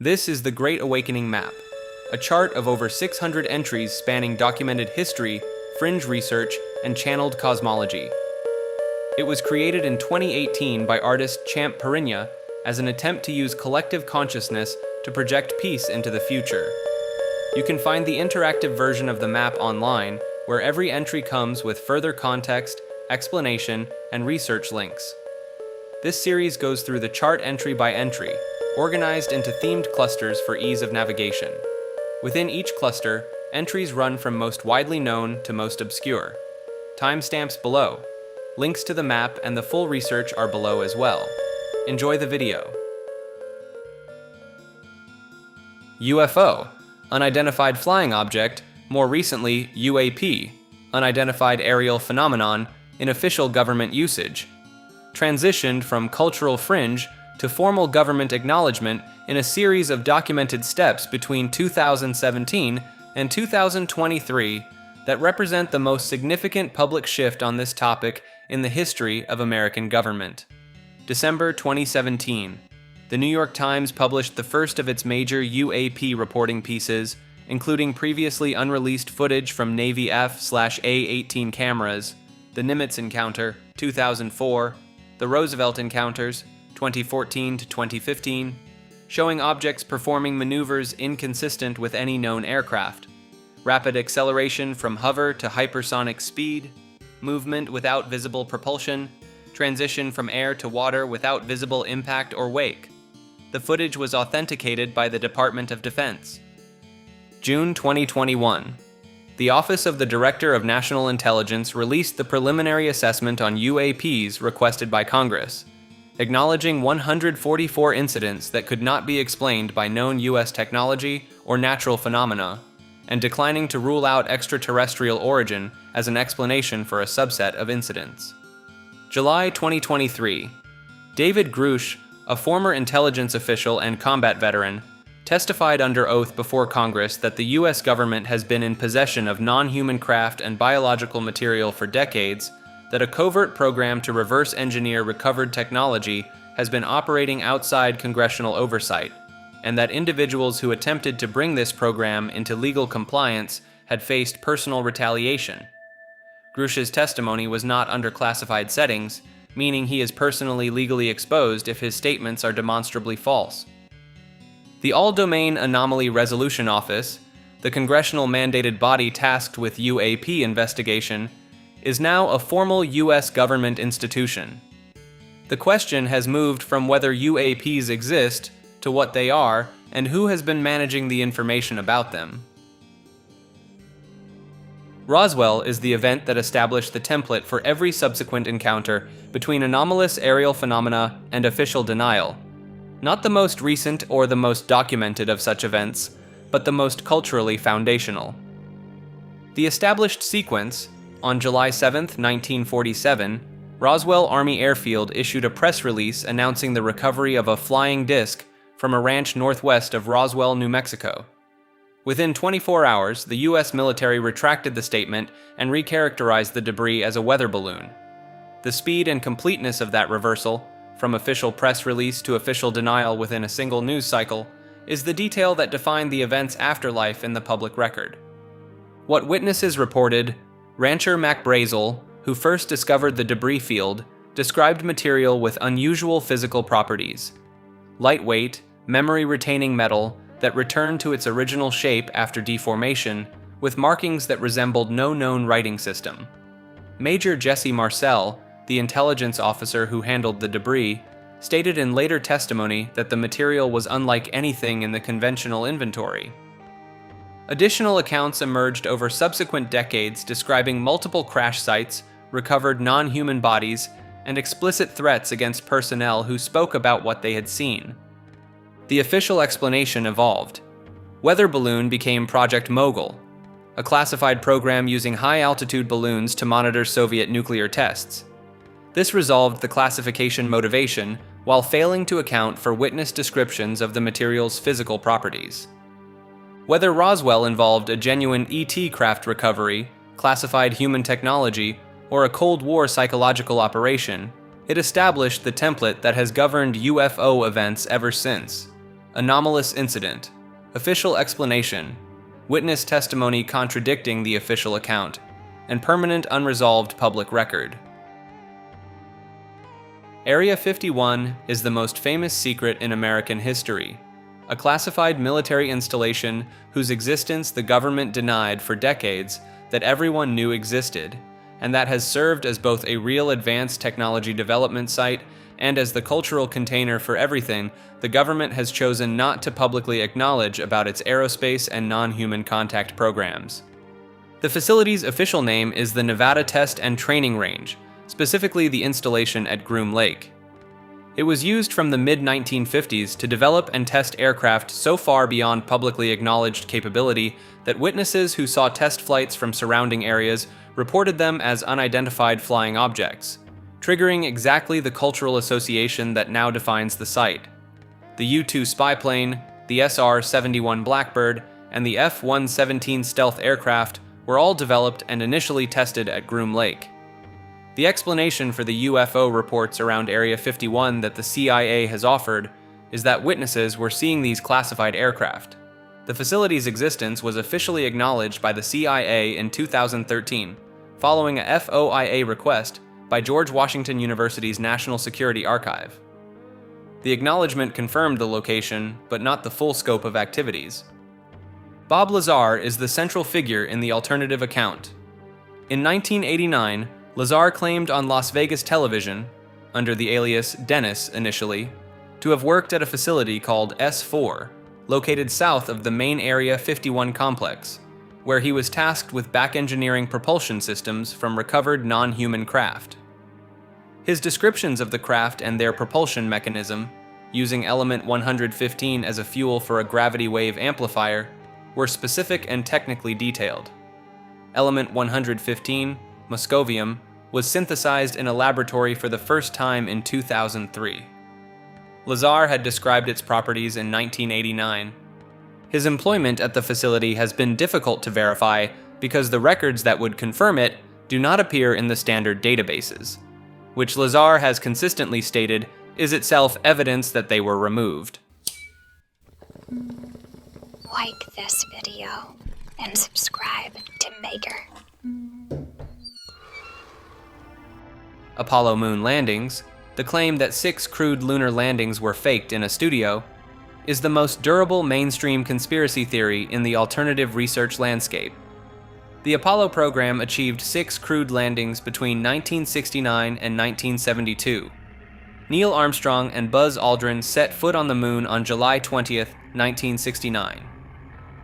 This is the Great Awakening Map, a chart of over 600 entries spanning documented history, fringe research, and channeled cosmology. It was created in 2018 by artist Champ Parinya as an attempt to use collective consciousness to project peace into the future. You can find the interactive version of the map online, where every entry comes with further context, explanation, and research links. This series goes through the chart entry by entry, organized into themed clusters for ease of navigation. Within each cluster, entries run from most widely known to most obscure. Timestamps below. Links to the map and the full research are below as well. Enjoy the video. UFO, unidentified flying object, more recently UAP, unidentified aerial phenomenon, in official government usage. Transitioned from cultural fringe to formal government acknowledgement in a series of documented steps between 2017 and 2023 that represent the most significant public shift on this topic in the history of American government. December 2017. The New York Times published the first of its major UAP reporting pieces, including previously unreleased footage from Navy F/A-18 cameras, the Nimitz encounter, 2004, the Roosevelt encounters, 2014 to 2015, showing objects performing maneuvers inconsistent with any known aircraft, rapid acceleration from hover to hypersonic speed, movement without visible propulsion, transition from air to water without visible impact or wake. The footage was authenticated by the Department of Defense. June 2021. The Office of the Director of National Intelligence released the preliminary assessment on UAPs requested by Congress, acknowledging 144 incidents that could not be explained by known U.S. technology or natural phenomena, and declining to rule out extraterrestrial origin as an explanation for a subset of incidents. July 2023. David Grush, a former intelligence official and combat veteran, testified under oath before Congress that the U.S. government has been in possession of non-human craft and biological material for decades, that a covert program to reverse engineer recovered technology has been operating outside congressional oversight, and that individuals who attempted to bring this program into legal compliance had faced personal retaliation. Grush's testimony was not under classified settings, meaning he is personally legally exposed if his statements are demonstrably false. The All-Domain Anomaly Resolution Office, the congressional-mandated body tasked with UAP investigation, is now a formal U.S. government institution. The question has moved from whether UAPs exist to what they are and who has been managing the information about them. Roswell is the event that established the template for every subsequent encounter between anomalous aerial phenomena and official denial. Not the most recent or the most documented of such events, but the most culturally foundational. The established sequence, on July 7, 1947, Roswell Army Airfield issued a press release announcing the recovery of a flying disc from a ranch northwest of Roswell, New Mexico. Within 24 hours, the U.S. military retracted the statement and recharacterized the debris as a weather balloon. The speed and completeness of that reversal, from official press release to official denial within a single news cycle, is the detail that defined the event's afterlife in the public record. What witnesses reported, rancher Mac Brazel, who first discovered the debris field, described material with unusual physical properties. Lightweight, memory-retaining metal that returned to its original shape after deformation, with markings that resembled no known writing system. Major Jesse Marcel, the intelligence officer who handled the debris, stated in later testimony that the material was unlike anything in the conventional inventory. Additional accounts emerged over subsequent decades describing multiple crash sites, recovered non-human bodies, and explicit threats against personnel who spoke about what they had seen. The official explanation evolved. Weather balloon became Project Mogul, a classified program using high-altitude balloons to monitor Soviet nuclear tests. This resolved the classification motivation while failing to account for witness descriptions of the material's physical properties. Whether Roswell involved a genuine ET craft recovery, classified human technology, or a Cold War psychological operation, it established the template that has governed UFO events ever since. Anomalous incident. Official explanation. Witness testimony contradicting the official account. And permanent unresolved public record. Area 51 is the most famous secret in American history, a classified military installation whose existence the government denied for decades that everyone knew existed, and that has served as both a real advanced technology development site and as the cultural container for everything the government has chosen not to publicly acknowledge about its aerospace and non-human contact programs. The facility's official name is the Nevada Test and Training Range, specifically the installation at Groom Lake. It was used from the mid-1950s to develop and test aircraft so far beyond publicly acknowledged capability that witnesses who saw test flights from surrounding areas reported them as unidentified flying objects, triggering exactly the cultural association that now defines the site. The U-2 spy plane, the SR-71 Blackbird, and the F-117 stealth aircraft were all developed and initially tested at Groom Lake. The explanation for the UFO reports around Area 51 that the CIA has offered is that witnesses were seeing these classified aircraft. The facility's existence was officially acknowledged by the CIA in 2013, following a FOIA request by George Washington University's National Security Archive. The acknowledgement confirmed the location, but not the full scope of activities. Bob Lazar is the central figure in the alternative account. In 1989, Lazar claimed on Las Vegas television, under the alias Dennis initially, to have worked at a facility called S4, located south of the main Area 51 complex, where he was tasked with back-engineering propulsion systems from recovered non-human craft. His descriptions of the craft and their propulsion mechanism, using element 115 as a fuel for a gravity wave amplifier, were specific and technically detailed. Element 115, moscovium, was synthesized in a laboratory for the first time in 2003. Lazar had described its properties in 1989. His employment at the facility has been difficult to verify because the records that would confirm it do not appear in the standard databases, which Lazar has consistently stated is itself evidence that they were removed. Like this video and subscribe to Maker. Apollo moon landings, the claim that 6 crude lunar landings were faked in a studio, is the most durable mainstream conspiracy theory in the alternative research landscape. The Apollo program achieved 6 crude landings between 1969 and 1972. Neil Armstrong and Buzz Aldrin set foot on the moon on July 20th, 1969.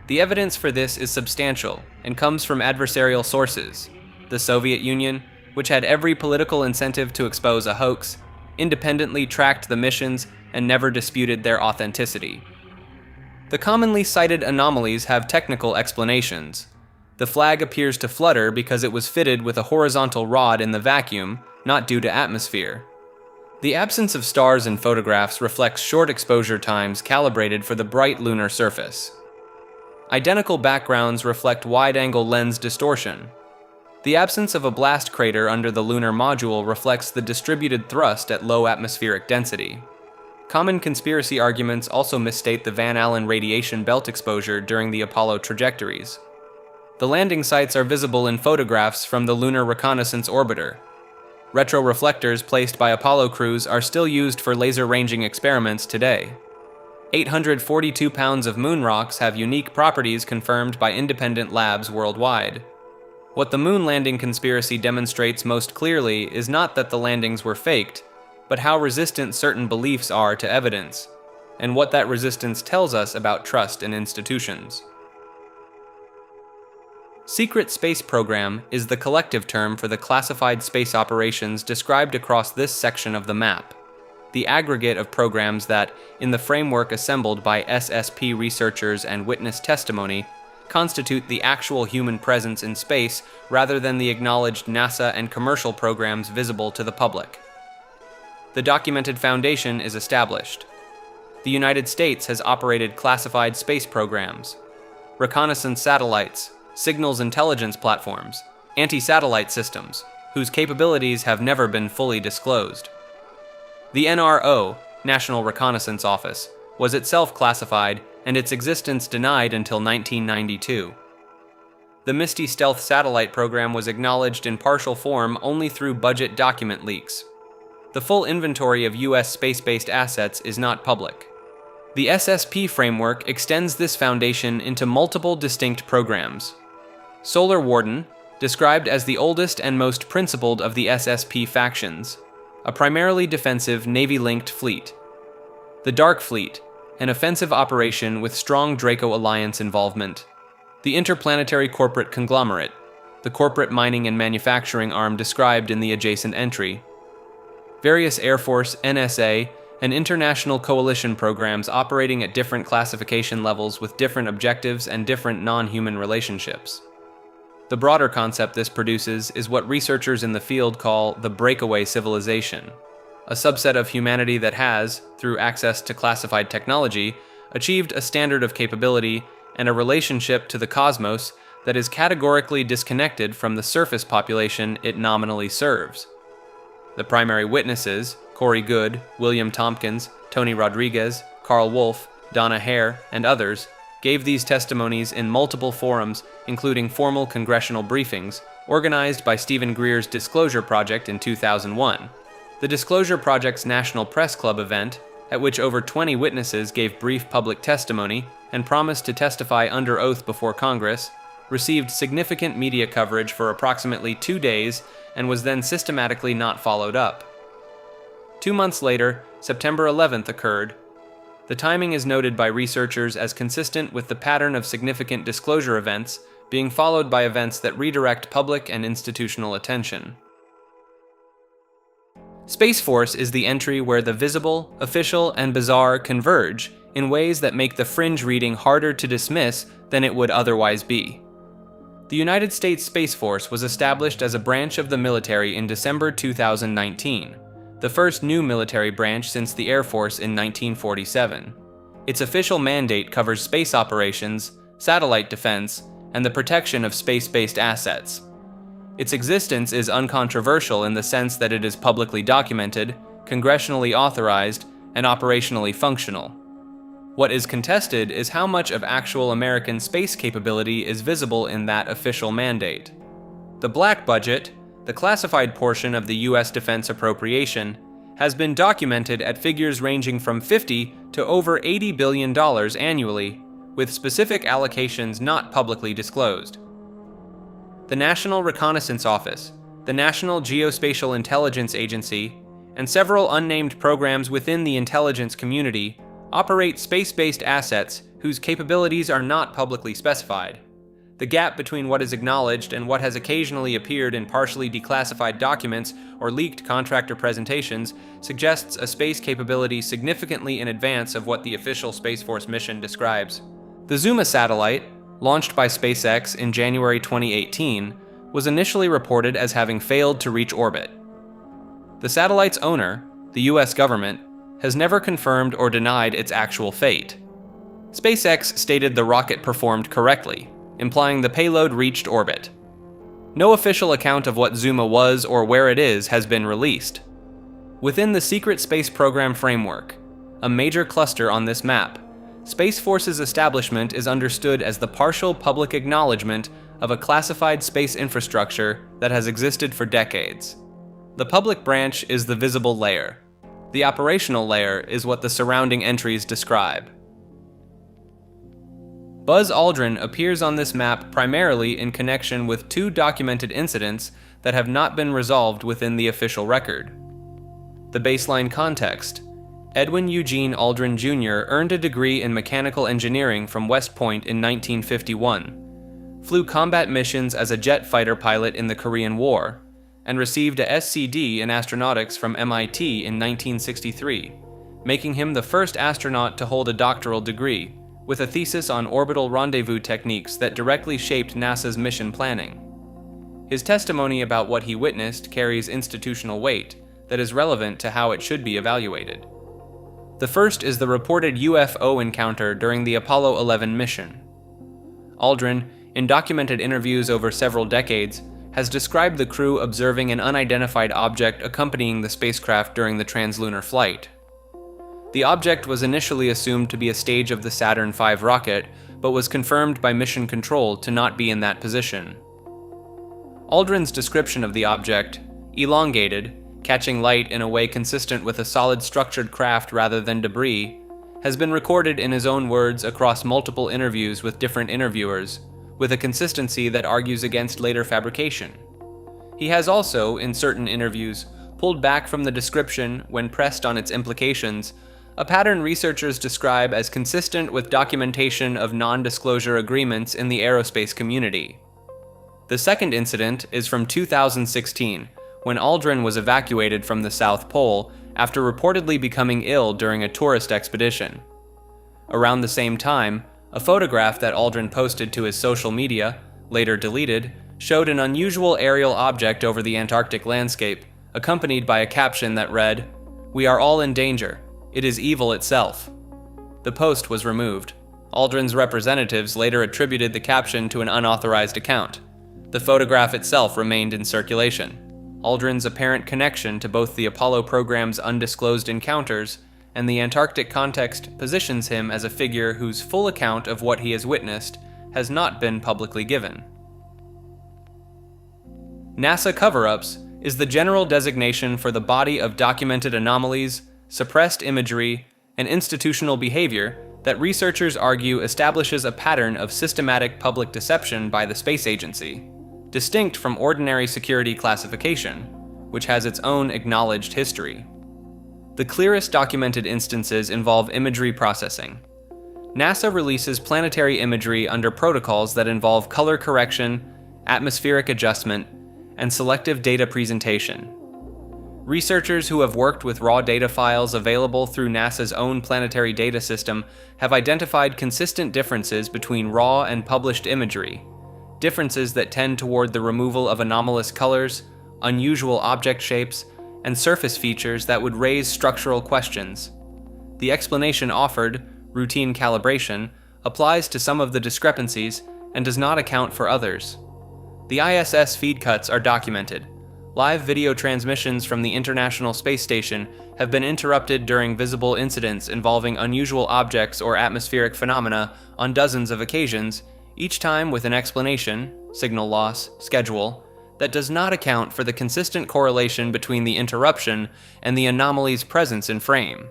The evidence for this is substantial and comes from adversarial sources. The Soviet Union, which had every political incentive to expose a hoax, independently tracked the missions and never disputed their authenticity. The commonly cited anomalies have technical explanations. The flag appears to flutter because it was fitted with a horizontal rod in the vacuum, not due to atmosphere. The absence of stars in photographs reflects short exposure times calibrated for the bright lunar surface. Identical backgrounds reflect wide-angle lens distortion. The absence of a blast crater under the lunar module reflects the distributed thrust at low atmospheric density. Common conspiracy arguments also misstate the Van Allen radiation belt exposure during the Apollo trajectories. The landing sites are visible in photographs from the Lunar Reconnaissance Orbiter. Retroreflectors placed by Apollo crews are still used for laser ranging experiments today. 842 pounds of moon rocks have unique properties confirmed by independent labs worldwide. What the moon landing conspiracy demonstrates most clearly is not that the landings were faked, but how resistant certain beliefs are to evidence, and what that resistance tells us about trust in institutions. Secret Space Program is the collective term for the classified space operations described across this section of the map, the aggregate of programs that, in the framework assembled by SSP researchers and witness testimony, constitute the actual human presence in space rather than the acknowledged NASA and commercial programs visible to the public. The documented foundation is established. The United States has operated classified space programs, reconnaissance satellites, signals intelligence platforms, anti-satellite systems, whose capabilities have never been fully disclosed. The NRO, National Reconnaissance Office, was itself classified and its existence denied until 1992. The MISTY stealth satellite program was acknowledged in partial form only through budget document leaks. The full inventory of U.S. space-based assets is not public. The SSP framework extends this foundation into multiple distinct programs. Solar Warden, described as the oldest and most principled of the SSP factions, a primarily defensive Navy-linked fleet. The Dark Fleet, an offensive operation with strong Draco Alliance involvement. The Interplanetary Corporate Conglomerate, the corporate mining and manufacturing arm described in the adjacent entry. Various Air Force, NSA, and international coalition programs operating at different classification levels with different objectives and different non-human relationships. The broader concept this produces is what researchers in the field call the Breakaway civilization, a subset of humanity that has, through access to classified technology, achieved a standard of capability and a relationship to the cosmos that is categorically disconnected from the surface population it nominally serves. The primary witnesses, Corey Goode, William Tompkins, Tony Rodriguez, Carl Wolf, Donna Hare, and others, gave these testimonies in multiple forums, including formal congressional briefings, organized by Stephen Greer's Disclosure Project in 2001. The Disclosure Project's National Press Club event, at which over 20 witnesses gave brief public testimony and promised to testify under oath before Congress, received significant media coverage for approximately 2 days and was then systematically not followed up. 2 months later, September 11th occurred. The timing is noted by researchers as consistent with the pattern of significant disclosure events being followed by events that redirect public and institutional attention. Space Force is the entry where the visible, official, and bizarre converge in ways that make the fringe reading harder to dismiss than it would otherwise be. The United States Space Force was established as a branch of the military in December 2019, the first new military branch since the Air Force in 1947. Its official mandate covers space operations, satellite defense, and the protection of space-based assets. Its existence is uncontroversial in the sense that it is publicly documented, congressionally authorized, and operationally functional. What is contested is how much of actual American space capability is visible in that official mandate. The black budget, the classified portion of the U.S. defense appropriation, has been documented at figures ranging from $50 to over $80 billion annually, with specific allocations not publicly disclosed. The National Reconnaissance Office, the National Geospatial Intelligence Agency, and several unnamed programs within the intelligence community operate space-based assets whose capabilities are not publicly specified. The gap between what is acknowledged and what has occasionally appeared in partially declassified documents or leaked contractor presentations suggests a space capability significantly in advance of what the official Space Force mission describes. The Zuma satellite, launched by SpaceX in January 2018, was initially reported as having failed to reach orbit. The satellite's owner, the US government, has never confirmed or denied its actual fate. SpaceX stated the rocket performed correctly, implying the payload reached orbit. No official account of what Zuma was or where it is has been released. Within the secret space program framework, a major cluster on this map, Space Force's establishment is understood as the partial public acknowledgement of a classified space infrastructure that has existed for decades. The public branch is the visible layer. The operational layer is what the surrounding entries describe. Buzz Aldrin appears on this map primarily in connection with 2 documented incidents that have not been resolved within the official record. The baseline context: Edwin Eugene Aldrin Jr. earned a degree in mechanical engineering from West Point in 1951, flew combat missions as a jet fighter pilot in the Korean War, and received a SCD in astronautics from MIT in 1963, making him the first astronaut to hold a doctoral degree, with a thesis on orbital rendezvous techniques that directly shaped NASA's mission planning. His testimony about what he witnessed carries institutional weight that is relevant to how it should be evaluated. The first is the reported UFO encounter during the Apollo 11 mission. Aldrin, in documented interviews over several decades, has described the crew observing an unidentified object accompanying the spacecraft during the translunar flight. The object was initially assumed to be a stage of the Saturn V rocket, but was confirmed by Mission Control to not be in that position. ALDRIN's description of the object, elongated, catching light in a way consistent with a solid structured craft rather than debris, has been recorded in his own words across multiple interviews with different interviewers, with a consistency that argues against later fabrication. He has also, in certain interviews, pulled back from the description when pressed on its implications, a pattern researchers describe as consistent with documentation of non-disclosure agreements in the aerospace community. The second incident is from 2016, when ALDRIN was evacuated from the South Pole after reportedly becoming ill during a tourist expedition. Around the same time, a photograph that ALDRIN posted to his social media, later deleted, showed an unusual aerial object over the Antarctic landscape, accompanied by a caption that read, "We are all in danger. It is evil itself." The post was removed. ALDRIN's representatives later attributed the caption to an unauthorized account. The photograph itself remained in circulation. ALDRIN's apparent connection to both the Apollo program's undisclosed encounters and the Antarctic context positions him as a figure whose full account of what he has witnessed has not been publicly given. NASA COVERUPS is the general designation for the body of documented anomalies, suppressed imagery, and institutional behavior that researchers argue establishes a pattern of systematic public deception by the space agency, distinct from ordinary security classification, which has its own acknowledged history. The clearest documented instances involve imagery processing. NASA releases planetary imagery under protocols that involve color correction, atmospheric adjustment, and selective data presentation. Researchers who have worked with raw data files available through NASA's own planetary data system have identified consistent differences between raw and published imagery, differences that tend toward the removal of anomalous colors, unusual object shapes, and surface features that would raise structural questions. The explanation offered, routine calibration, applies to some of the discrepancies and does not account for others. The ISS feed cuts are documented. Live video transmissions from the International Space Station have been interrupted during visible incidents involving unusual objects or atmospheric phenomena on dozens of occasions, each time with an explanation, signal loss, schedule, that does not account for the consistent correlation between the interruption and the anomaly's presence in frame.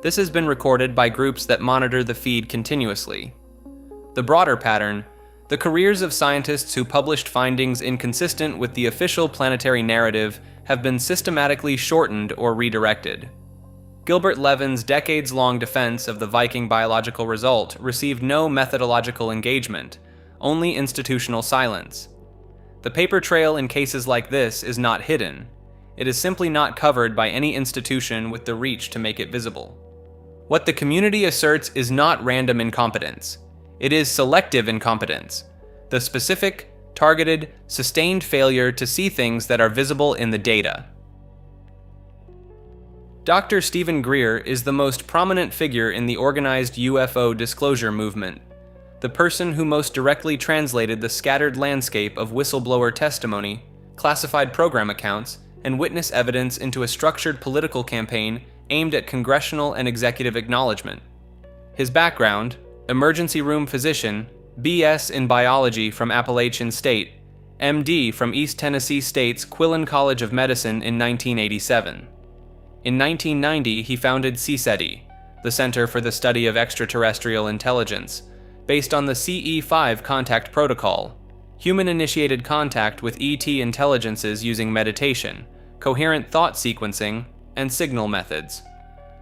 This has been recorded by groups that monitor the feed continuously. The broader pattern, the careers of scientists who published findings inconsistent with the official planetary narrative have been systematically shortened or redirected. Gilbert Levin's decades-long defense of the Viking biological result received no methodological engagement, only institutional silence. The paper trail in cases like this is not hidden. It is simply not covered by any institution with the reach to make it visible. What the community asserts is not random incompetence. It is selective incompetence, the specific, targeted, sustained failure to see things that are visible in the data. Dr. Stephen GREER is the most prominent figure in the organized UFO disclosure movement, the person who most directly translated the scattered landscape of whistleblower testimony, classified program accounts, and witness evidence into a structured political campaign aimed at congressional and executive acknowledgement. His background: emergency room physician, B.S. in biology from Appalachian State, M.D. from East Tennessee State's Quillen College of Medicine in 1987. In 1990, he founded CSETI, the Center for the Study of Extraterrestrial Intelligence, based on the CE5 contact protocol, human-initiated contact with ET intelligences using meditation, coherent thought sequencing, and signal methods.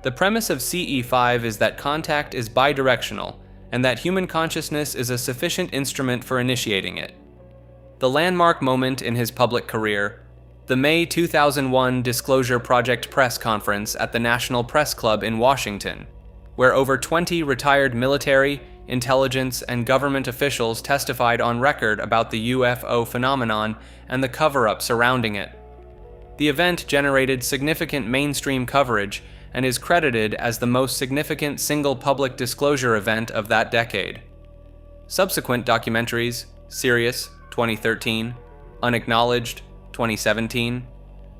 The premise of CE5 is that contact is bidirectional, and that human consciousness is a sufficient instrument for initiating it. The landmark moment in his public career, the May 2001 Disclosure Project press conference at the National Press Club in Washington, where over 20 retired military, intelligence, and government officials testified on record about the UFO phenomenon and the cover-up surrounding it. The event generated significant mainstream coverage and is credited as the most significant single public disclosure event of that decade. Subsequent documentaries, Sirius, 2013, Unacknowledged, 2017,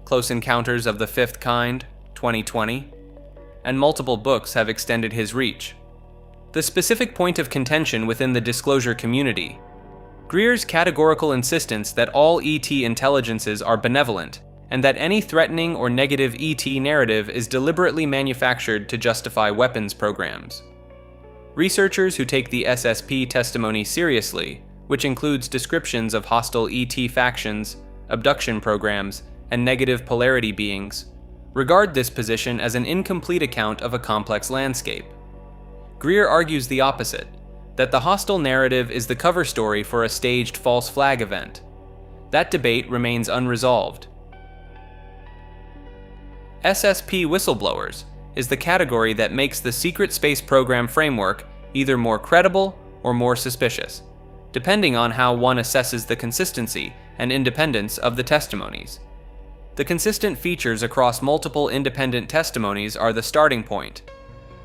Close Encounters of the Fifth Kind, 2020, and multiple books have extended his reach. The specific point of contention within the disclosure community: GREER's categorical insistence that all ET intelligences are benevolent, and that any threatening or negative ET narrative is deliberately manufactured to justify weapons programs. Researchers who take the SSP testimony seriously, which includes descriptions of hostile ET factions, abduction programs, and negative polarity beings, regard this position as an incomplete account of a complex landscape. GREER argues the opposite, that the hostile narrative is the cover story for a staged false flag event. That debate remains unresolved. SSP whistleblowers is the category that makes the secret space program framework either more credible or more suspicious, depending on how one assesses the consistency and independence of the testimonies. The consistent features across multiple independent testimonies are the starting point.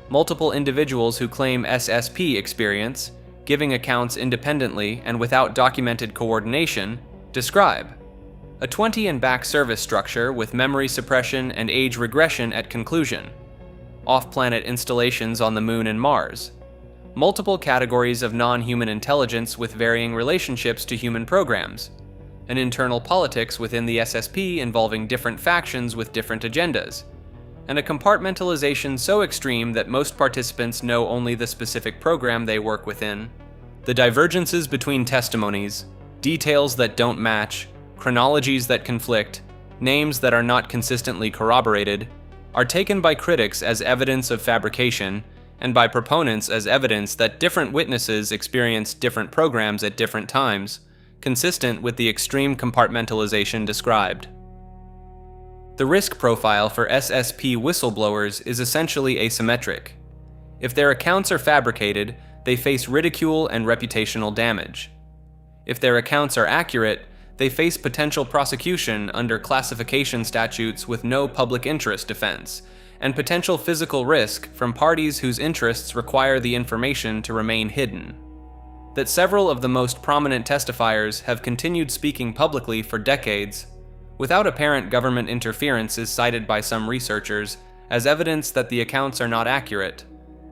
Multiple individuals who claim SSP experience, giving accounts independently and without documented coordination, describe a 20 and back service structure with memory suppression and age regression at conclusion, off-planet installations on the Moon and Mars, multiple categories of non-human intelligence with varying relationships to human programs, an internal politics within the SSP involving different factions with different agendas, and a compartmentalization so extreme that most participants know only the specific program they work within. The divergences between testimonies, details that don't match, chronologies that conflict, names that are not consistently corroborated, are taken by critics as evidence of fabrication, and by proponents as evidence that different witnesses experienced different programs at different times, consistent with the extreme compartmentalization described. The risk profile for SSP whistleblowers is essentially asymmetric. If their accounts are fabricated, they face ridicule and reputational damage. If their accounts are accurate, they face potential prosecution under classification statutes with no public interest defense, and potential physical risk from parties whose interests require the information to remain hidden. That several of the most prominent testifiers have continued speaking publicly for decades, without apparent government interference, is cited by some researchers as evidence that the accounts are not accurate,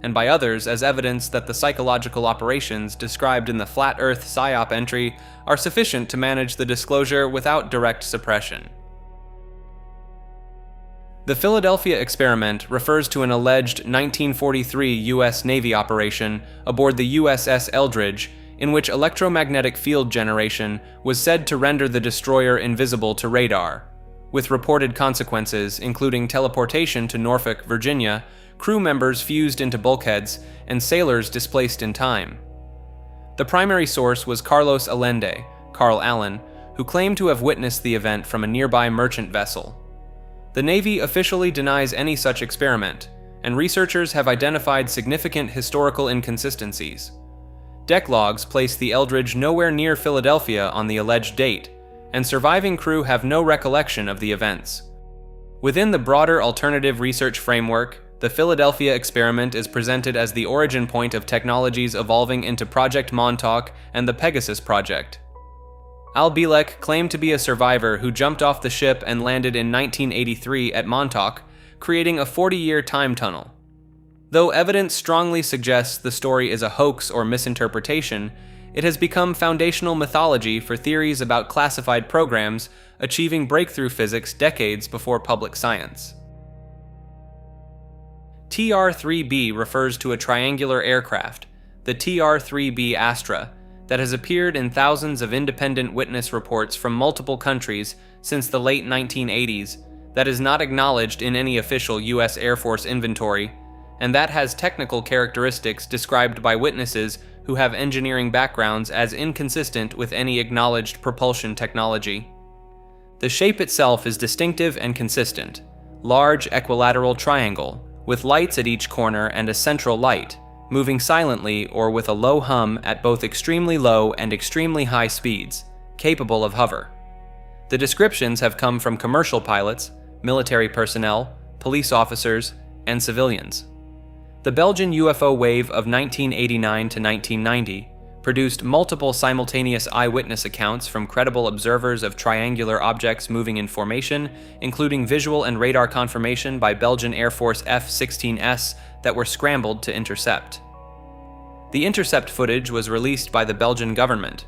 and by others as evidence that the psychological operations described in the Flat Earth PSYOP entry are sufficient to manage the disclosure without direct suppression. The Philadelphia experiment refers to an alleged 1943 U.S. Navy operation aboard the USS Eldridge in which electromagnetic field generation was said to render the destroyer invisible to radar, with reported consequences including teleportation to Norfolk, Virginia, crew members fused into bulkheads, and sailors displaced in time. The primary source was Carlos Allende, Carl Allen, who claimed to have witnessed the event from a nearby merchant vessel. The Navy officially denies any such experiment, and researchers have identified significant historical inconsistencies. Deck logs place the Eldridge nowhere near Philadelphia on the alleged date, and surviving crew have no recollection of the events. Within the broader alternative research framework, the Philadelphia experiment is presented as the origin point of technologies evolving into Project MONTAUK and the Pegasus Project. Al-Bielek claimed to be a survivor who jumped off the ship and landed in 1983 at Montauk, creating a 40-year time tunnel. Though evidence strongly suggests the story is a hoax or misinterpretation, it has become foundational mythology for theories about classified programs achieving breakthrough physics decades before public science. TR-3B refers to a triangular aircraft, the TR-3B Astra, that has appeared in thousands of independent witness reports from multiple countries since the late 1980s, that is not acknowledged in any official U.S. Air Force inventory, and that has technical characteristics described by witnesses who have engineering backgrounds as inconsistent with any acknowledged propulsion technology. The shape itself is distinctive and consistent: large equilateral triangle, with lights at each corner and a central light, moving silently or with a low hum at both extremely low and extremely high speeds, capable of hover. The descriptions have come from commercial pilots, military personnel, police officers, and civilians. The Belgian UFO wave of 1989 to 1990, produced multiple simultaneous eyewitness accounts from credible observers of triangular objects moving in formation, including visual and radar confirmation by Belgian Air Force F-16s that were scrambled to intercept. The intercept footage was released by the Belgian government.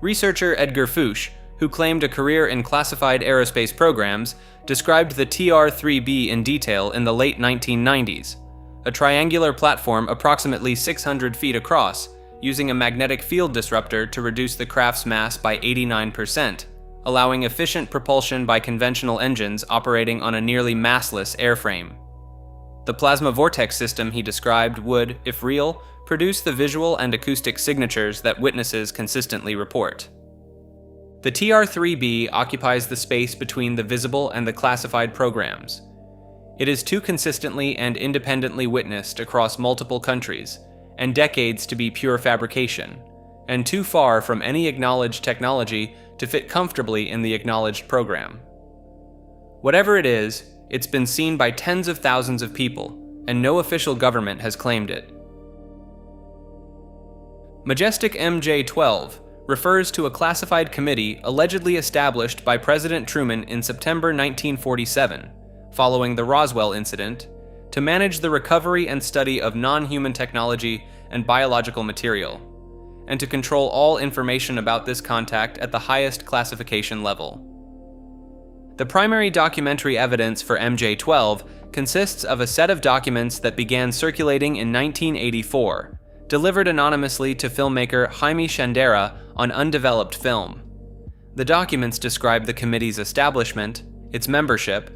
Researcher Edgar Fouche, who claimed a career in classified aerospace programs, described the TR-3B in detail in the late 1990s, a triangular platform approximately 600 feet across, using a magnetic field disruptor to reduce the craft's mass by 89%, allowing efficient propulsion by conventional engines operating on a nearly massless airframe. The plasma vortex system he described would, if real, produce the visual and acoustic signatures that witnesses consistently report. The TR-3B occupies the space between the visible and the classified programs. It is too consistently and independently witnessed across multiple countries, and decades to be pure fabrication, and too far from any acknowledged technology to fit comfortably in the acknowledged program. Whatever it is, it's been seen by tens of thousands of people, and no official government has claimed it. MAJESTIC MJ-12 refers to a classified committee allegedly established by President Truman in September 1947, following the Roswell incident, to manage the recovery and study of non-human technology and biological material, and to control all information about this contact at the highest classification level. The primary documentary evidence for MJ-12 consists of a set of documents that began circulating in 1984, delivered anonymously to filmmaker Jaime Shandera on undeveloped film. The documents describe the committee's establishment, its membership,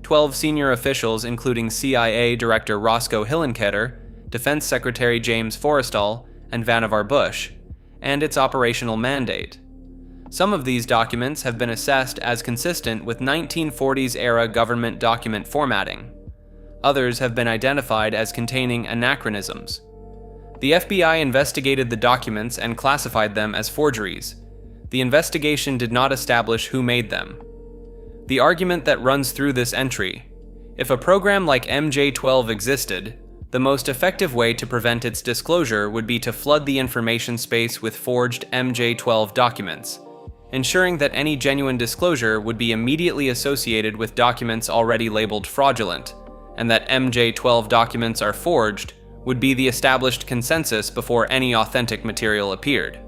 12 senior officials including CIA Director Roscoe Hillenkoetter, Defense Secretary James Forrestal, and Vannevar Bush, and its operational mandate. Some of these documents have been assessed as consistent with 1940s-era government document formatting. Others have been identified as containing anachronisms. The FBI investigated the documents and classified them as forgeries. The investigation did not establish who made them. The argument that runs through this entry: if a program like MJ-12 existed, the most effective way to prevent its disclosure would be to flood the information space with forged MJ-12 documents, ensuring that any genuine disclosure would be immediately associated with documents already labeled fraudulent, and that MJ-12 documents are forged would be the established consensus before any authentic material appeared.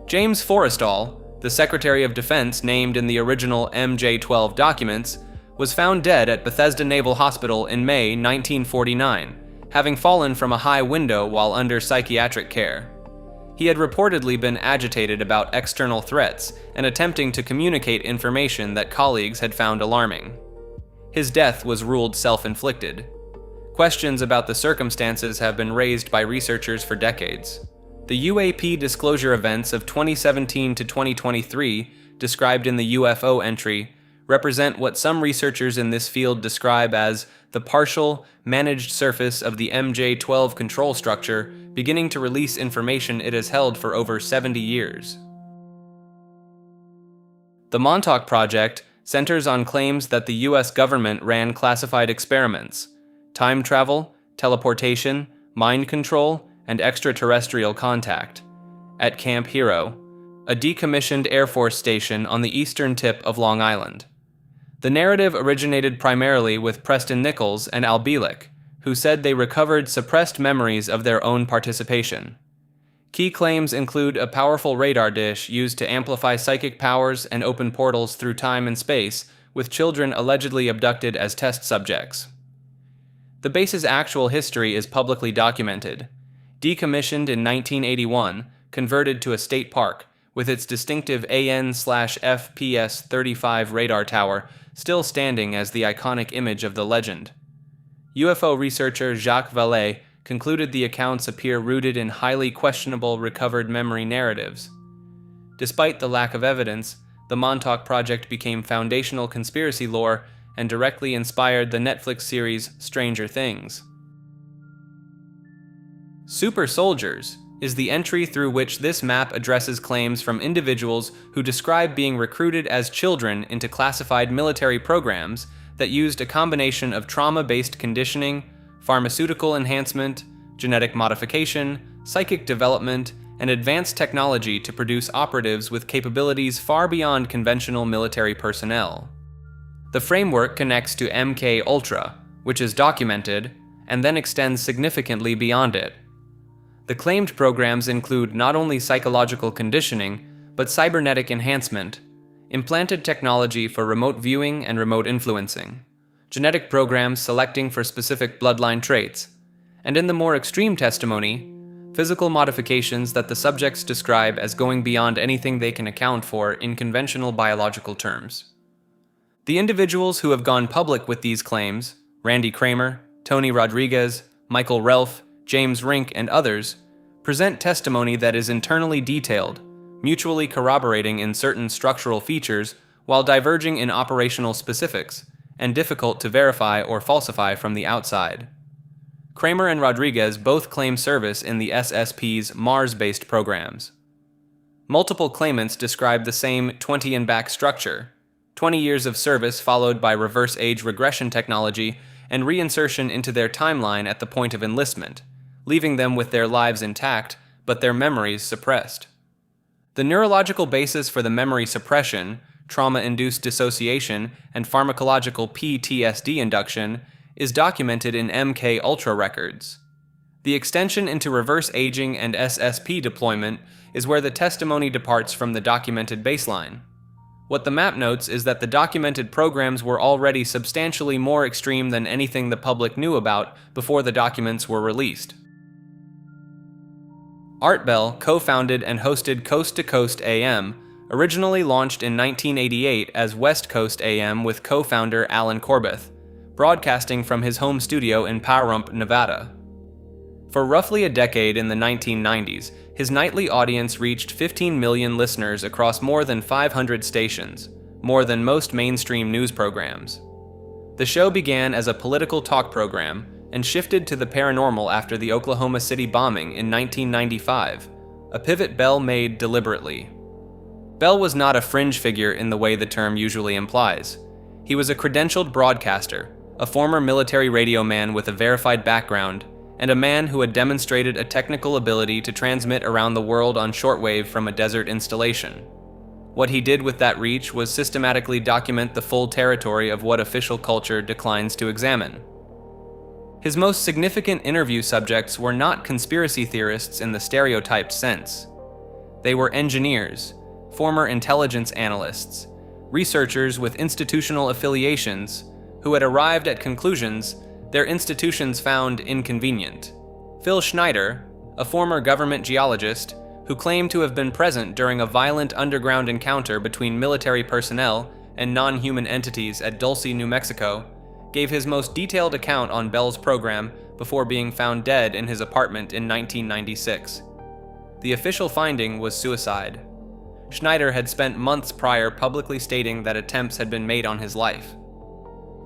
James Forrestal, the Secretary of Defense named in the original MJ-12 documents, was found dead at Bethesda Naval Hospital in May 1949, having fallen from a high window while under psychiatric care. He had reportedly been agitated about external threats and attempting to communicate information that colleagues had found alarming. His death was ruled self-inflicted. Questions about the circumstances have been raised by researchers for decades. The UAP disclosure events of 2017 to 2023, described in the UFO entry, represent what some researchers in this field describe as the partial, managed surface of the MJ-12 control structure beginning to release information it has held for over 70 years. The MONTAUK project centers on claims that the US government ran classified experiments, time travel, teleportation, mind control, and extraterrestrial contact, at Camp Hero, a decommissioned Air Force station on the eastern tip of Long Island. The narrative originated primarily with Preston Nichols and Al Bielek, who said they recovered suppressed memories of their own participation. Key claims include a powerful radar dish used to amplify psychic powers and open portals through time and space, with children allegedly abducted as test subjects. The base's actual history is publicly documented. Decommissioned in 1981, converted to a state park, with its distinctive AN/FPS-35 radar tower still standing as the iconic image of the legend. UFO researcher Jacques Vallée concluded the accounts appear rooted in highly questionable recovered memory narratives. Despite the lack of evidence, the MONTAUK project became foundational conspiracy lore and directly inspired the Netflix series Stranger Things. Super Soldiers is the entry through which this map addresses claims from individuals who describe being recruited as children into classified military programs that used a combination of trauma-based conditioning, pharmaceutical enhancement, genetic modification, psychic development, and advanced technology to produce operatives with capabilities far beyond conventional military personnel. The framework connects to MK Ultra, which is documented, and then extends significantly beyond it. The claimed programs include not only psychological conditioning, but cybernetic enhancement, implanted technology for remote viewing and remote influencing, genetic programs selecting for specific bloodline traits, and in the more extreme testimony, physical modifications that the subjects describe as going beyond anything they can account for in conventional biological terms. The individuals who have gone public with these claims, Randy Kramer, Tony Rodriguez, Michael Relf, James Rink, and others, present testimony that is internally detailed, mutually corroborating in certain structural features while diverging in operational specifics, and difficult to verify or falsify from the outside. Kramer and Rodriguez both claim service in the SSP's Mars-based programs. Multiple claimants describe the same 20 and back structure, 20 years of service followed by reverse age regression technology and reinsertion into their timeline at the point of enlistment, leaving them with their lives intact but their memories suppressed. The neurological basis for the memory suppression, trauma-induced dissociation, and pharmacological PTSD induction is documented in MK Ultra records. The extension into reverse aging and SSP deployment is where the testimony departs from the documented baseline. What the map notes is that the documented programs were already substantially more extreme than anything the public knew about before the documents were released. Art Bell co-founded and hosted Coast to Coast AM, originally launched in 1988 as West Coast AM with co-founder Alan Corbett, broadcasting from his home studio in Pahrump, Nevada. For roughly a decade in the 1990s, his nightly audience reached 15 million listeners across more than 500 stations, more than most mainstream news programs. The show began as a political talk program and shifted to the paranormal after the Oklahoma City bombing in 1995, a pivot Bell made deliberately. Bell was not a fringe figure in the way the term usually implies. He was a credentialed broadcaster, a former military radio man with a verified background, and a man who had demonstrated a technical ability to transmit around the world on shortwave from a desert installation. What he did with that reach was systematically document the full territory of what official culture declines to examine. His most significant interview subjects were not conspiracy theorists in the stereotyped sense. They were engineers, former intelligence analysts, researchers with institutional affiliations who had arrived at conclusions their institutions found inconvenient. Phil Schneider, a former government geologist who claimed to have been present during a violent underground encounter between military personnel and non-human entities at Dulce, New Mexico, gave his most detailed account on Bell's program before being found dead in his apartment in 1996. The official finding was suicide. Schneider had spent months prior publicly stating that attempts had been made on his life.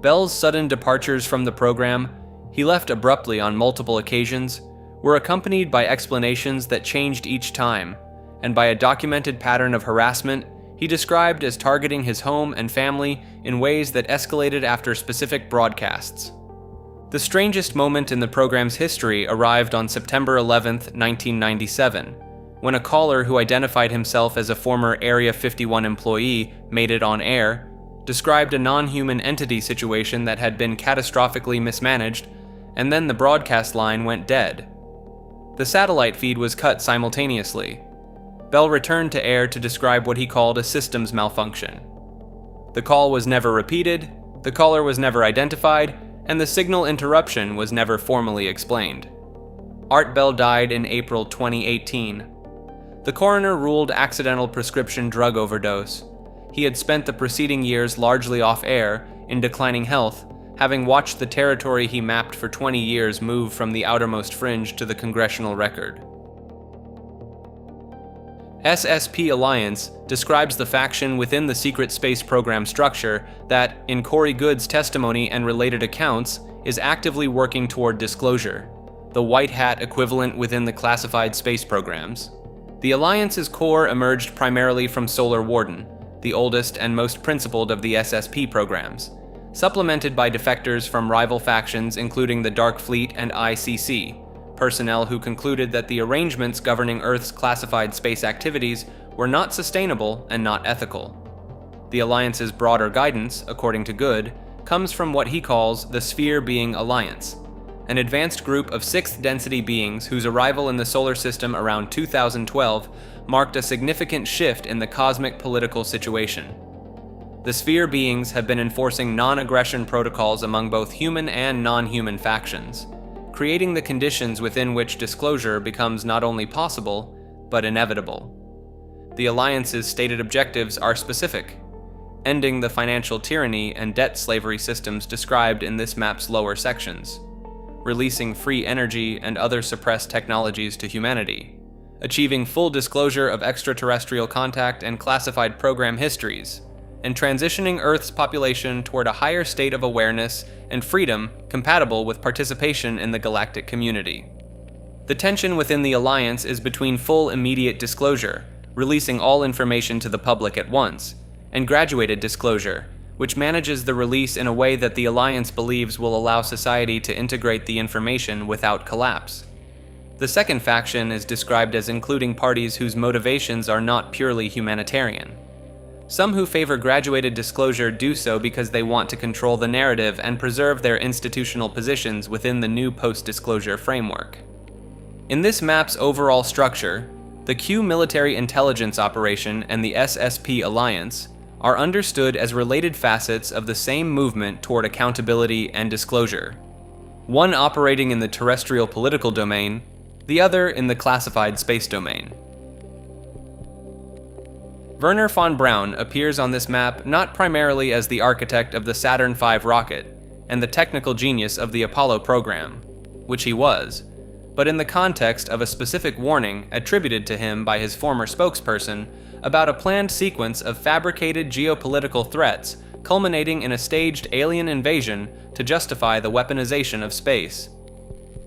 Bell's sudden departures from the program, he left abruptly on multiple occasions, were accompanied by explanations that changed each time, and by a documented pattern of harassment he described as targeting his home and family in ways that escalated after specific broadcasts. The strangest moment in the program's history arrived on September 11, 1997, when a caller who identified himself as a former Area 51 employee made it on air, described a non-human entity situation that had been catastrophically mismanaged, and then the broadcast line went dead. The satellite feed was cut simultaneously. Bell returned to air to describe what he called a systems malfunction. The call was never repeated, the caller was never identified, and the signal interruption was never formally explained. Art Bell died in April 2018. The coroner ruled accidental prescription drug overdose. He had spent the preceding years largely off air, in declining health, having watched the territory he mapped for 20 years move from the outermost fringe to the congressional record. SSP Alliance describes the faction within the secret space program structure that, in Corey Goode's testimony and related accounts, is actively working toward disclosure, the white hat equivalent within the classified space programs. The Alliance's core emerged primarily from Solar Warden, the oldest and most principled of the SSP programs, supplemented by defectors from rival factions including the Dark Fleet and ICC, personnel who concluded that the arrangements governing Earth's classified space activities were not sustainable and not ethical. The Alliance's broader guidance, according to GOODE, comes from what he calls the Sphere Being Alliance, an advanced group of 6th density beings whose arrival in the solar system around 2012 marked a significant shift in the cosmic political situation. The Sphere beings have been enforcing non-aggression protocols among both human and non-human factions, creating the conditions within which disclosure becomes not only possible, but inevitable. The Alliance's stated objectives are specific: ending the financial tyranny and debt slavery systems described in this map's lower sections, releasing free energy and other suppressed technologies to humanity, achieving full disclosure of extraterrestrial contact and classified program histories, and transitioning Earth's population toward a higher state of awareness and freedom compatible with participation in the galactic community. The tension within the Alliance is between full immediate disclosure, releasing all information to the public at once, and graduated disclosure, which manages the release in a way that the Alliance believes will allow society to integrate the information without collapse. The second faction is described as including parties whose motivations are not purely humanitarian. Some who favor graduated disclosure do so because they want to control the narrative and preserve their institutional positions within the new post-disclosure framework. In this map's overall structure, the Q military intelligence operation and the SSP alliance are understood as related facets of the same movement toward accountability and disclosure, one operating in the terrestrial political domain, the other in the classified space domain. Werner Von Braun appears on this map not primarily as the architect of the Saturn V rocket and the technical genius of the Apollo program, which he was, but in the context of a specific warning attributed to him by his former spokesperson about a planned sequence of fabricated geopolitical threats culminating in a staged alien invasion to justify the weaponization of space.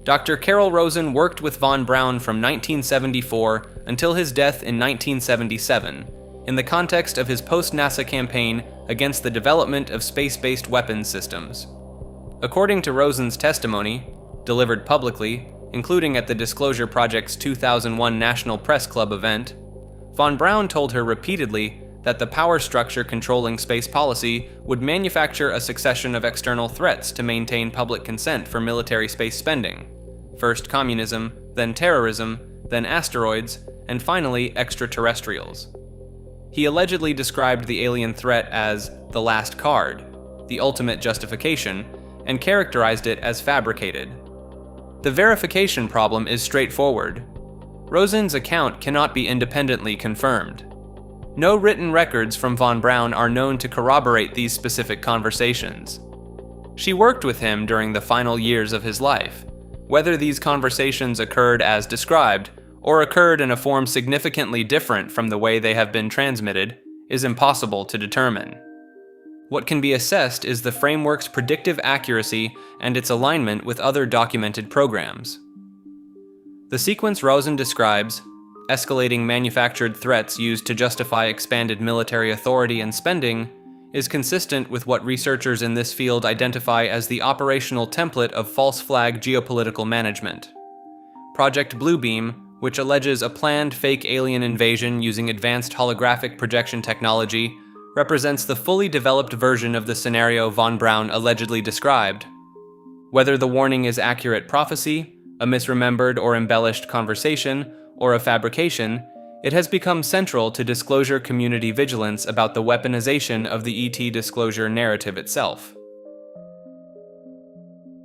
Dr. Carol Rosen worked with Von Braun from 1974 until his death in 1977, in the context of his post-NASA campaign against the development of space-based weapons systems. According to Rosen's testimony, delivered publicly, including at the Disclosure Project's 2001 National Press Club event, Von Braun told her repeatedly that the power structure controlling space policy would manufacture a succession of external threats to maintain public consent for military space spending. First communism, then terrorism, then asteroids, and finally extraterrestrials. He allegedly described the alien threat as the last card, the ultimate justification, and characterized it as fabricated. The verification problem is straightforward. Rosen's account cannot be independently confirmed. No written records from Von Braun are known to corroborate these specific conversations. She worked with him during the final years of his life. Whether these conversations occurred as described, or occurred in a form significantly different from the way they have been transmitted, is impossible to determine. What can be assessed is the framework's predictive accuracy and its alignment with other documented programs. The sequence Rosen describes, escalating manufactured threats used to justify expanded military authority and spending, is consistent with what researchers in this field identify as the operational template of false flag geopolitical management. Project Bluebeam, which alleges a planned fake alien invasion using advanced holographic projection technology, represents the fully developed version of the scenario Von Braun allegedly described. Whether the warning is accurate prophecy, a misremembered or embellished conversation, or a fabrication, it has become central to disclosure community vigilance about the weaponization of the ET disclosure narrative itself.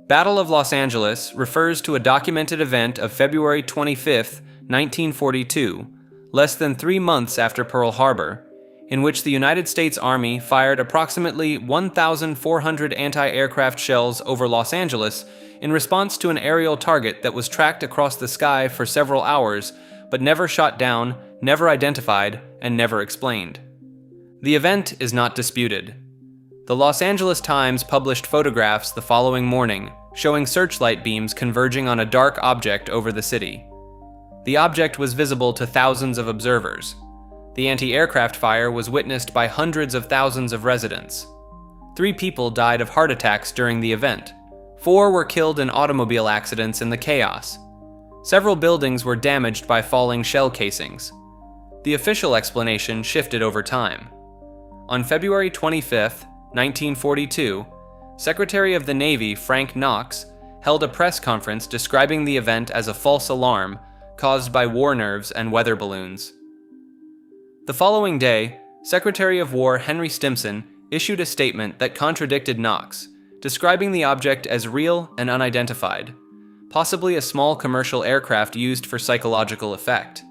Battle of Los Angeles refers to a documented event of February 25, 1942, less than 3 months after Pearl Harbor, in which the United States Army fired approximately 1,400 anti-aircraft shells over Los Angeles in response to an aerial target that was tracked across the sky for several hours, but never shot down, never identified, and never explained. The event is not disputed. The Los Angeles Times published photographs the following morning showing searchlight beams converging on a dark object over the city. The object was visible to thousands of observers. The anti-aircraft fire was witnessed by hundreds of thousands of residents. 3 people died of heart attacks during the event. 4 were killed in automobile accidents in the chaos. Several buildings were damaged by falling shell casings. The official explanation shifted over time. On February 25, 1942, Secretary of the Navy Frank Knox held a press conference describing the event as a false alarm caused by war nerves and weather balloons. The following day, Secretary of War Henry Stimson issued a statement that contradicted Knox, describing the object as real and unidentified, possibly a small commercial aircraft used for psychological effect.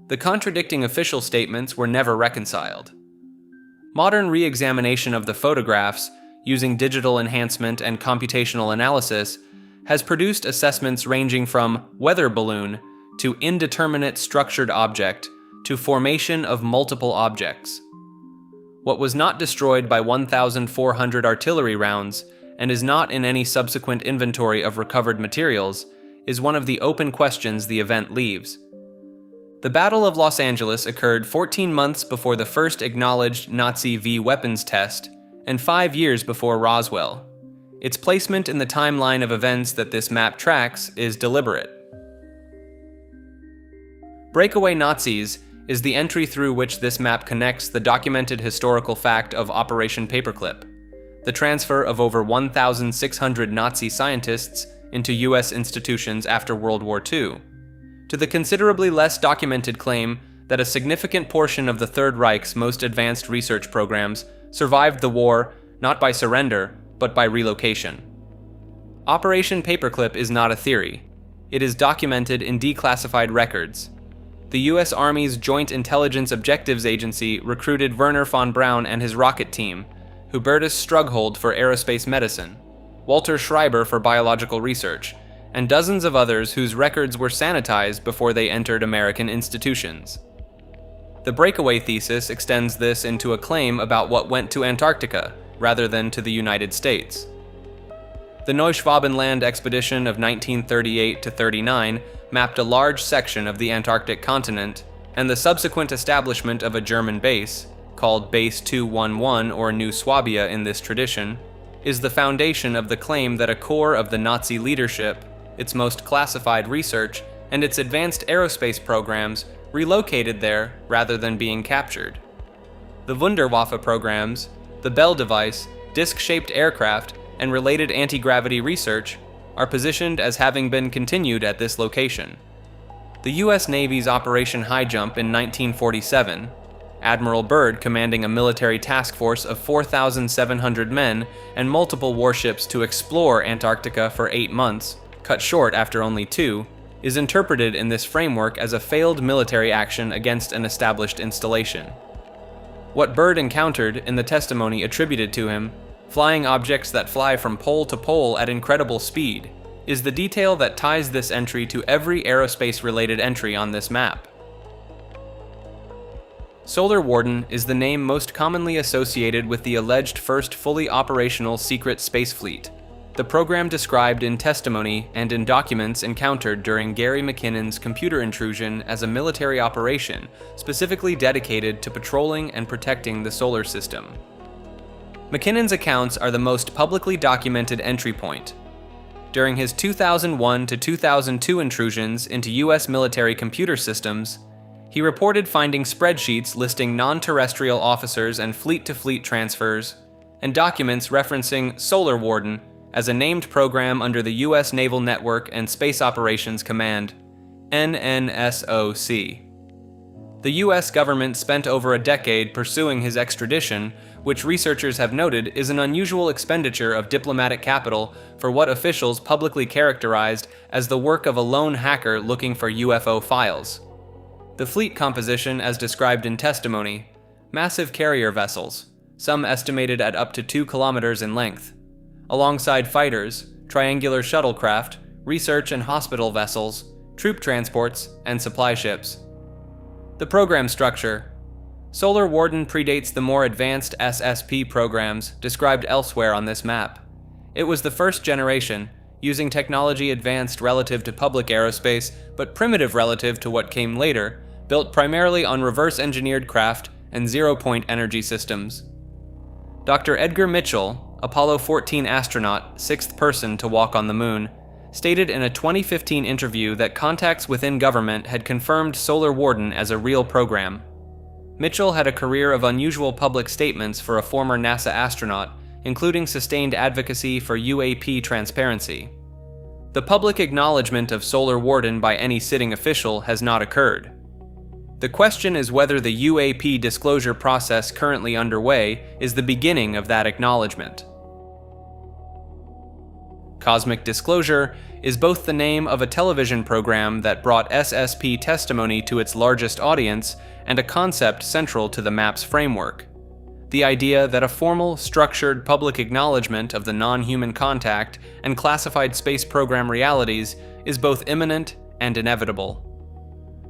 The contradicting official statements were never reconciled. Modern re-examination of the photographs, using digital enhancement and computational analysis, has produced assessments ranging from weather balloon to indeterminate structured object to formation of multiple objects. What was not destroyed by 1,400 artillery rounds and is not in any subsequent inventory of recovered materials is one of the open questions the event leaves. The Battle of Los Angeles occurred 14 months before the first acknowledged Nazi V weapons test and 5 years before Roswell. Its placement in the timeline of events that this map tracks is deliberate. Breakaway Nazis is the entry through which this map connects the documented historical fact of Operation Paperclip, the transfer of over 1,600 Nazi scientists into US institutions after World War II, to the considerably less documented claim that a significant portion of the Third Reich's most advanced research programs survived the war not by surrender, but by relocation. Operation Paperclip is not a theory. It is documented in declassified records. The US Army's Joint Intelligence Objectives Agency recruited Werner Von Braun and his rocket team, Hubertus Strughold for aerospace medicine, Walter Schreiber for biological research, and dozens of others whose records were sanitized before they entered American institutions. The Breakaway thesis extends this into a claim about what went to Antarctica, rather than to the United States. The Neuschwabenland expedition of 1938-39 mapped a large section of the Antarctic continent, and the subsequent establishment of a German base, called Base 211 or New Swabia in this tradition, is the foundation of the claim that a core of the Nazi leadership, its most classified research, and its advanced aerospace programs relocated there rather than being captured. The Wunderwaffe programs, the Bell device, disc-shaped aircraft, and related anti-gravity research are positioned as having been continued at this location. The US Navy's Operation High Jump in 1947, Admiral Byrd commanding a military task force of 4,700 men and multiple warships to explore Antarctica for 8 months, cut short after only 2, is interpreted in this framework as a failed military action against an established installation. What Byrd encountered in the testimony attributed to him, flying objects that fly from pole to pole at incredible speed, is the detail that ties this entry to every aerospace-related entry on this map. Solar Warden is the name most commonly associated with the alleged first fully operational secret space fleet, the program described in testimony and in documents encountered during Gary McKinnon's computer intrusion as a military operation specifically dedicated to patrolling and protecting the solar system. McKinnon's accounts are the most publicly documented entry point. During his 2001 to 2002 intrusions into US military computer systems, he reported finding spreadsheets listing non-terrestrial officers and fleet-to-fleet transfers, and documents referencing Solar Warden as a named program under the US Naval Network and Space Operations Command, NNSOC. The US government spent over a decade pursuing his extradition, which researchers have noted is an unusual expenditure of diplomatic capital for what officials publicly characterized as the work of a lone hacker looking for UFO files. The fleet composition as described in testimony: massive carrier vessels, some estimated at up to 2 kilometers in length, alongside fighters, triangular shuttlecraft, research and hospital vessels, troop transports, and supply ships. The program structure. Solar Warden predates the more advanced SSP programs described elsewhere on this map. It was the first generation, using technology advanced relative to public aerospace, but primitive relative to what came later, built primarily on reverse-engineered craft and zero-point energy systems. Dr. Edgar Mitchell, Apollo 14 astronaut, 6th person to walk on the moon, stated in a 2015 interview that contacts within government had confirmed Solar Warden as a real program. Mitchell had a career of unusual public statements for a former NASA astronaut, including sustained advocacy for UAP transparency. The public acknowledgement of Solar Warden by any sitting official has not occurred. The question is whether the UAP disclosure process currently underway is the beginning of that acknowledgement. Cosmic Disclosure is both the name of a television program that brought SSP testimony to its largest audience and a concept central to the MAPS framework. The idea that a formal, structured public acknowledgement of the non-human contact and classified space program realities is both imminent and inevitable.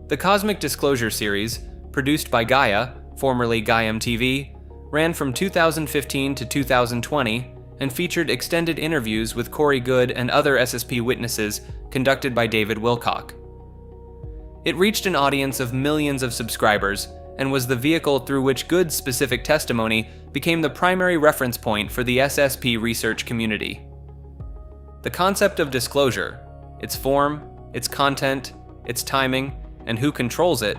The Cosmic Disclosure series, produced by Gaia, formerly Gaiam TV, ran from 2015 to 2020 and featured extended interviews with Corey Goode and other SSP witnesses conducted by David Wilcock. It reached an audience of millions of subscribers and was the vehicle through which Goode's specific testimony became the primary reference point for the SSP research community. The concept of disclosure, its form, its content, its timing, and who controls it,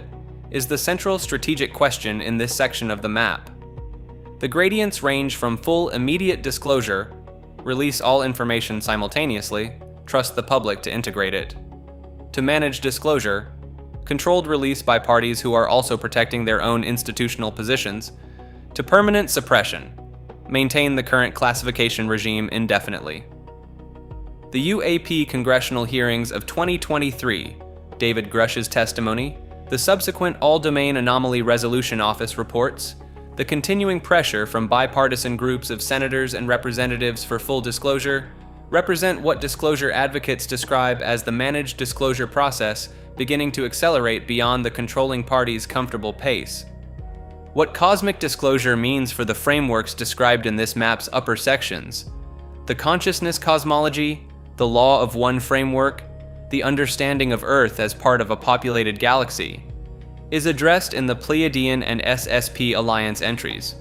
is the central strategic question in this section of the map. The gradients range from full immediate disclosure, release all information simultaneously, trust the public to integrate it, to managed disclosure, controlled release by parties who are also protecting their own institutional positions, to permanent suppression, maintain the current classification regime indefinitely. The UAP congressional hearings of 2023, David Grush's testimony, the subsequent All-Domain Anomaly Resolution Office reports, the continuing pressure from bipartisan groups of senators and representatives for full disclosure represent what disclosure advocates describe as the managed disclosure process beginning to accelerate beyond the controlling party's comfortable pace. What cosmic disclosure means for the frameworks described in this map's upper sections, the consciousness cosmology, the law of one framework, the understanding of Earth as part of a populated galaxy, is addressed in the Pleiadian and SSP Alliance entries.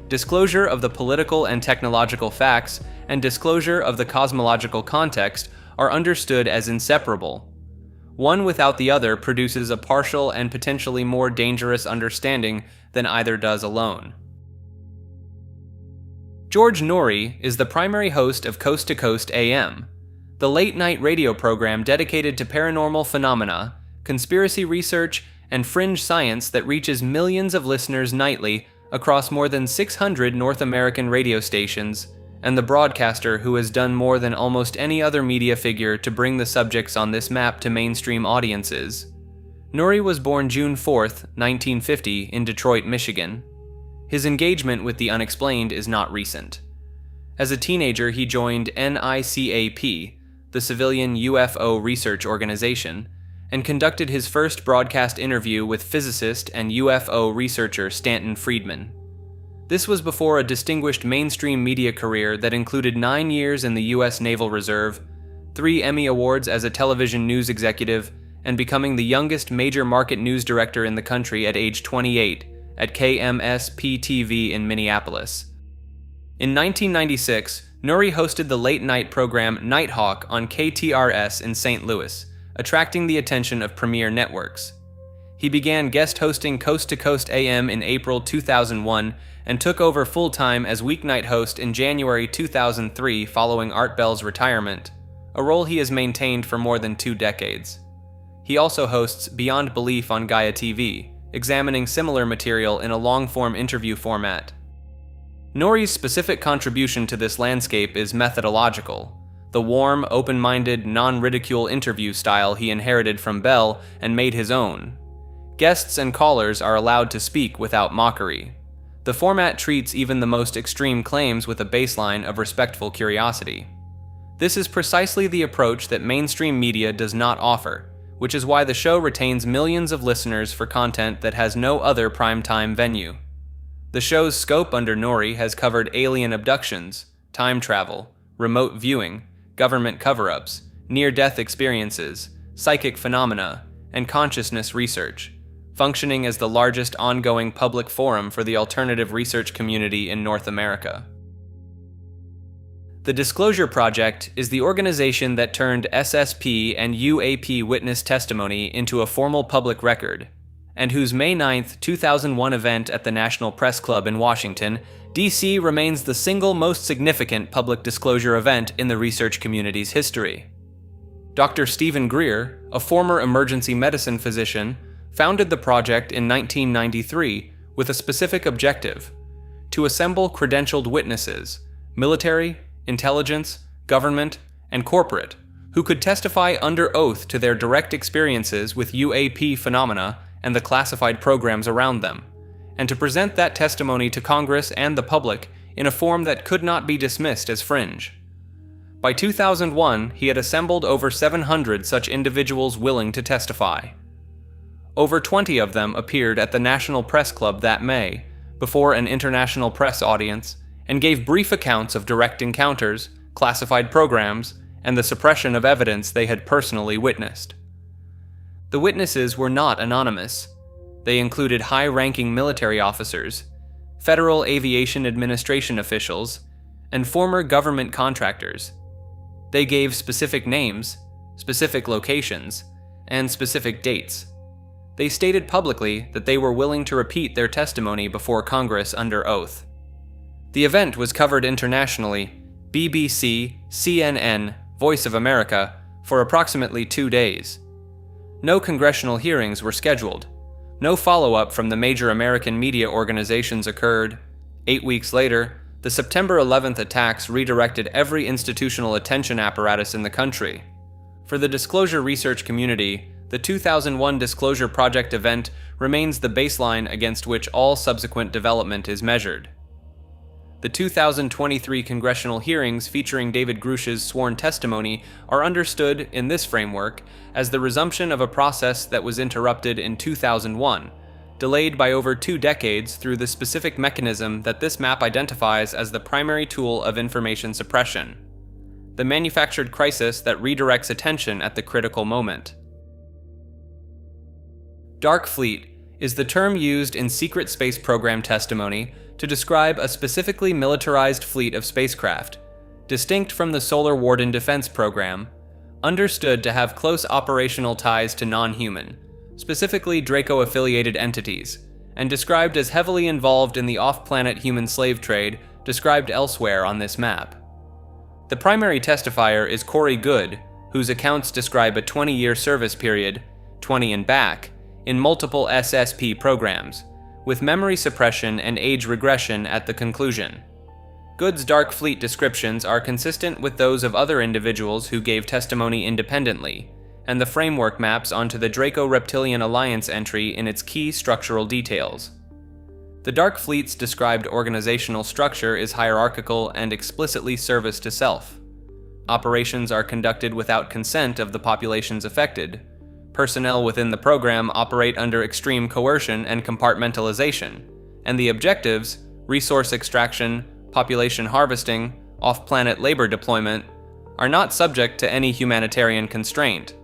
Disclosure of the political and technological facts and disclosure of the cosmological context are understood as inseparable. One without the other produces a partial and potentially more dangerous understanding than either does alone. George Noory is the primary host of Coast to Coast AM, the late-night radio program dedicated to paranormal phenomena, conspiracy research, and fringe science that reaches millions of listeners nightly across more than 600 North American radio stations, and the broadcaster who has done more than almost any other media figure to bring the subjects on this map to mainstream audiences. Noory was born June 4, 1950, in Detroit, Michigan. His engagement with the unexplained is not recent. As a teenager, he joined NICAP, the civilian UFO research organization, and conducted his first broadcast interview with physicist and UFO researcher Stanton Friedman. This was before a distinguished mainstream media career that included 9 years in the U.S. Naval Reserve, 3 Emmy Awards as a television news executive, and becoming the youngest major market news director in the country at age 28 at KMSP-TV in Minneapolis. In 1996, Noory hosted the late-night program Nighthawk on KTRS in St. Louis, attracting the attention of premier networks. He began guest hosting Coast to Coast AM in April 2001 and took over full-time as weeknight host in January 2003 following Art Bell's retirement, a role he has maintained for more than 2 decades. He also hosts Beyond Belief on Gaia TV, examining similar material in a long-form interview format. Noory's specific contribution to this landscape is methodological, the warm, open-minded, non-ridicule interview style he inherited from Bell and made his own. Guests and callers are allowed to speak without mockery. The format treats even the most extreme claims with a baseline of respectful curiosity. This is precisely the approach that mainstream media does not offer, which is why the show retains millions of listeners for content that has no other primetime venue. The show's scope under Noory has covered alien abductions, time travel, remote viewing, government cover-ups, near-death experiences, psychic phenomena, and consciousness research, functioning as the largest ongoing public forum for the alternative research community in North America. The Disclosure Project is the organization that turned SSP and UAP witness testimony into a formal public record, and whose May 9, 2001 event at the National Press Club in Washington, D.C. remains the single most significant public disclosure event in the research community's history. Dr. Stephen GREER, a former emergency medicine physician, founded the project in 1993 with a specific objective: to assemble credentialed witnesses, military, intelligence, government, and corporate, who could testify under oath to their direct experiences with UAP phenomena and the classified programs around them, and to present that testimony to Congress and the public in a form that could not be dismissed as fringe. By 2001, he had assembled over 700 such individuals willing to testify. Over 20 of them appeared at the National Press Club that May, before an international press audience, and gave brief accounts of direct encounters, classified programs, and the suppression of evidence they had personally witnessed. The witnesses were not anonymous. They included high-ranking military officers, Federal Aviation Administration officials, and former government contractors. They gave specific names, specific locations, and specific dates. They stated publicly that they were willing to repeat their testimony before Congress under oath. The event was covered internationally, BBC, CNN, Voice of America, for approximately 2 days. No congressional hearings were scheduled. No follow-up from the major American media organizations occurred. 8 weeks later, the September 11th attacks redirected every institutional attention apparatus in the country. For the disclosure research community, the 2001 Disclosure Project event remains the baseline against which all subsequent development is measured. The 2023 congressional hearings featuring David Grush's sworn testimony are understood in this framework as the resumption of a process that was interrupted in 2001, delayed by over 2 decades through the specific mechanism that this map identifies as the primary tool of information suppression: the manufactured crisis that redirects attention at the critical moment. Dark fleet is the term used in secret space program testimony to describe a specifically militarized fleet of spacecraft, distinct from the Solar Warden Defense Program, understood to have close operational ties to non-human, specifically Draco-affiliated entities, and described as heavily involved in the off-planet human slave trade described elsewhere on this map. The primary testifier is Corey Goode, whose accounts describe a 20-year service period, 20 and back, in multiple SSP programs, with memory suppression and age regression at the conclusion. Goode's Dark Fleet descriptions are consistent with those of other individuals who gave testimony independently, and the framework maps onto the Draco-Reptilian Alliance entry in its key structural details. The Dark Fleet's described organizational structure is hierarchical and explicitly service to self. Operations are conducted without consent of the populations affected. Personnel within the program operate under extreme coercion and compartmentalization, and the objectives, resource extraction, population harvesting, off-planet labor deployment, are not subject to any humanitarian constraint.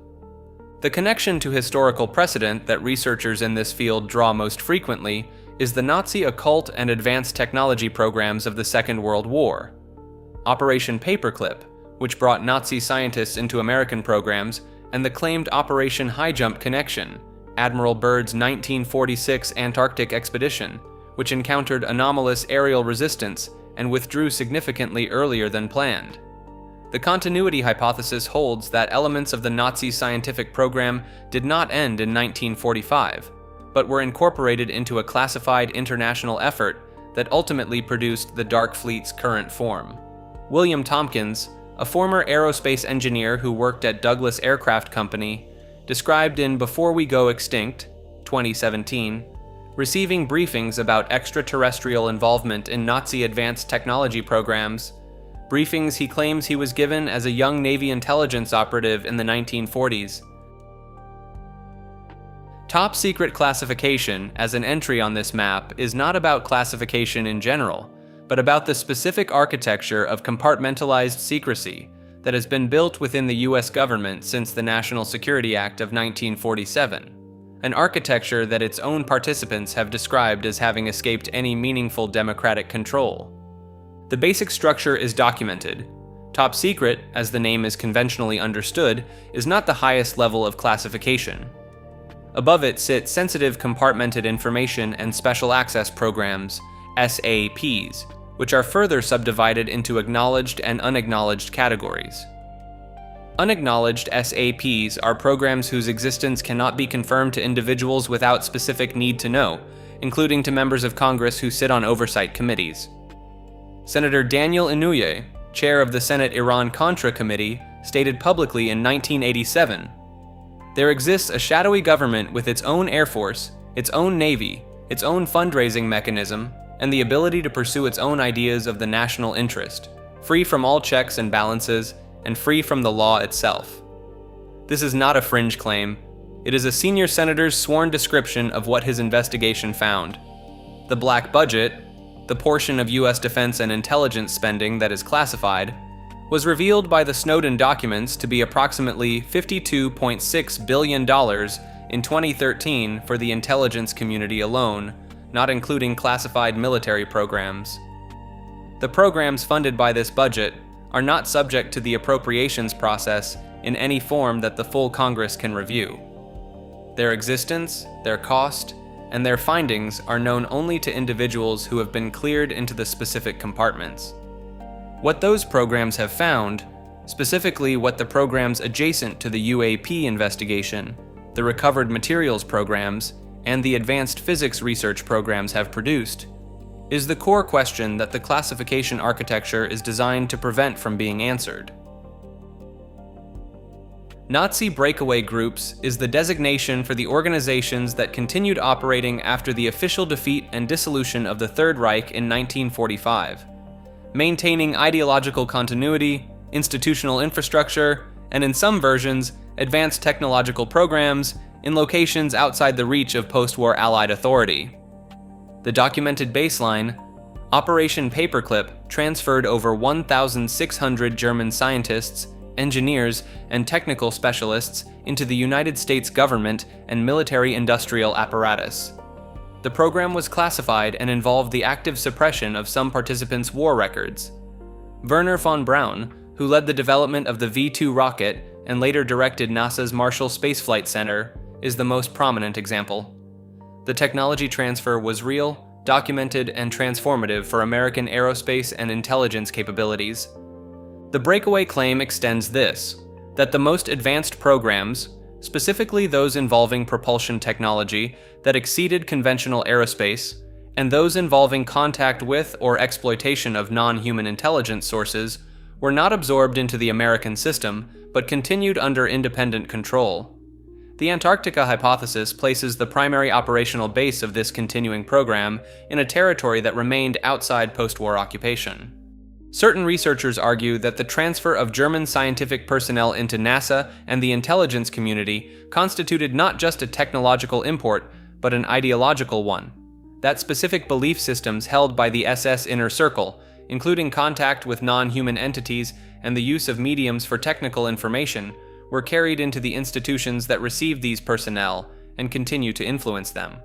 The connection to historical precedent that researchers in this field draw most frequently is the Nazi occult and advanced technology programs of the Second World War. Operation Paperclip, which brought Nazi scientists into American programs, and the claimed Operation High Jump Connection, Admiral Byrd's 1946 Antarctic expedition, which encountered anomalous aerial resistance and withdrew significantly earlier than planned. The continuity hypothesis holds that elements of the Nazi scientific program did not end in 1945, but were incorporated into a classified international effort that ultimately produced the Dark Fleet's current form. William Tompkins, a former aerospace engineer who worked at Douglas Aircraft Company, described in Before We Go Extinct, 2017, receiving briefings about extraterrestrial involvement in Nazi advanced technology programs, briefings he claims he was given as a young Navy intelligence operative in the 1940s. Top secret classification as an entry on this map is not about classification in general, but about the specific architecture of compartmentalized secrecy that has been built within the US government since the National Security Act of 1947, an architecture that its own participants have described as having escaped any meaningful democratic control. The basic structure is documented. Top secret, as the name is conventionally understood, is not the highest level of classification. Above it sit sensitive compartmented information and special access programs, SAPs, which are further subdivided into acknowledged and unacknowledged categories. Unacknowledged SAPs are programs whose existence cannot be confirmed to individuals without specific need to know, including to members of Congress who sit on oversight committees. Senator Daniel Inouye, chair of the Senate Iran-Contra Committee, stated publicly in 1987, "There exists a shadowy government with its own Air Force, its own Navy, its own fundraising mechanism, and the ability to pursue its own ideas of the national interest, free from all checks and balances, and free from the law itself." This is not a fringe claim. It is a senior senator's sworn description of what his investigation found. The black budget, the portion of U.S. defense and intelligence spending that is classified, was revealed by the Snowden documents to be approximately $52.6 billion in 2013 for the intelligence community alone, not including classified military programs. The programs funded by this budget are not subject to the appropriations process in any form that the full Congress can review. Their existence, their cost, and their findings are known only to individuals who have been cleared into the specific compartments. What those programs have found, specifically what the programs adjacent to the UAP investigation, the recovered materials programs, and the advanced physics research programs have produced, is the core question that the classification architecture is designed to prevent from being answered. Nazi breakaway groups is the designation for the organizations that continued operating after the official defeat and dissolution of the Third Reich in 1945, maintaining ideological continuity, institutional infrastructure, and in some versions, advanced technological programs in locations outside the reach of post-war Allied authority. The documented baseline, Operation Paperclip transferred over 1,600 German scientists, engineers, and technical specialists into the United States government and military-industrial apparatus. The program was classified and involved the active suppression of some participants' war records. Werner Von Braun, who led the development of the V-2 rocket and later directed NASA's Marshall Space Flight Center, is the most prominent example. The technology transfer was real, documented, and transformative for American aerospace and intelligence capabilities. The breakaway claim extends this, that the most advanced programs, specifically those involving propulsion technology that exceeded conventional aerospace, and those involving contact with or exploitation of non-human intelligence sources, were not absorbed into the American system, but continued under independent control. The Antarctica hypothesis places the primary operational base of this continuing program in a territory that remained outside post-war occupation. Certain researchers argue that the transfer of German scientific personnel into NASA and the intelligence community constituted not just a technological import, but an ideological one. That specific belief systems held by the SS inner circle, including contact with non-human entities and the use of mediums for technical information, were carried into the institutions that received these personnel and continue to influence them.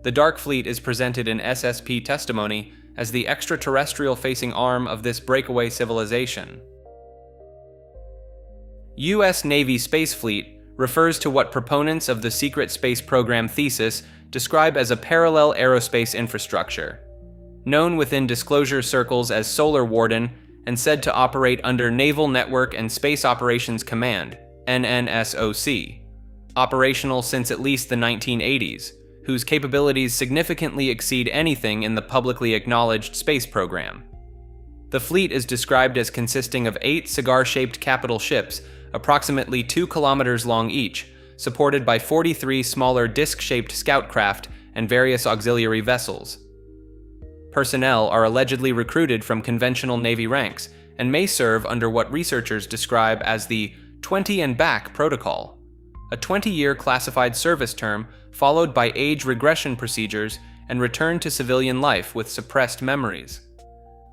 The Dark Fleet is presented in SSP testimony as the extraterrestrial-facing arm of this breakaway civilization. U.S. Navy Space Fleet refers to what proponents of the secret space program thesis describe as a parallel aerospace infrastructure, known within disclosure circles as Solar Warden and said to operate under Naval Network and Space Operations Command, NNSOC, operational since at least the 1980s, whose capabilities significantly exceed anything in the publicly acknowledged space program. The fleet is described as consisting of 8 cigar-shaped capital ships, approximately 2 kilometers long each, supported by 43 smaller disc-shaped scout craft and various auxiliary vessels. Personnel are allegedly recruited from conventional Navy ranks and may serve under what researchers describe as the 20 and back protocol, a 20-year classified service term followed by age regression procedures and return to civilian life with suppressed memories.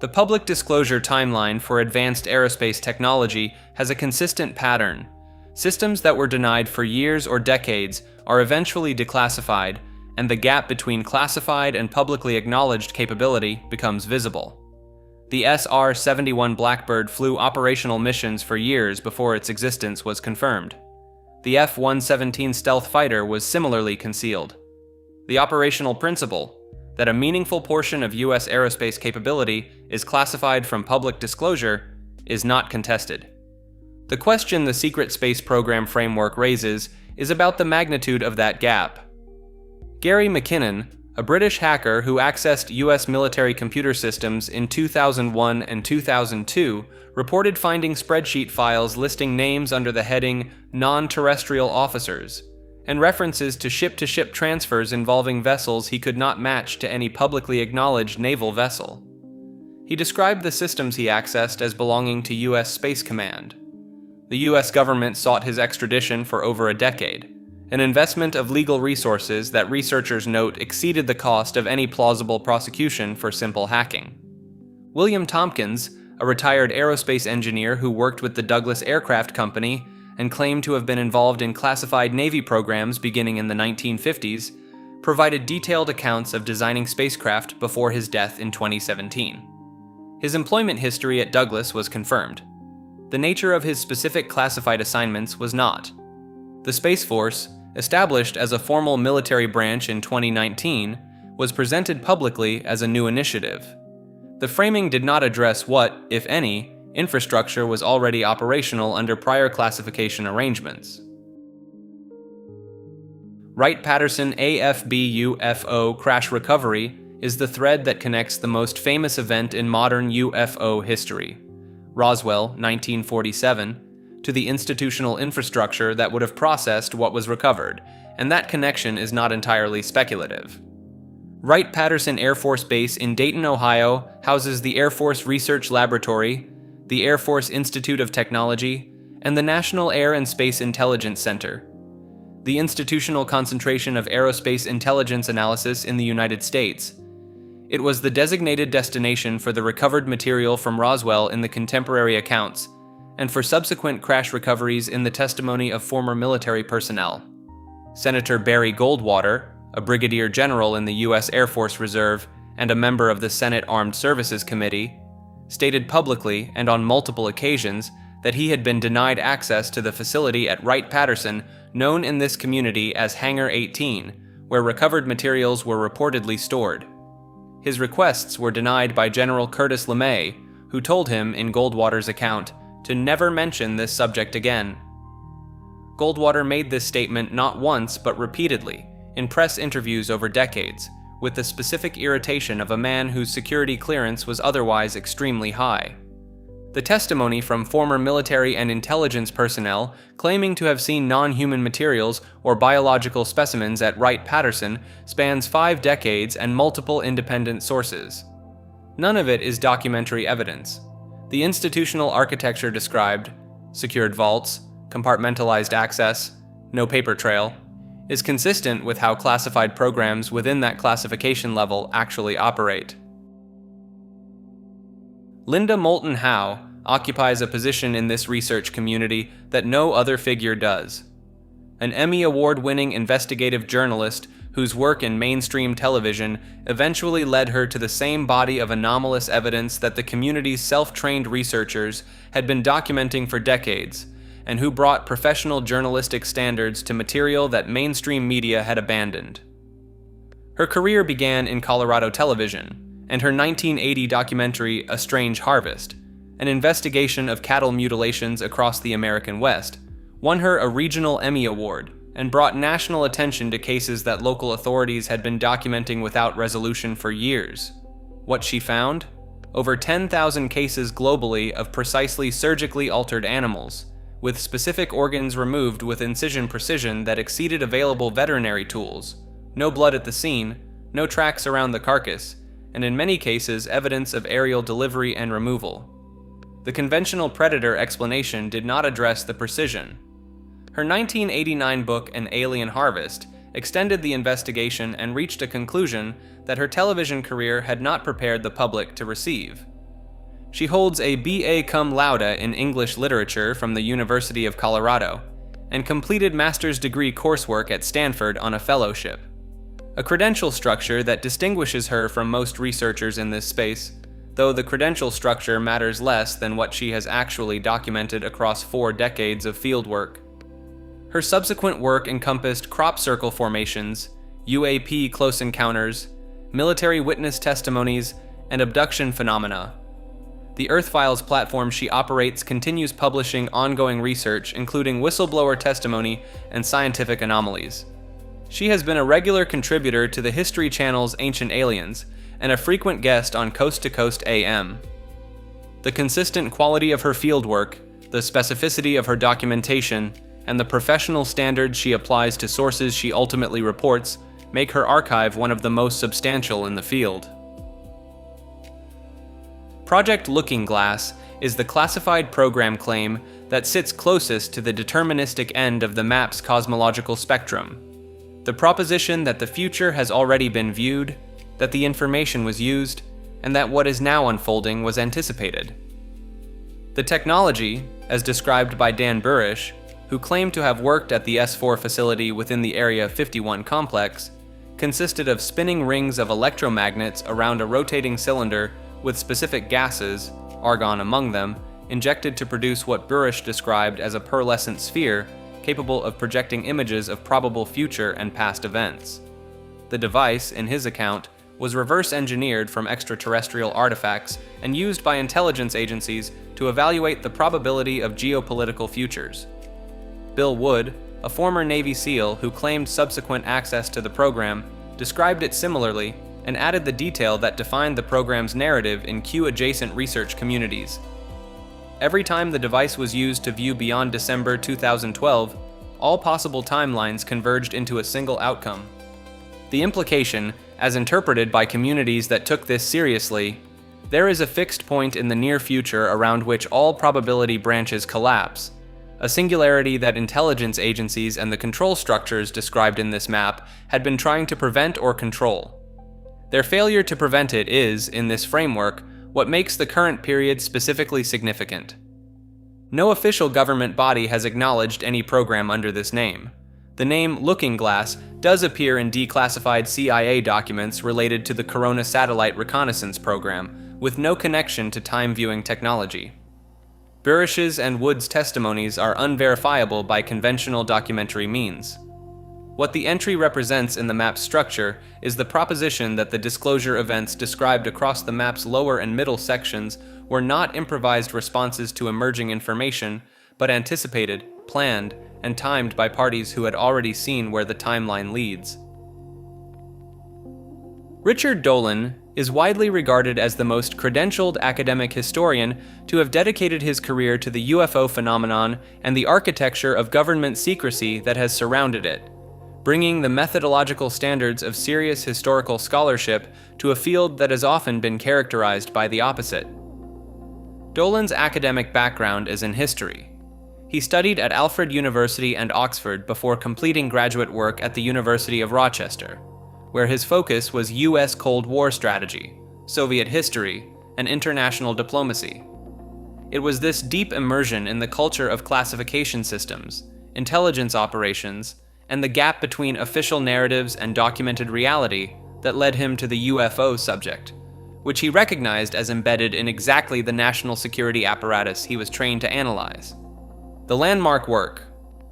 The public disclosure timeline for advanced aerospace technology has a consistent pattern. Systems that were denied for years or decades are eventually declassified, and the gap between classified and publicly acknowledged capability becomes visible. The SR-71 Blackbird flew operational missions for years before its existence was confirmed. The F-117 stealth fighter was similarly concealed. The operational principle, that a meaningful portion of U.S. aerospace capability is classified from public disclosure, is not contested. The question the secret space program framework raises is about the magnitude of that gap. Gary McKinnon, a British hacker who accessed U.S. military computer systems in 2001 and 2002, reported finding spreadsheet files listing names under the heading non-terrestrial officers, and references to ship-to-ship transfers involving vessels he could not match to any publicly acknowledged naval vessel. He described the systems he accessed as belonging to U.S. Space Command. The U.S. government sought his extradition for over a decade, an investment of legal resources that researchers note exceeded the cost of any plausible prosecution for simple hacking. William Tompkins, a retired aerospace engineer who worked with the Douglas Aircraft Company and claimed to have been involved in classified Navy programs beginning in the 1950s, provided detailed accounts of designing spacecraft before his death in 2017. His employment history at Douglas was confirmed. The nature of his specific classified assignments was not. The Space Force, established as a formal military branch in 2019, was presented publicly as a new initiative. The framing did not address what, if any, infrastructure was already operational under prior classification arrangements. Wright-Patterson AFB-UFO crash recovery is the thread that connects the most famous event in modern UFO history, Roswell, 1947, to the institutional infrastructure that would have processed what was recovered, and that connection is not entirely speculative. Wright-Patterson Air Force Base in Dayton, Ohio houses the Air Force Research Laboratory, the Air Force Institute of Technology, and the National Air and Space Intelligence Center. The institutional concentration of aerospace intelligence analysis in the United States. It was the designated destination for the recovered material from Roswell in the contemporary accounts, and for subsequent crash recoveries in the testimony of former military personnel. Senator Barry Goldwater, a brigadier general in the U.S. Air Force Reserve and a member of the Senate Armed Services Committee, stated publicly and on multiple occasions that he had been denied access to the facility at Wright-Patterson known in this community as Hangar 18, where recovered materials were reportedly stored. His requests were denied by General Curtis LeMay, who told him, in Goldwater's account, to never mention this subject again. Goldwater made this statement not once but repeatedly, in press interviews over decades, with the specific irritation of a man whose security clearance was otherwise extremely high. The testimony from former military and intelligence personnel claiming to have seen non-human materials or biological specimens at Wright-Patterson spans 5 decades and multiple independent sources. None of it is documentary evidence. The institutional architecture described, secured vaults, compartmentalized access, no paper trail, is consistent with how classified programs within that classification level actually operate. Linda Moulton Howe occupies a position in this research community that no other figure does. An Emmy Award-winning investigative journalist whose work in mainstream television eventually led her to the same body of anomalous evidence that the community's self-trained researchers had been documenting for decades, and who brought professional journalistic standards to material that mainstream media had abandoned. Her career began in Colorado television, and her 1980 documentary A Strange Harvest, an investigation of cattle mutilations across the American West, won her a regional Emmy Award and brought national attention to cases that local authorities had been documenting without resolution for years. What she found? Over 10,000 cases globally of precisely surgically altered animals, with specific organs removed with incision precision that exceeded available veterinary tools, no blood at the scene, no tracks around the carcass, and in many cases evidence of aerial delivery and removal. The conventional predator explanation did not address the precision. Her 1989 book, An Alien Harvest, extended the investigation and reached a conclusion that her television career had not prepared the public to receive. She holds a B.A. cum laude in English literature from the University of Colorado, and completed master's degree coursework at Stanford on a fellowship. A credential structure that distinguishes her from most researchers in this space, though the credential structure matters less than what she has actually documented across 4 decades of fieldwork. Her subsequent work encompassed crop circle formations, UAP close encounters, military witness testimonies, and abduction phenomena. The Earth Files platform she operates continues publishing ongoing research, including whistleblower testimony and scientific anomalies. She has been a regular contributor to the History Channel's Ancient Aliens, and a frequent guest on Coast to Coast AM. The consistent quality of her fieldwork, the specificity of her documentation, and the professional standards she applies to sources she ultimately reports make her archive one of the most substantial in the field. Project Looking Glass is the classified program claim that sits closest to the deterministic end of the map's cosmological spectrum. The proposition that the future has already been viewed, that the information was used, and that what is now unfolding was anticipated. The technology, as described by Dan Burish, who claimed to have worked at the S4 facility within the Area 51 complex, consisted of spinning rings of electromagnets around a rotating cylinder with specific gases, argon among them, injected to produce what Burish described as a pearlescent sphere capable of projecting images of probable future and past events. The device, in his account, was reverse engineered from extraterrestrial artifacts and used by intelligence agencies to evaluate the probability of geopolitical futures. Bill Wood, a former Navy SEAL who claimed subsequent access to the program, described it similarly and added the detail that defined the program's narrative in Q-adjacent research communities. Every time the device was used to view beyond December 2012, all possible timelines converged into a single outcome. The implication, as interpreted by communities that took this seriously, there is a fixed point in the near future around which all probability branches collapse, a singularity that intelligence agencies and the control structures described in this map had been trying to prevent or control. Their failure to prevent it is, in this framework, what makes the current period specifically significant. No official government body has acknowledged any program under this name. The name Looking Glass does appear in declassified CIA documents related to the Corona Satellite Reconnaissance Program, with no connection to time-viewing technology. Burish's and Wood's testimonies are unverifiable by conventional documentary means. What the entry represents in the map's structure is the proposition that the disclosure events described across the map's lower and middle sections were not improvised responses to emerging information, but anticipated, planned, and timed by parties who had already seen where the timeline leads. Richard Dolan is widely regarded as the most credentialed academic historian to have dedicated his career to the UFO phenomenon and the architecture of government secrecy that has surrounded it, bringing the methodological standards of serious historical scholarship to a field that has often been characterized by the opposite. Dolan's academic background is in history. He studied at Alfred University and Oxford before completing graduate work at the University of Rochester, where his focus was U.S. Cold War strategy, Soviet history, and international diplomacy. It was this deep immersion in the culture of classification systems, intelligence operations, and the gap between official narratives and documented reality that led him to the UFO subject, which he recognized as embedded in exactly the national security apparatus he was trained to analyze. The landmark work,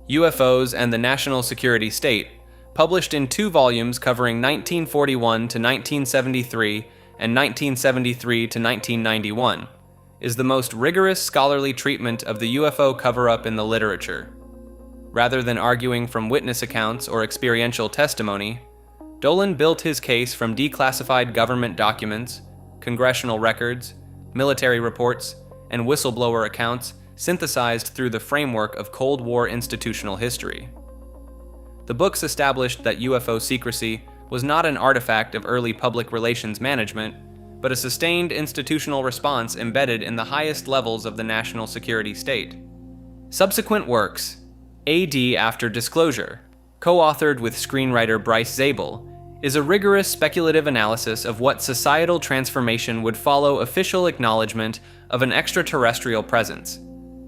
UFOs and the National Security State, published in 2 volumes covering 1941 to 1973 and 1973 to 1991, is the most rigorous scholarly treatment of the UFO cover-up in the literature. Rather than arguing from witness accounts or experiential testimony, Dolan built his case from declassified government documents, congressional records, military reports, and whistleblower accounts synthesized through the framework of Cold War institutional history. The books established that UFO secrecy was not an artifact of early public relations management, but a sustained institutional response embedded in the highest levels of the national security state. Subsequent works, AD After Disclosure, co-authored with screenwriter Bryce Zabel, is a rigorous speculative analysis of what societal transformation would follow official acknowledgement of an extraterrestrial presence,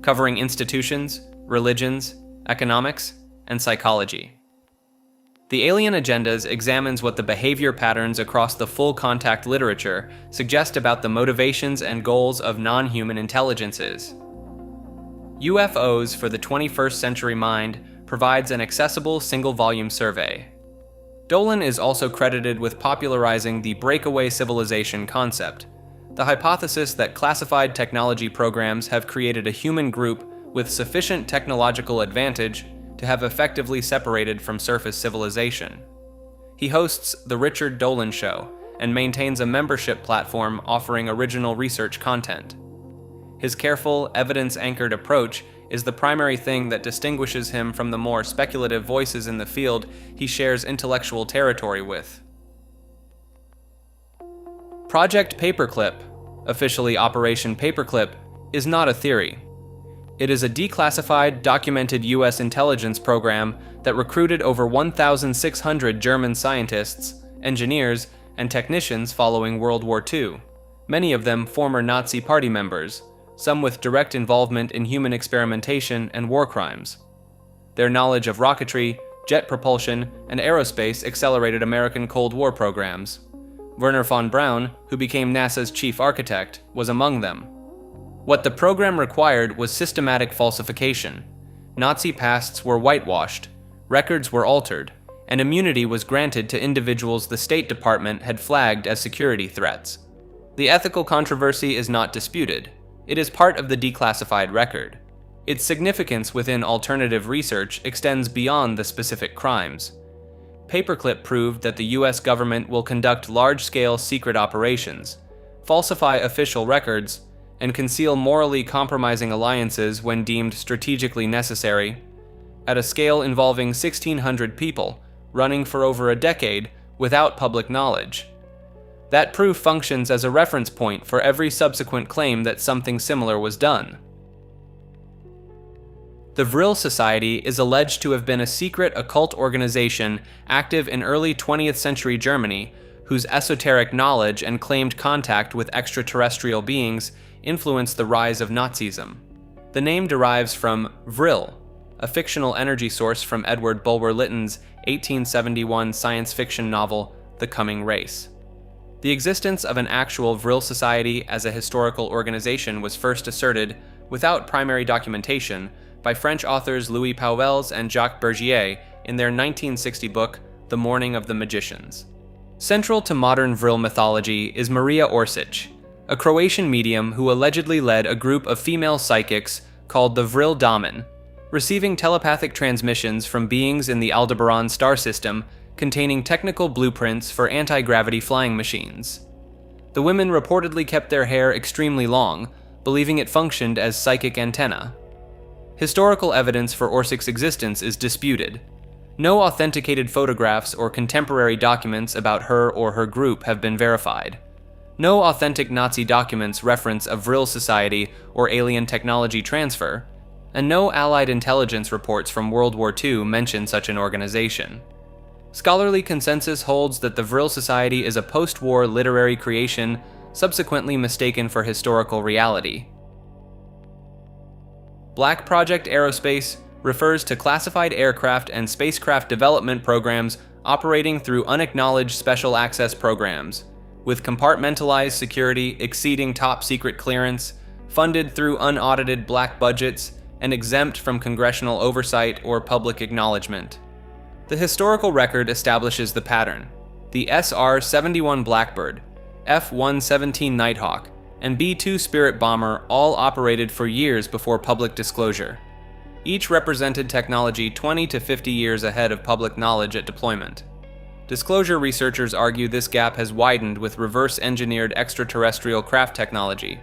covering institutions, religions, economics, and psychology. The Alien Agendas examines what the behavior patterns across the full contact literature suggest about the motivations and goals of non-human intelligences. UFOs for the 21st Century Mind provides an accessible single-volume survey. Dolan is also credited with popularizing the breakaway civilization concept, the hypothesis that classified technology programs have created a human group with sufficient technological advantage to have effectively separated from surface civilization. He hosts The Richard Dolan Show and maintains a membership platform offering original research content. His careful, evidence-anchored approach is the primary thing that distinguishes him from the more speculative voices in the field he shares intellectual territory with. Project Paperclip, officially Operation Paperclip, is not a theory. It is a declassified, documented U.S. intelligence program that recruited over 1,600 German scientists, engineers, and technicians following World War II, many of them former Nazi Party members, some with direct involvement in human experimentation and war crimes. Their knowledge of rocketry, jet propulsion, and aerospace accelerated American Cold War programs. Werner Von Braun, who became NASA's chief architect, was among them. What the program required was systematic falsification. Nazi pasts were whitewashed, records were altered, and immunity was granted to individuals the State Department had flagged as security threats. The ethical controversy is not disputed. It is part of the declassified record. Its significance within alternative research extends beyond the specific crimes. Paperclip proved that the US government will conduct large-scale secret operations, falsify official records, and conceal morally compromising alliances when deemed strategically necessary, at a scale involving 1,600 people, running for over a decade without public knowledge. That proof functions as a reference point for every subsequent claim that something similar was done. The VRIL Society is alleged to have been a secret occult organization active in early 20th century Germany, whose esoteric knowledge and claimed contact with extraterrestrial beings influenced the rise of Nazism. The name derives from VRIL, a fictional energy source from Edward Bulwer Lytton's 1871 science fiction novel, The Coming Race. The existence of an actual VRIL society as a historical organization was first asserted, without primary documentation, by French authors Louis Pauwels and Jacques Bergier in their 1960 book, The Morning of the Magicians. Central to modern VRIL mythology is Maria Orsic, a Croatian medium who allegedly led a group of female psychics called the VRIL Damen, receiving telepathic transmissions from beings in the Aldebaran star system containing technical blueprints for anti-gravity flying machines. The women reportedly kept their hair extremely long, believing it functioned as psychic antennae. Historical evidence for Orsic's existence is disputed. No authenticated photographs or contemporary documents about her or her group have been verified. No authentic Nazi documents reference a VRIL society or alien technology transfer, and no Allied intelligence reports from World War II mention such an organization. Scholarly consensus holds that the VRIL Society is a post-war literary creation subsequently mistaken for historical reality. Black Project Aerospace refers to classified aircraft and spacecraft development programs operating through unacknowledged special access programs, with compartmentalized security exceeding top secret clearance, funded through unaudited black budgets, and exempt from congressional oversight or public acknowledgement. The historical record establishes the pattern. The SR-71 Blackbird, F-117 Nighthawk, and B-2 Spirit Bomber all operated for years before public disclosure. Each represented technology 20 to 50 years ahead of public knowledge at deployment. Disclosure researchers argue this gap has widened with reverse-engineered extraterrestrial craft technology,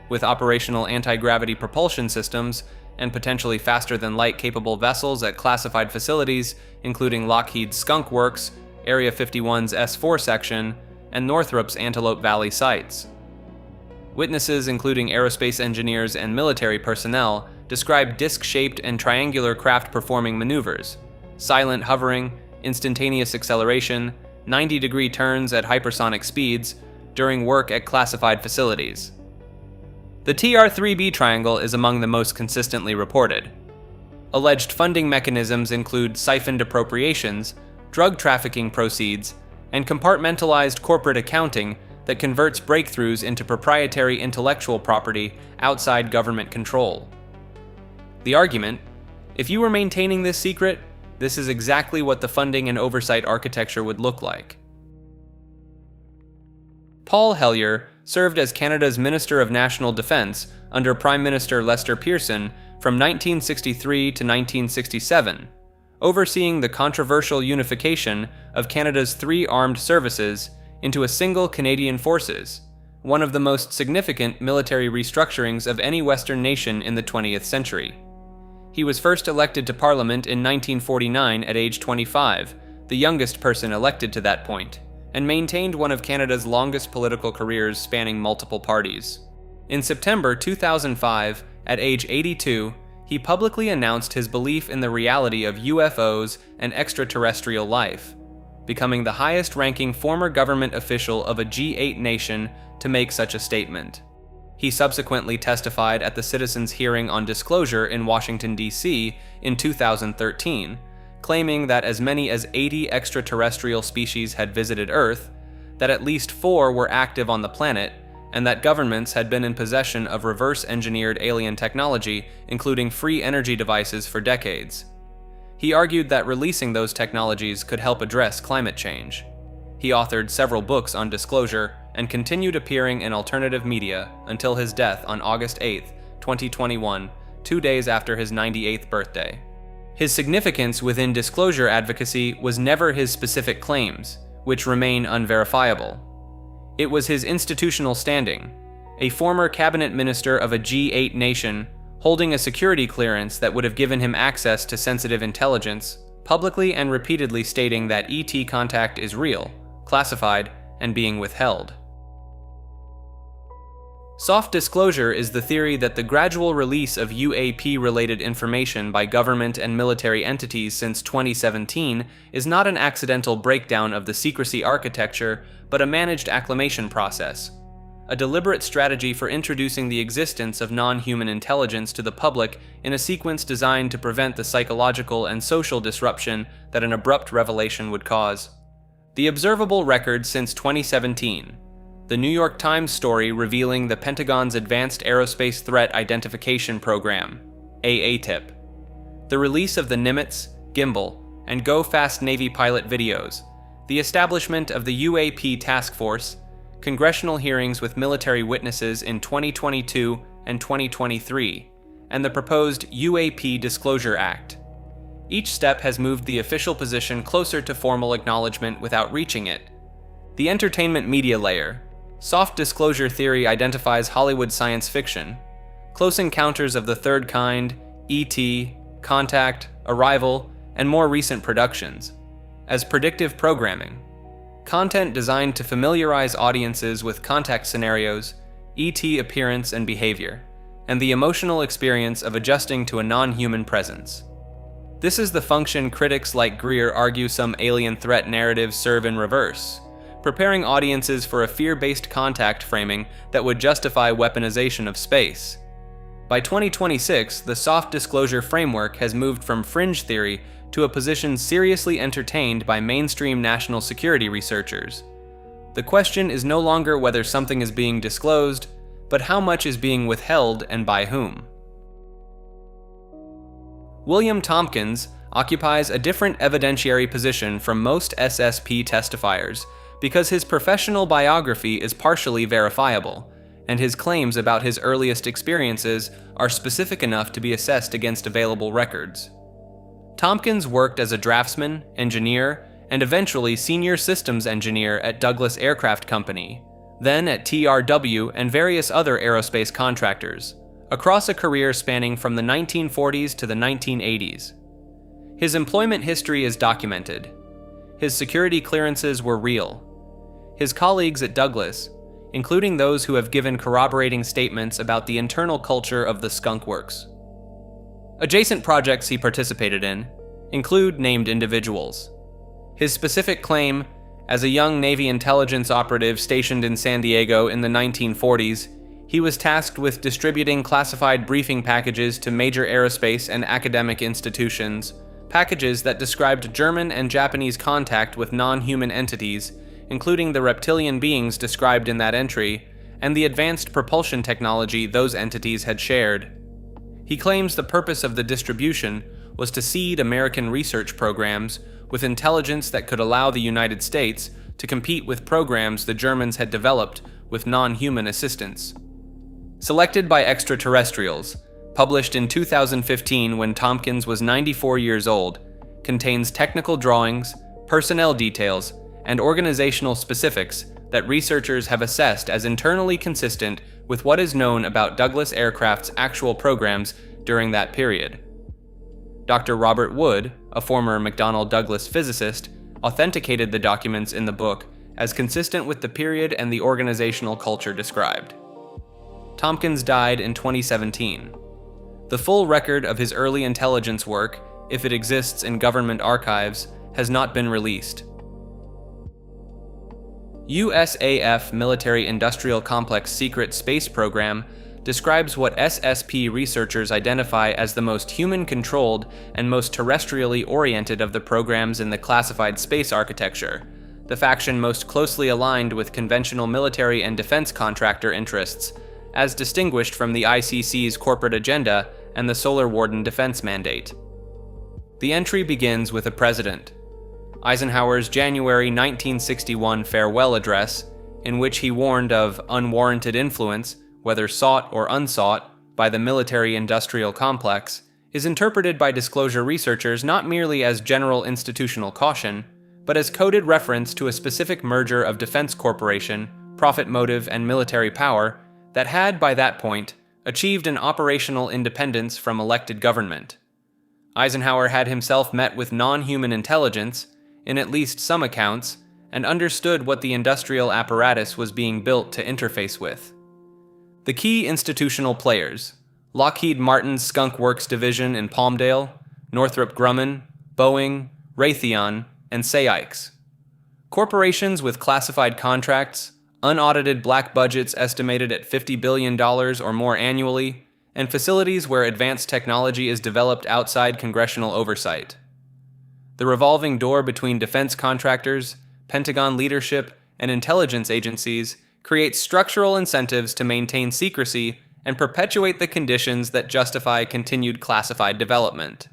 with operational anti-gravity propulsion systems and potentially faster-than-light capable vessels at classified facilities, including Lockheed's Skunk Works, Area 51's S-4 section, and Northrop's Antelope Valley sites. Witnesses, including aerospace engineers and military personnel, describe disc-shaped and triangular craft-performing maneuvers, silent hovering, instantaneous acceleration, 90-degree turns at hypersonic speeds during work at classified facilities. The TR-3B triangle is among the most consistently reported. Alleged funding mechanisms include siphoned appropriations, drug trafficking proceeds, and compartmentalized corporate accounting that converts breakthroughs into proprietary intellectual property outside government control. The argument: if you were maintaining this secret, this is exactly what the funding and oversight architecture would look like. Paul HELLYER served as Canada's Minister of National Defence under Prime Minister Lester Pearson from 1963 to 1967, overseeing the controversial unification of Canada's three armed services into a single Canadian Forces, one of the most significant military restructurings of any Western nation in the 20th century. He was first elected to Parliament in 1949 at age 25, the youngest person elected to that point, and maintained one of Canada's longest political careers spanning multiple parties. In September 2005, at age 82, he publicly announced his belief in the reality of UFOs and extraterrestrial life, becoming the highest-ranking former government official of a G8 nation to make such a statement. He subsequently testified at the Citizens' Hearing on Disclosure in Washington, D.C. in 2013, claiming that as many as 80 extraterrestrial species had visited Earth, that at least 4 were active on the planet, and that governments had been in possession of reverse-engineered alien technology, including free energy devices, for decades. He argued that releasing those technologies could help address climate change. He authored several books on disclosure and continued appearing in alternative media until his death on August 8, 2021, 2 days after his 98th birthday. His significance within disclosure advocacy was never his specific claims, which remain unverifiable. It was his institutional standing, a former cabinet minister of a G8 nation holding a security clearance that would have given him access to sensitive intelligence, publicly and repeatedly stating that ET contact is real, classified, and being withheld. Soft disclosure is the theory that the gradual release of UAP-related information by government and military entities since 2017 is not an accidental breakdown of the secrecy architecture, but a managed acclimation process, a deliberate strategy for introducing the existence of non-human intelligence to the public in a sequence designed to prevent the psychological and social disruption that an abrupt revelation would cause. The observable record since 2017. The New York Times story revealing the Pentagon's Advanced Aerospace Threat Identification Program, AATIP. The release of the Nimitz, Gimbal, and Go Fast Navy pilot videos. The establishment of the UAP Task Force. Congressional hearings with military witnesses in 2022 and 2023, and the proposed UAP Disclosure Act. Each step has moved the official position closer to formal acknowledgement without reaching it. The entertainment media layer. Soft disclosure theory identifies Hollywood science fiction, Close Encounters of the Third Kind, E.T., Contact, Arrival, and more recent productions, as predictive programming. Content designed to familiarize audiences with contact scenarios, ET appearance and behavior, and the emotional experience of adjusting to a non-human presence. This is the function critics like GREER argue some alien threat narratives serve in reverse, preparing audiences for a fear-based contact framing that would justify weaponization of space. By 2026, the soft disclosure framework has moved from fringe theory to a position seriously entertained by mainstream national security researchers. The question is no longer whether something is being disclosed, but how much is being withheld and by whom. William Tompkins occupies a different evidentiary position from most SSP testifiers because his professional biography is partially verifiable, and his claims about his earliest experiences are specific enough to be assessed against available records. Tompkins worked as a draftsman, engineer, and eventually senior systems engineer at Douglas Aircraft Company, then at TRW and various other aerospace contractors, across a career spanning from the 1940s to the 1980s. His employment history is documented. His security clearances were real. His colleagues at Douglas, including those who have given corroborating statements about the internal culture of the Skunk Works. Adjacent projects he participated in include named individuals. His specific claim, as a young Navy intelligence operative stationed in San Diego in the 1940s, he was tasked with distributing classified briefing packages to major aerospace and academic institutions, packages that described German and Japanese contact with non-human entities, including the reptilian beings described in that entry, and the advanced propulsion technology those entities had shared. He claims the purpose of the distribution was to seed American research programs with intelligence that could allow the United States to compete with programs the Germans had developed with non-human assistance. Selected by Extraterrestrials, published in 2015 when Tompkins was 94 years old, contains technical drawings, personnel details, and organizational specifics that researchers have assessed as internally consistent with what is known about Douglas Aircraft's actual programs during that period. Dr. Robert Wood, a former McDonnell Douglas physicist, authenticated the documents in the book as consistent with the period and the organizational culture described. Tompkins died in 2017. The full record of his early intelligence work, if it exists in government archives, has not been released. USAF Military Industrial Complex Secret Space Program describes what SSP researchers identify as the most human-controlled and most terrestrially oriented of the programs in the classified space architecture, the faction most closely aligned with conventional military and defense contractor interests, as distinguished from the ICC's corporate agenda and the Solar Warden defense mandate. The entry begins with a president, Eisenhower's January 1961 farewell address, in which he warned of unwarranted influence, whether sought or unsought, by the military-industrial complex, is interpreted by disclosure researchers not merely as general institutional caution, but as coded reference to a specific merger of defense corporation, profit motive, and military power that had, by that point, achieved an operational independence from elected government. Eisenhower had himself met with non-human intelligence, in at least some accounts, and understood what the industrial apparatus was being built to interface with. The key institutional players, Lockheed Martin's Skunk Works division in Palmdale, Northrop Grumman, Boeing, Raytheon, and SAICs. Corporations with classified contracts, unaudited black budgets estimated at $50 billion or more annually, and facilities where advanced technology is developed outside congressional oversight. The revolving door between defense contractors, Pentagon leadership, and intelligence agencies creates structural incentives to maintain secrecy and perpetuate the conditions that justify continued classified development.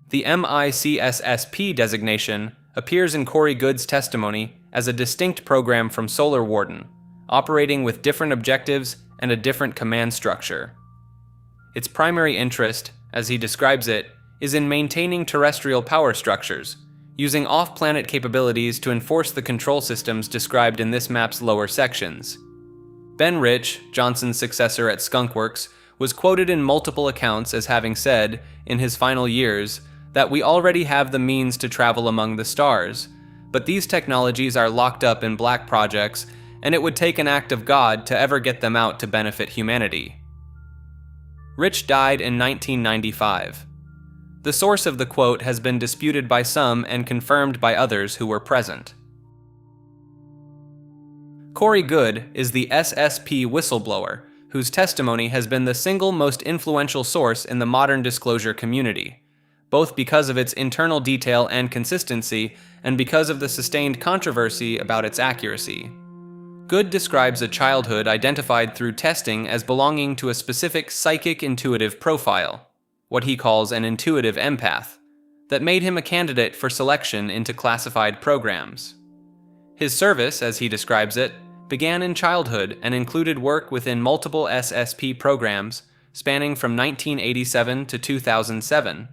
The MICSSP designation appears in Corey Goode's testimony as a distinct program from Solar Warden, operating with different objectives and a different command structure. Its primary interest, as he describes it, is in maintaining terrestrial power structures, using off-planet capabilities to enforce the control systems described in this map's lower sections. Ben Rich, Johnson's successor at Skunk Works, was quoted in multiple accounts as having said, in his final years, that we already have the means to travel among the stars, but these technologies are locked up in black projects, and it would take an act of God to ever get them out to benefit humanity. Rich died in 1995. The source of the quote has been disputed by some and confirmed by others who were present. Corey Goode is the SSP whistleblower, whose testimony has been the single most influential source in the modern disclosure community, both because of its internal detail and consistency, and because of the sustained controversy about its accuracy. Goode describes a childhood identified through testing as belonging to a specific psychic intuitive profile, what he calls an intuitive empath, that made him a candidate for selection into classified programs. His service, as he describes it, began in childhood and included work within multiple SSP programs spanning from 1987 to 2007,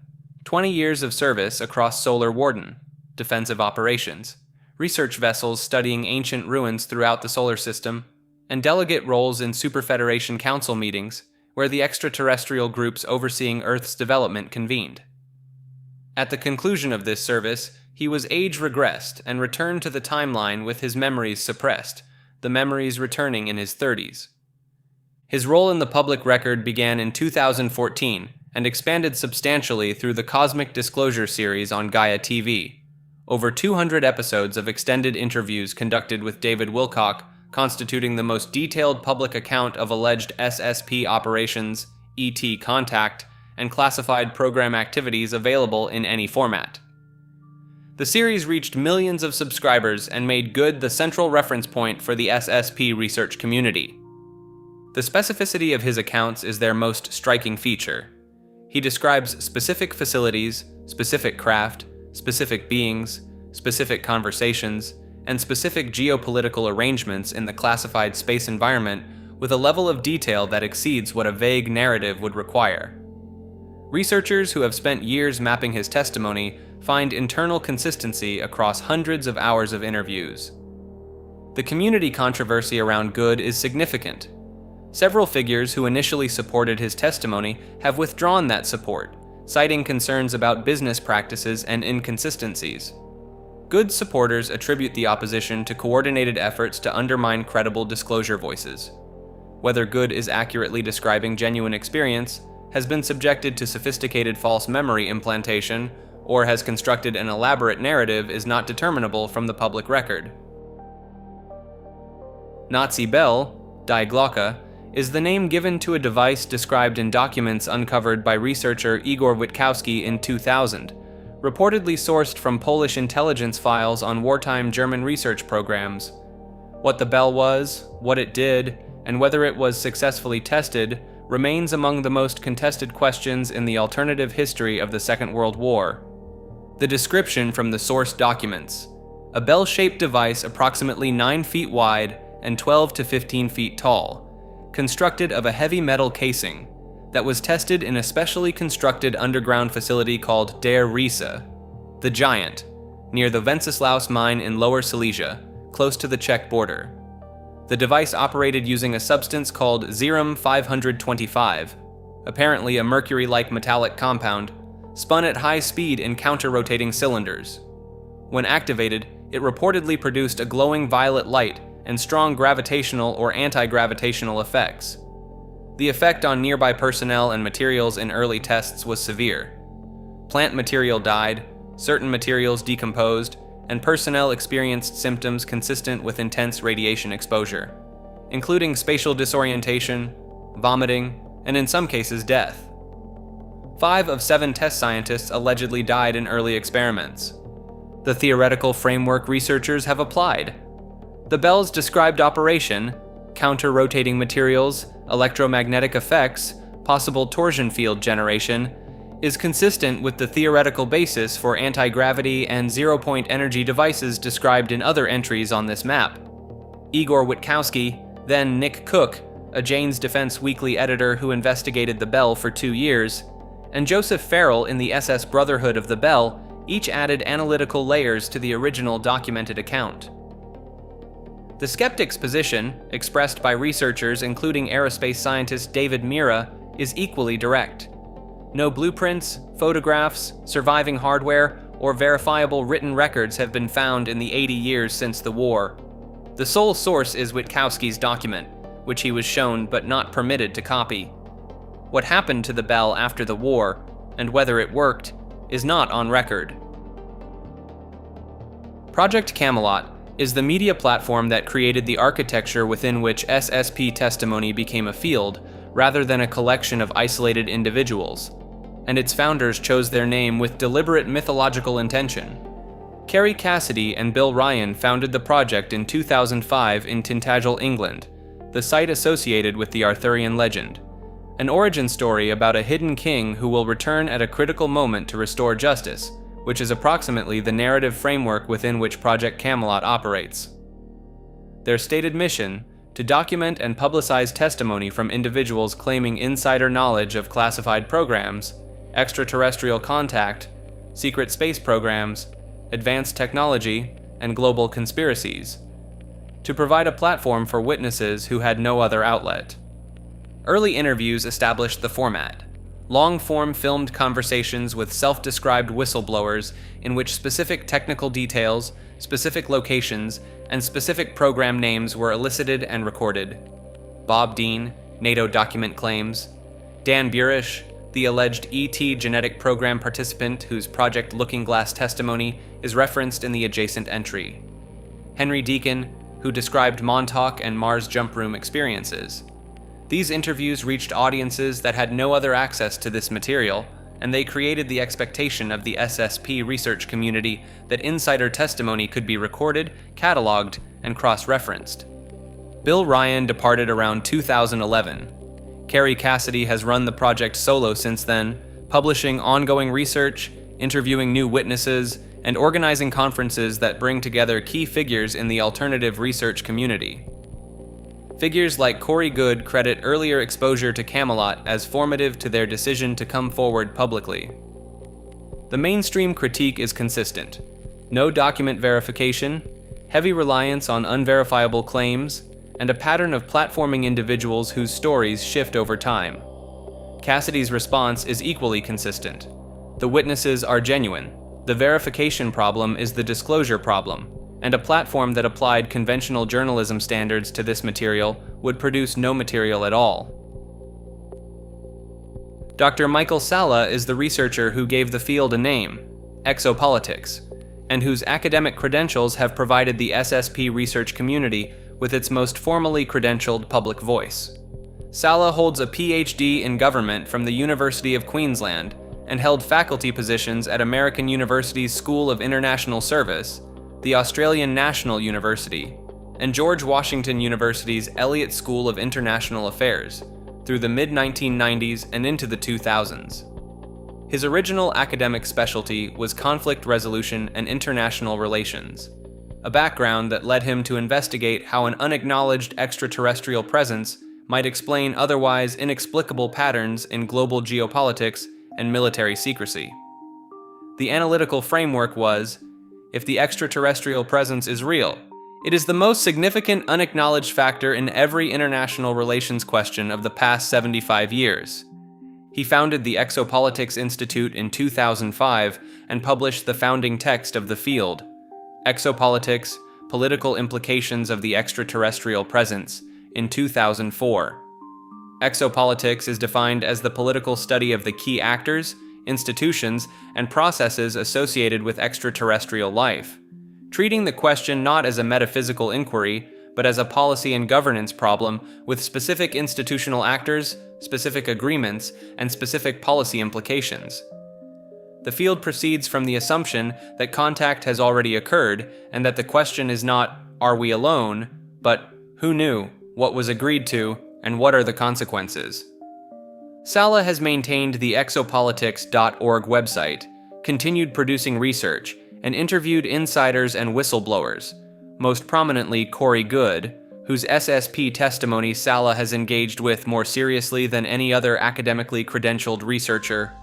20 years of service across Solar Warden, defensive operations, research vessels studying ancient ruins throughout the solar system, and delegate roles in Superfederation Council meetings, where the extraterrestrial groups overseeing Earth's development convened. At the conclusion of this service, he was age-regressed and returned to the timeline with his memories suppressed, the memories returning in his 30s. His role in the public record began in 2014 and expanded substantially through the Cosmic Disclosure series on Gaia TV, over 200 episodes of extended interviews conducted with David Wilcock constituting the most detailed public account of alleged SSP operations, ET contact, and classified program activities available in any format. The series reached millions of subscribers and made GOODE the central reference point for the SSP research community. The specificity of his accounts is their most striking feature. He describes specific facilities, specific craft, specific beings, specific conversations, and specific geopolitical arrangements in the classified space environment with a level of detail that exceeds what a vague narrative would require. Researchers who have spent years mapping his testimony find internal consistency across hundreds of hours of interviews. The community controversy around GOODE is significant. Several figures who initially supported his testimony have withdrawn that support, citing concerns about business practices and inconsistencies. GOODE supporters attribute the opposition to coordinated efforts to undermine credible disclosure voices. Whether GOODE is accurately describing genuine experience, has been subjected to sophisticated false memory implantation, or has constructed an elaborate narrative is not determinable from the public record. Nazi Bell, Die Glocke, is the name given to a device described in documents uncovered by researcher Igor Witkowski in 2000, reportedly sourced from Polish intelligence files on wartime German research programs. What the bell was, what it did, and whether it was successfully tested remains among the most contested questions in the alternative history of the Second World War. The description from the source documents: a bell-shaped device approximately 9 feet wide and 12 to 15 feet tall, constructed of a heavy metal casing, that was tested in a specially constructed underground facility called Der Riese, the Giant, near the Wenceslaus mine in Lower Silesia, close to the Czech border. The device operated using a substance called Zerum 525, apparently a mercury-like metallic compound, spun at high speed in counter-rotating cylinders. When activated, it reportedly produced a glowing violet light and strong gravitational or anti-gravitational effects. The effect on nearby personnel and materials in early tests was severe. Plant material died, certain materials decomposed, and personnel experienced symptoms consistent with intense radiation exposure, including spatial disorientation, vomiting, and in some cases death. 5 of 7 test scientists allegedly died in early experiments. The theoretical framework researchers have applied. The bell's described operation, counter-rotating materials, electromagnetic effects, possible torsion field generation, is consistent with the theoretical basis for anti-gravity and zero-point energy devices described in other entries on this map. Igor Witkowski, then Nick Cook, a Jane's Defense Weekly editor who investigated the bell for 2 years, and Joseph Farrell in the SS Brotherhood of the Bell each added analytical layers to the original documented account. The skeptic's position, expressed by researchers including aerospace scientist David Mira, is equally direct. No blueprints, photographs, surviving hardware, or verifiable written records have been found in the 80 years since the war. The sole source is Witkowski's document, which he was shown but not permitted to copy. What happened to the bell after the war, and whether it worked, is not on record. Project CAMELOT is the media platform that created the architecture within which SSP testimony became a field, rather than a collection of isolated individuals, and its founders chose their name with deliberate mythological intention. Kerry Cassidy and Bill Ryan founded the project in 2005 in Tintagel, England, the site associated with the Arthurian legend, an origin story about a hidden king who will return at a critical moment to restore justice, which is approximately the narrative framework within which Project CAMELOT operates. Their stated mission: to document and publicize testimony from individuals claiming insider knowledge of classified programs, extraterrestrial contact, secret space programs, advanced technology, and global conspiracies, to provide a platform for witnesses who had no other outlet. Early interviews established the format: long-form filmed conversations with self-described whistleblowers in which specific technical details, specific locations, and specific program names were elicited and recorded. Bob Dean, NATO document claims; Dan Burish, the alleged ET genetic program participant whose Project Looking Glass testimony is referenced in the adjacent entry; Henry Deacon, who described MONTAUK and Mars jump room experiences. These interviews reached audiences that had no other access to this material, and they created the expectation of the SSP research community that insider testimony could be recorded, cataloged, and cross-referenced. Bill Ryan departed around 2011. Kerry Cassidy has run the project solo since then, publishing ongoing research, interviewing new witnesses, and organizing conferences that bring together key figures in the alternative research community. Figures like Corey Goode credit earlier exposure to CAMELOT as formative to their decision to come forward publicly. The mainstream critique is consistent: no document verification, heavy reliance on unverifiable claims, and a pattern of platforming individuals whose stories shift over time. Cassidy's response is equally consistent. The witnesses are genuine. The verification problem is the disclosure problem, and a platform that applied conventional journalism standards to this material would produce no material at all. Dr. Michael Salla is the researcher who gave the field a name, exopolitics, and whose academic credentials have provided the SSP research community with its most formally credentialed public voice. Salla holds a PhD in government from the University of Queensland and held faculty positions at American University's School of International Service, the Australian National University, and George Washington University's Elliott School of International Affairs through the mid-1990s and into the 2000s. His original academic specialty was conflict resolution and international relations, a background that led him to investigate how an unacknowledged extraterrestrial presence might explain otherwise inexplicable patterns in global geopolitics and military secrecy. The analytical framework was, if the extraterrestrial presence is real, it is the most significant unacknowledged factor in every international relations question of the past 75 years. He founded the Exopolitics Institute in 2005 and published the founding text of the field, Exopolitics: Political Implications of the Extraterrestrial Presence, in 2004. Exopolitics is defined as the political study of the key actors, institutions, and processes associated with extraterrestrial life, treating the question not as a metaphysical inquiry, but as a policy and governance problem with specific institutional actors, specific agreements, and specific policy implications. The field proceeds from the assumption that contact has already occurred and that the question is not, are we alone, but who knew, what was agreed to, and what are the consequences? Salla has maintained the exopolitics.org website, continued producing research, and interviewed insiders and whistleblowers, most prominently Corey Goode, whose SSP testimony Salla has engaged with more seriously than any other academically credentialed researcher.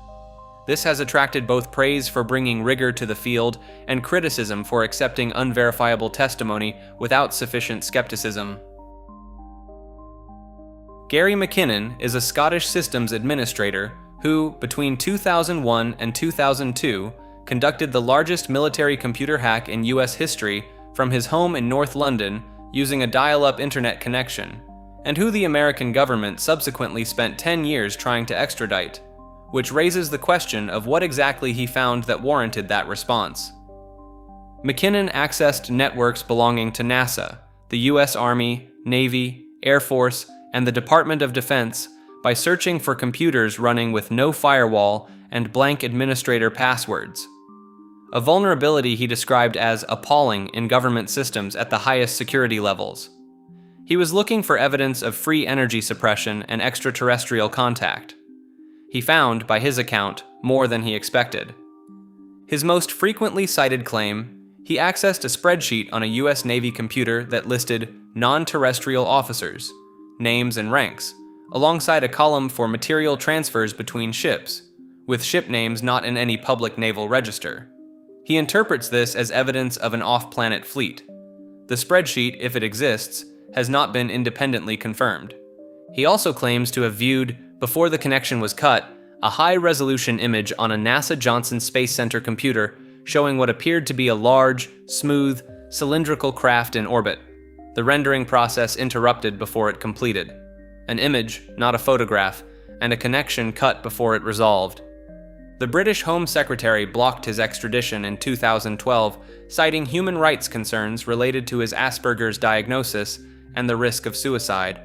This has attracted both praise for bringing rigor to the field and criticism for accepting unverifiable testimony without sufficient skepticism. Gary McKinnon is a Scottish systems administrator who, between 2001 and 2002, conducted the largest military computer hack in US history from his home in North London using a dial-up internet connection, and who the American government subsequently spent 10 years trying to extradite, which raises the question of what exactly he found that warranted that response. McKinnon accessed networks belonging to NASA, the US Army, Navy, Air Force, and the Department of Defense by searching for computers running with no firewall and blank administrator passwords, a vulnerability he described as appalling in government systems at the highest security levels. He was looking for evidence of free energy suppression and extraterrestrial contact. He found, by his account, more than he expected. His most frequently cited claim: he accessed a spreadsheet on a US Navy computer that listed non-terrestrial officers, names and ranks, alongside a column for material transfers between ships, with ship names not in any public naval register. He interprets this as evidence of an off-planet fleet. The spreadsheet, if it exists, has not been independently confirmed. He also claims to have viewed, before the connection was cut, a high-resolution image on a NASA Johnson Space Center computer showing what appeared to be a large, smooth, cylindrical craft in orbit, the rendering process interrupted before it completed. An image, not a photograph, and a connection cut before it resolved. The British Home Secretary blocked his extradition in 2012, citing human rights concerns related to his Asperger's diagnosis and the risk of suicide.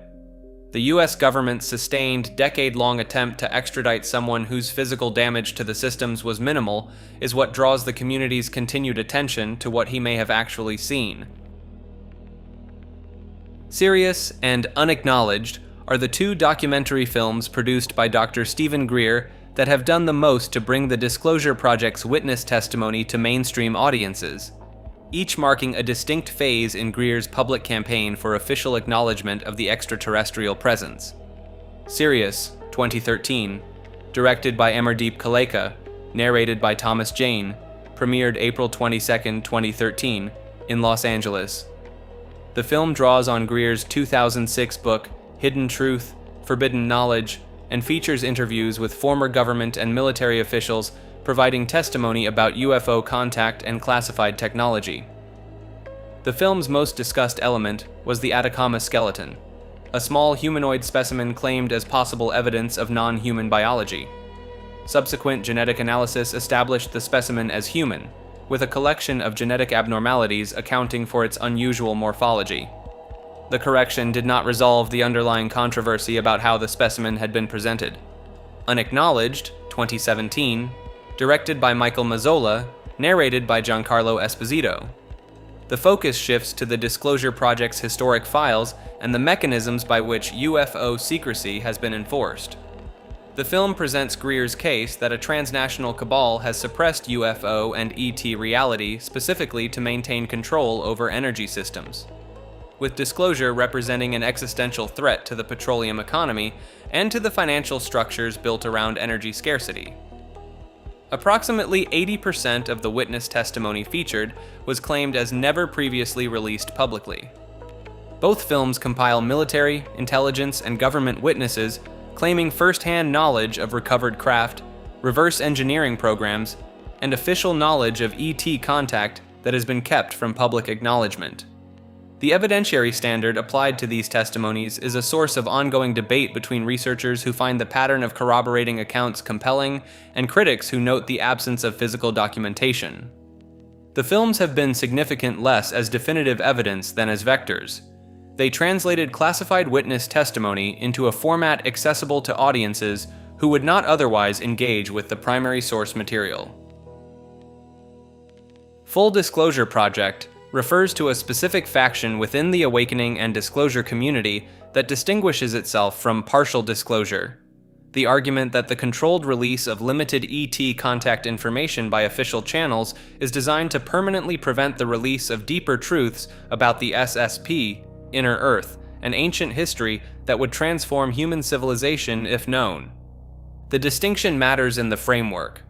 The US government's sustained, decade-long attempt to extradite someone whose physical damage to the systems was minimal is what draws the community's continued attention to what he may have actually seen. Serious and Unacknowledged are the two documentary films produced by Dr. Stephen GREER that have done the most to bring the Disclosure Project's witness testimony to mainstream audiences, each marking a distinct phase in GREER's public campaign for official acknowledgement of the extraterrestrial presence. Serious, 2013, directed by Amardeep Kaleka, narrated by Thomas Jane, premiered April 22, 2013, in Los Angeles. The film draws on GREER's 2006 book, Hidden Truth, Forbidden Knowledge, and features interviews with former government and military officials providing testimony about UFO contact and classified technology. The film's most discussed element was the Atacama skeleton, a small humanoid specimen claimed as possible evidence of non-human biology. Subsequent genetic analysis established the specimen as human, with a collection of genetic abnormalities accounting for its unusual morphology. The correction did not resolve the underlying controversy about how the specimen had been presented. Unacknowledged, 2017, directed by Michael Mazzola, narrated by Giancarlo Esposito. The focus shifts to the Disclosure Project's historic files and the mechanisms by which UFO secrecy has been enforced. The film presents GREER's case that a transnational cabal has suppressed UFO and ET reality specifically to maintain control over energy systems, with disclosure representing an existential threat to the petroleum economy and to the financial structures built around energy scarcity. Approximately 80% of the witness testimony featured was claimed as never previously released publicly. Both films compile military, intelligence, and government witnesses claiming first-hand knowledge of recovered craft, reverse engineering programs, and official knowledge of ET contact that has been kept from public acknowledgement. The evidentiary standard applied to these testimonies is a source of ongoing debate between researchers who find the pattern of corroborating accounts compelling and critics who note the absence of physical documentation. The films have been significant less as definitive evidence than as vectors. They translated classified witness testimony into a format accessible to audiences who would not otherwise engage with the primary source material. Full Disclosure Project refers to a specific faction within the awakening and disclosure community that distinguishes itself from partial disclosure. The argument that the controlled release of limited ET contact information by official channels is designed to permanently prevent the release of deeper truths about the SSP, Inner Earth, and ancient history that would transform human civilization if known. The distinction matters in the framework.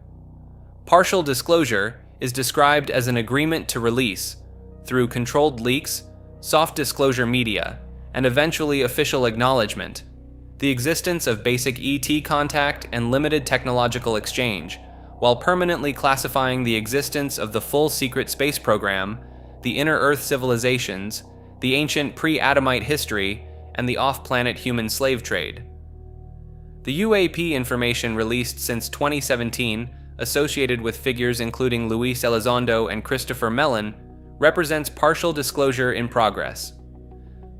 Partial disclosure is described as an agreement to release, through controlled leaks, soft disclosure media, and eventually official acknowledgement, the existence of basic ET contact and limited technological exchange, while permanently classifying the existence of the full secret space program, the inner Earth civilizations, the ancient pre-Adamite history, and the off-planet human slave trade. The UAP information released since 2017, associated with figures including Luis Elizondo and Christopher Mellon, represents partial disclosure in progress.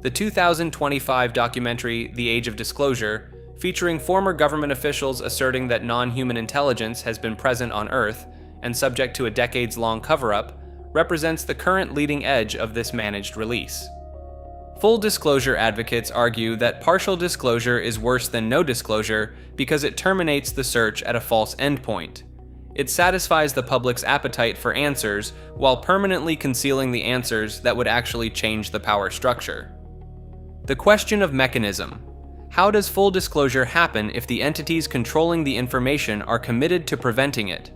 The 2025 documentary The Age of Disclosure, featuring former government officials asserting that non-human intelligence has been present on Earth and subject to a decades-long cover-up, represents the current leading edge of this managed release. Full disclosure advocates argue that partial disclosure is worse than no disclosure because it terminates the search at a false endpoint. It satisfies the public's appetite for answers while permanently concealing the answers that would actually change the power structure. The question of mechanism. How does full disclosure happen if the entities controlling the information are committed to preventing it?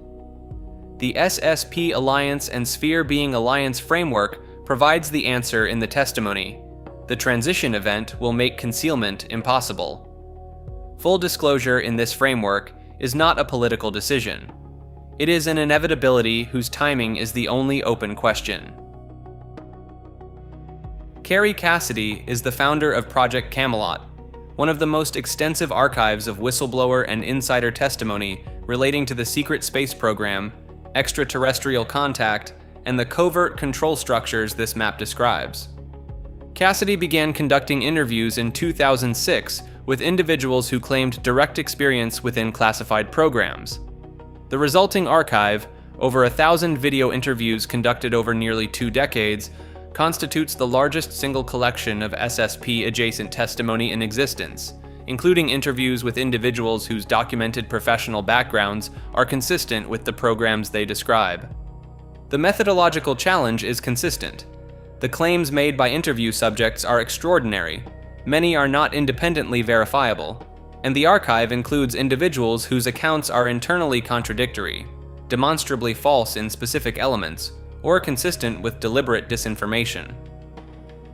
The SSP Alliance and Sphere Being Alliance framework provides the answer in the testimony. The transition event will make concealment impossible. Full disclosure in this framework is not a political decision. It is an inevitability whose timing is the only open question. Kerry Cassidy is the founder of Project CAMELOT, one of the most extensive archives of whistleblower and insider testimony relating to the secret space program, extraterrestrial contact, and the covert control structures this map describes. Cassidy began conducting interviews in 2006 with individuals who claimed direct experience within classified programs. The resulting archive, over 1,000 video interviews conducted over nearly 2 decades, constitutes the largest single collection of SSP-adjacent testimony in existence, including interviews with individuals whose documented professional backgrounds are consistent with the programs they describe. The methodological challenge is consistent. The claims made by interview subjects are extraordinary. Many are not independently verifiable, and the archive includes individuals whose accounts are internally contradictory, demonstrably false in specific elements, or consistent with deliberate disinformation.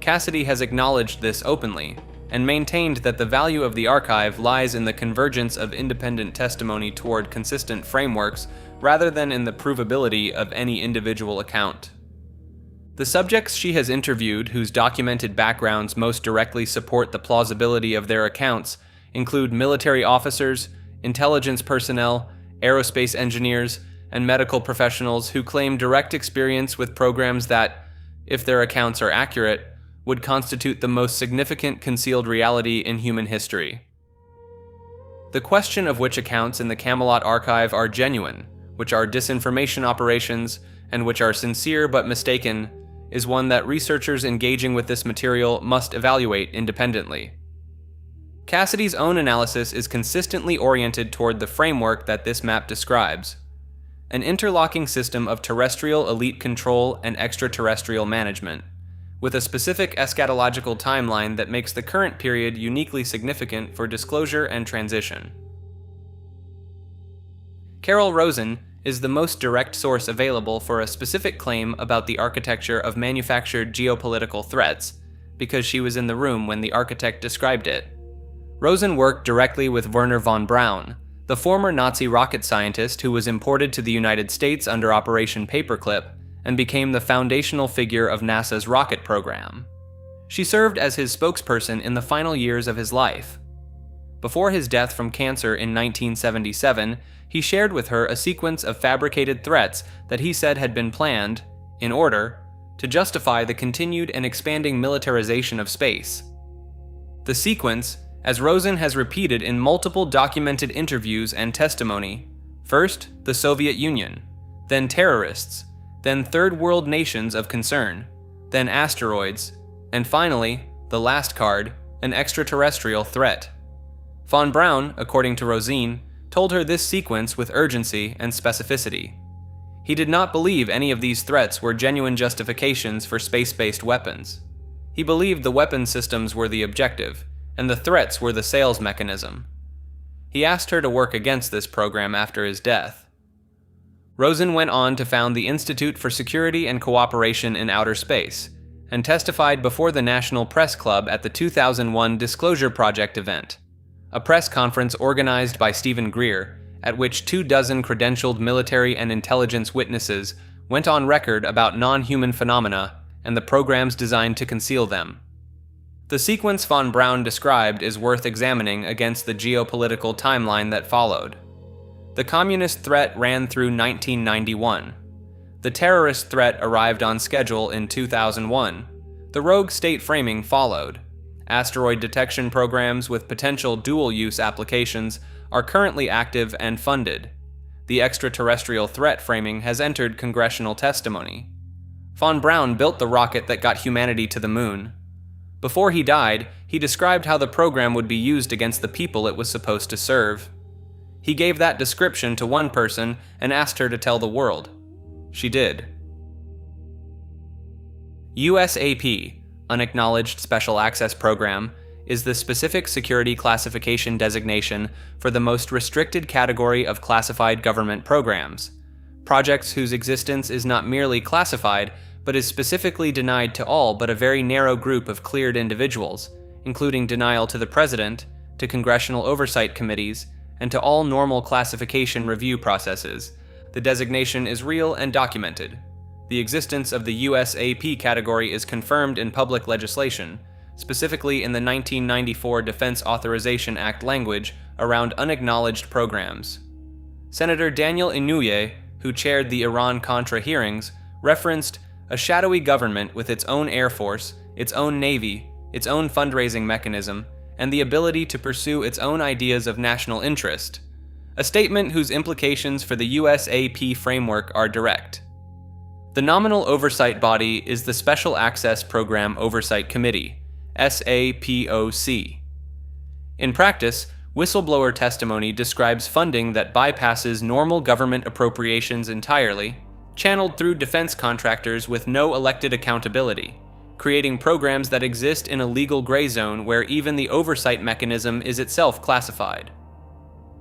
Cassidy has acknowledged this openly, and maintained that the value of the archive lies in the convergence of independent testimony toward consistent frameworks rather than in the provability of any individual account. The subjects she has interviewed whose documented backgrounds most directly support the plausibility of their accounts include military officers, intelligence personnel, aerospace engineers, and medical professionals who claim direct experience with programs that, if their accounts are accurate, would constitute the most significant concealed reality in human history. The question of which accounts in the CAMELOT archive are genuine, which are disinformation operations, and which are sincere but mistaken, is one that researchers engaging with this material must evaluate independently. Cassidy's own analysis is consistently oriented toward the framework that this map describes: an interlocking system of terrestrial elite control and extraterrestrial management, with a specific eschatological timeline that makes the current period uniquely significant for disclosure and transition. Carol Rosen is the most direct source available for a specific claim about the architecture of manufactured geopolitical threats, because she was in the room when the architect described it. Rosen worked directly with Werner Von Braun, the former Nazi rocket scientist who was imported to the United States under Operation Paperclip and became the foundational figure of NASA's rocket program. She served as his spokesperson in the final years of his life. Before his death from cancer in 1977, he shared with her a sequence of fabricated threats that he said had been planned, in order, to justify the continued and expanding militarization of space. The sequence, as Rosen has repeated in multiple documented interviews and testimony, first, the Soviet Union, then terrorists, then third world nations of concern, then asteroids, and finally, the last card, an extraterrestrial threat. Von Braun, according to Rosen, told her this sequence with urgency and specificity. He did not believe any of these threats were genuine justifications for space-based weapons. He believed the weapon systems were the objective, and the threats were the sales mechanism. He asked her to work against this program after his death. Rosen went on to found the Institute for Security and Cooperation in Outer Space, and testified before the National Press Club at the 2001 Disclosure Project event, a press conference organized by Stephen GREER, at which 24 credentialed military and intelligence witnesses went on record about non-human phenomena and the programs designed to conceal them. The sequence von Braun described is worth examining against the geopolitical timeline that followed. The communist threat ran through 1991. The terrorist threat arrived on schedule in 2001. The rogue state framing followed. Asteroid detection programs with potential dual-use applications are currently active and funded. The extraterrestrial threat framing has entered congressional testimony. Von Braun built the rocket that got humanity to the moon. Before he died, he described how the program would be used against the people it was supposed to serve. He gave that description to one person and asked her to tell the world. She did. USAP, Unacknowledged Special Access Program, is the specific security classification designation for the most restricted category of classified government programs, projects whose existence is not merely classified, but is specifically denied to all but a very narrow group of cleared individuals, including denial to the president, to congressional oversight committees, and to all normal classification review processes. The designation is real and documented. The existence of the USAP category is confirmed in public legislation, specifically in the 1994 Defense Authorization Act language around unacknowledged programs. Senator Daniel Inouye, who chaired the Iran-Contra hearings, referenced a shadowy government with its own air force its own navy, its own fundraising mechanism, and the ability to pursue its own ideas of national interest, a statement whose implications for the USAP framework are direct. The nominal oversight body is the Special Access Program Oversight Committee, SAPOC. In practice, whistleblower testimony describes funding that bypasses normal government appropriations entirely, channeled through defense contractors with no elected accountability, creating programs that exist in a legal gray zone where even the oversight mechanism is itself classified.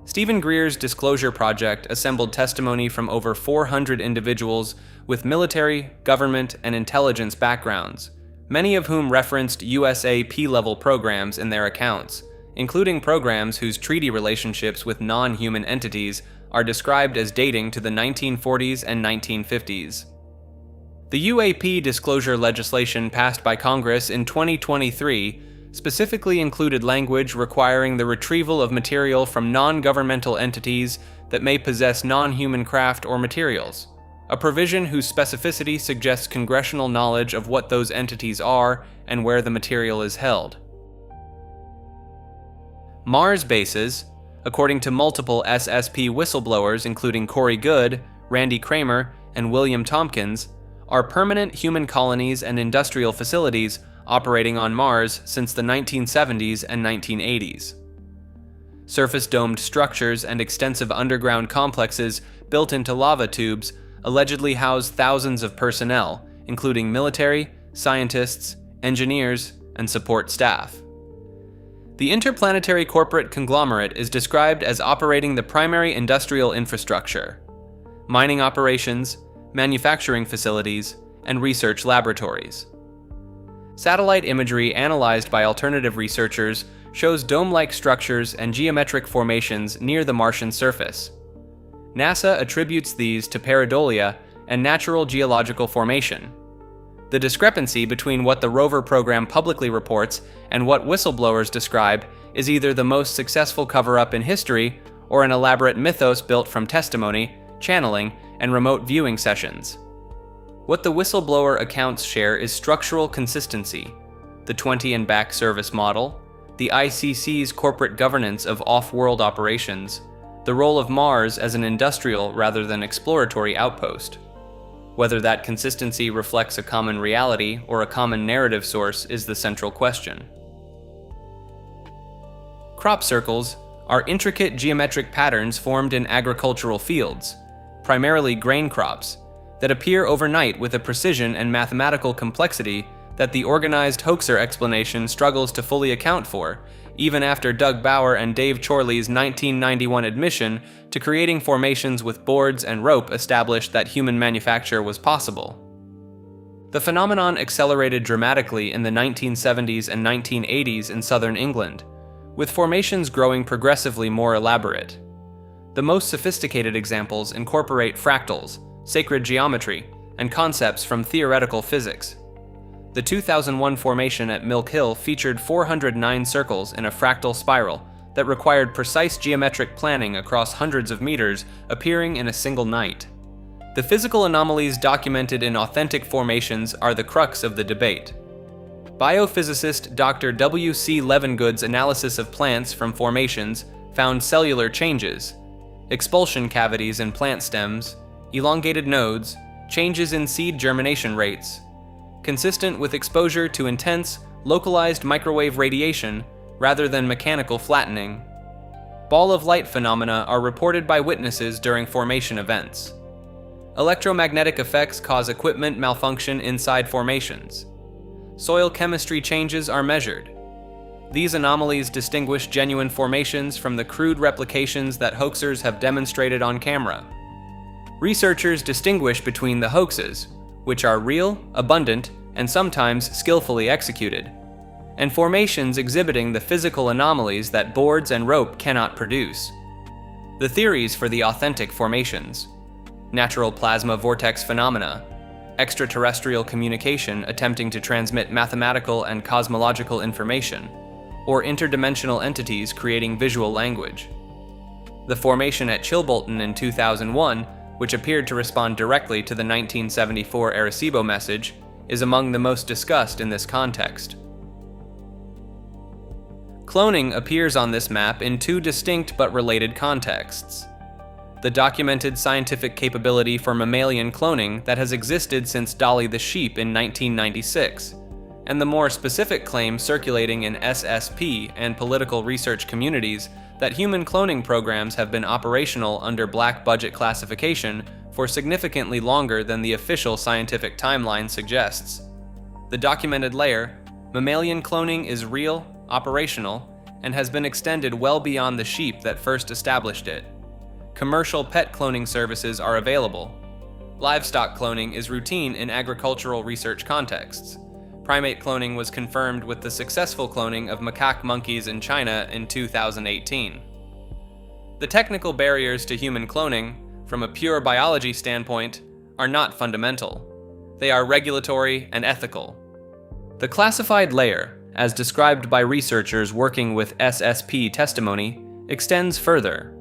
Stephen Greer's Disclosure Project assembled testimony from over 400 individuals with military, government, and intelligence backgrounds, many of whom referenced USAP-level programs in their accounts, including programs whose treaty relationships with non-human entities are described as dating to the 1940s and 1950s. The UAP disclosure legislation passed by Congress in 2023 specifically included language requiring the retrieval of material from non-governmental entities that may possess non-human craft or materials, a provision whose specificity suggests congressional knowledge of what those entities are and where the material is held. Mars bases, according to multiple SSP whistleblowers including Corey Goode, Randy Kramer, and William Tompkins, are permanent human colonies and industrial facilities operating on Mars since the 1970s and 1980s. Surface-domed structures and extensive underground complexes built into lava tubes allegedly house thousands of personnel, including military, scientists, engineers, and support staff. The interplanetary corporate conglomerate is described as operating the primary industrial infrastructure, mining operations, manufacturing facilities, and research laboratories. Satellite imagery analyzed by alternative researchers shows dome-like structures and geometric formations near the Martian surface. NASA attributes these to pareidolia and natural geological formation. The discrepancy between what the rover program publicly reports and what whistleblowers describe is either the most successful cover-up in history or an elaborate mythos built from testimony, channeling, and remote viewing sessions. What the whistleblower accounts share is structural consistency, the 20 and back service model, the ICC's corporate governance of off-world operations, the role of Mars as an industrial rather than exploratory outpost. Whether that consistency reflects a common reality or a common narrative source is the central question. Crop circles are intricate geometric patterns formed in agricultural fields, primarily grain crops, that appear overnight with a precision and mathematical complexity that the organized hoaxer explanation struggles to fully account for, even after Doug Bauer and Dave Chorley's 1991 admission to creating formations with boards and rope established that human manufacture was possible. The phenomenon accelerated dramatically in the 1970s and 1980s in southern England, with formations growing progressively more elaborate. The most sophisticated examples incorporate fractals, sacred geometry, and concepts from theoretical physics. The 2001 formation at Milk Hill featured 409 circles in a fractal spiral that required precise geometric planning across hundreds of meters appearing in a single night. The physical anomalies documented in authentic formations are the crux of the debate. Biophysicist Dr. W.C. Levengood's analysis of plants from formations found cellular changes, expulsion cavities in plant stems, elongated nodes, changes in seed germination rates, consistent with exposure to intense, localized microwave radiation rather than mechanical flattening. Ball of light phenomena are reported by witnesses during formation events. Electromagnetic effects cause equipment malfunction inside formations. Soil chemistry changes are measured. These anomalies distinguish genuine formations from the crude replications that hoaxers have demonstrated on camera. Researchers distinguish between the hoaxes, which are real, abundant, and sometimes skillfully executed, and formations exhibiting the physical anomalies that boards and rope cannot produce. The theories for the authentic formations: natural plasma vortex phenomena, extraterrestrial communication attempting to transmit mathematical and cosmological information, or interdimensional entities creating visual language. The formation at Chilbolton in 2001, which appeared to respond directly to the 1974 Arecibo message, is among the most discussed in this context. Cloning appears on this map in two distinct but related contexts: the documented scientific capability for mammalian cloning that has existed since Dolly the sheep in 1996, and the more specific claim circulating in SSP and political research communities that human cloning programs have been operational under black budget classification for significantly longer than the official scientific timeline suggests. The documented layer, mammalian cloning is real, operational, and has been extended well beyond the sheep that first established it. Commercial pet cloning services are available. Livestock cloning is routine in agricultural research contexts. Primate cloning was confirmed with the successful cloning of macaque monkeys in China in 2018. The technical barriers to human cloning, from a pure biology standpoint, are not fundamental. They are regulatory and ethical. The classified layer, as described by researchers working with SSP testimony, extends further.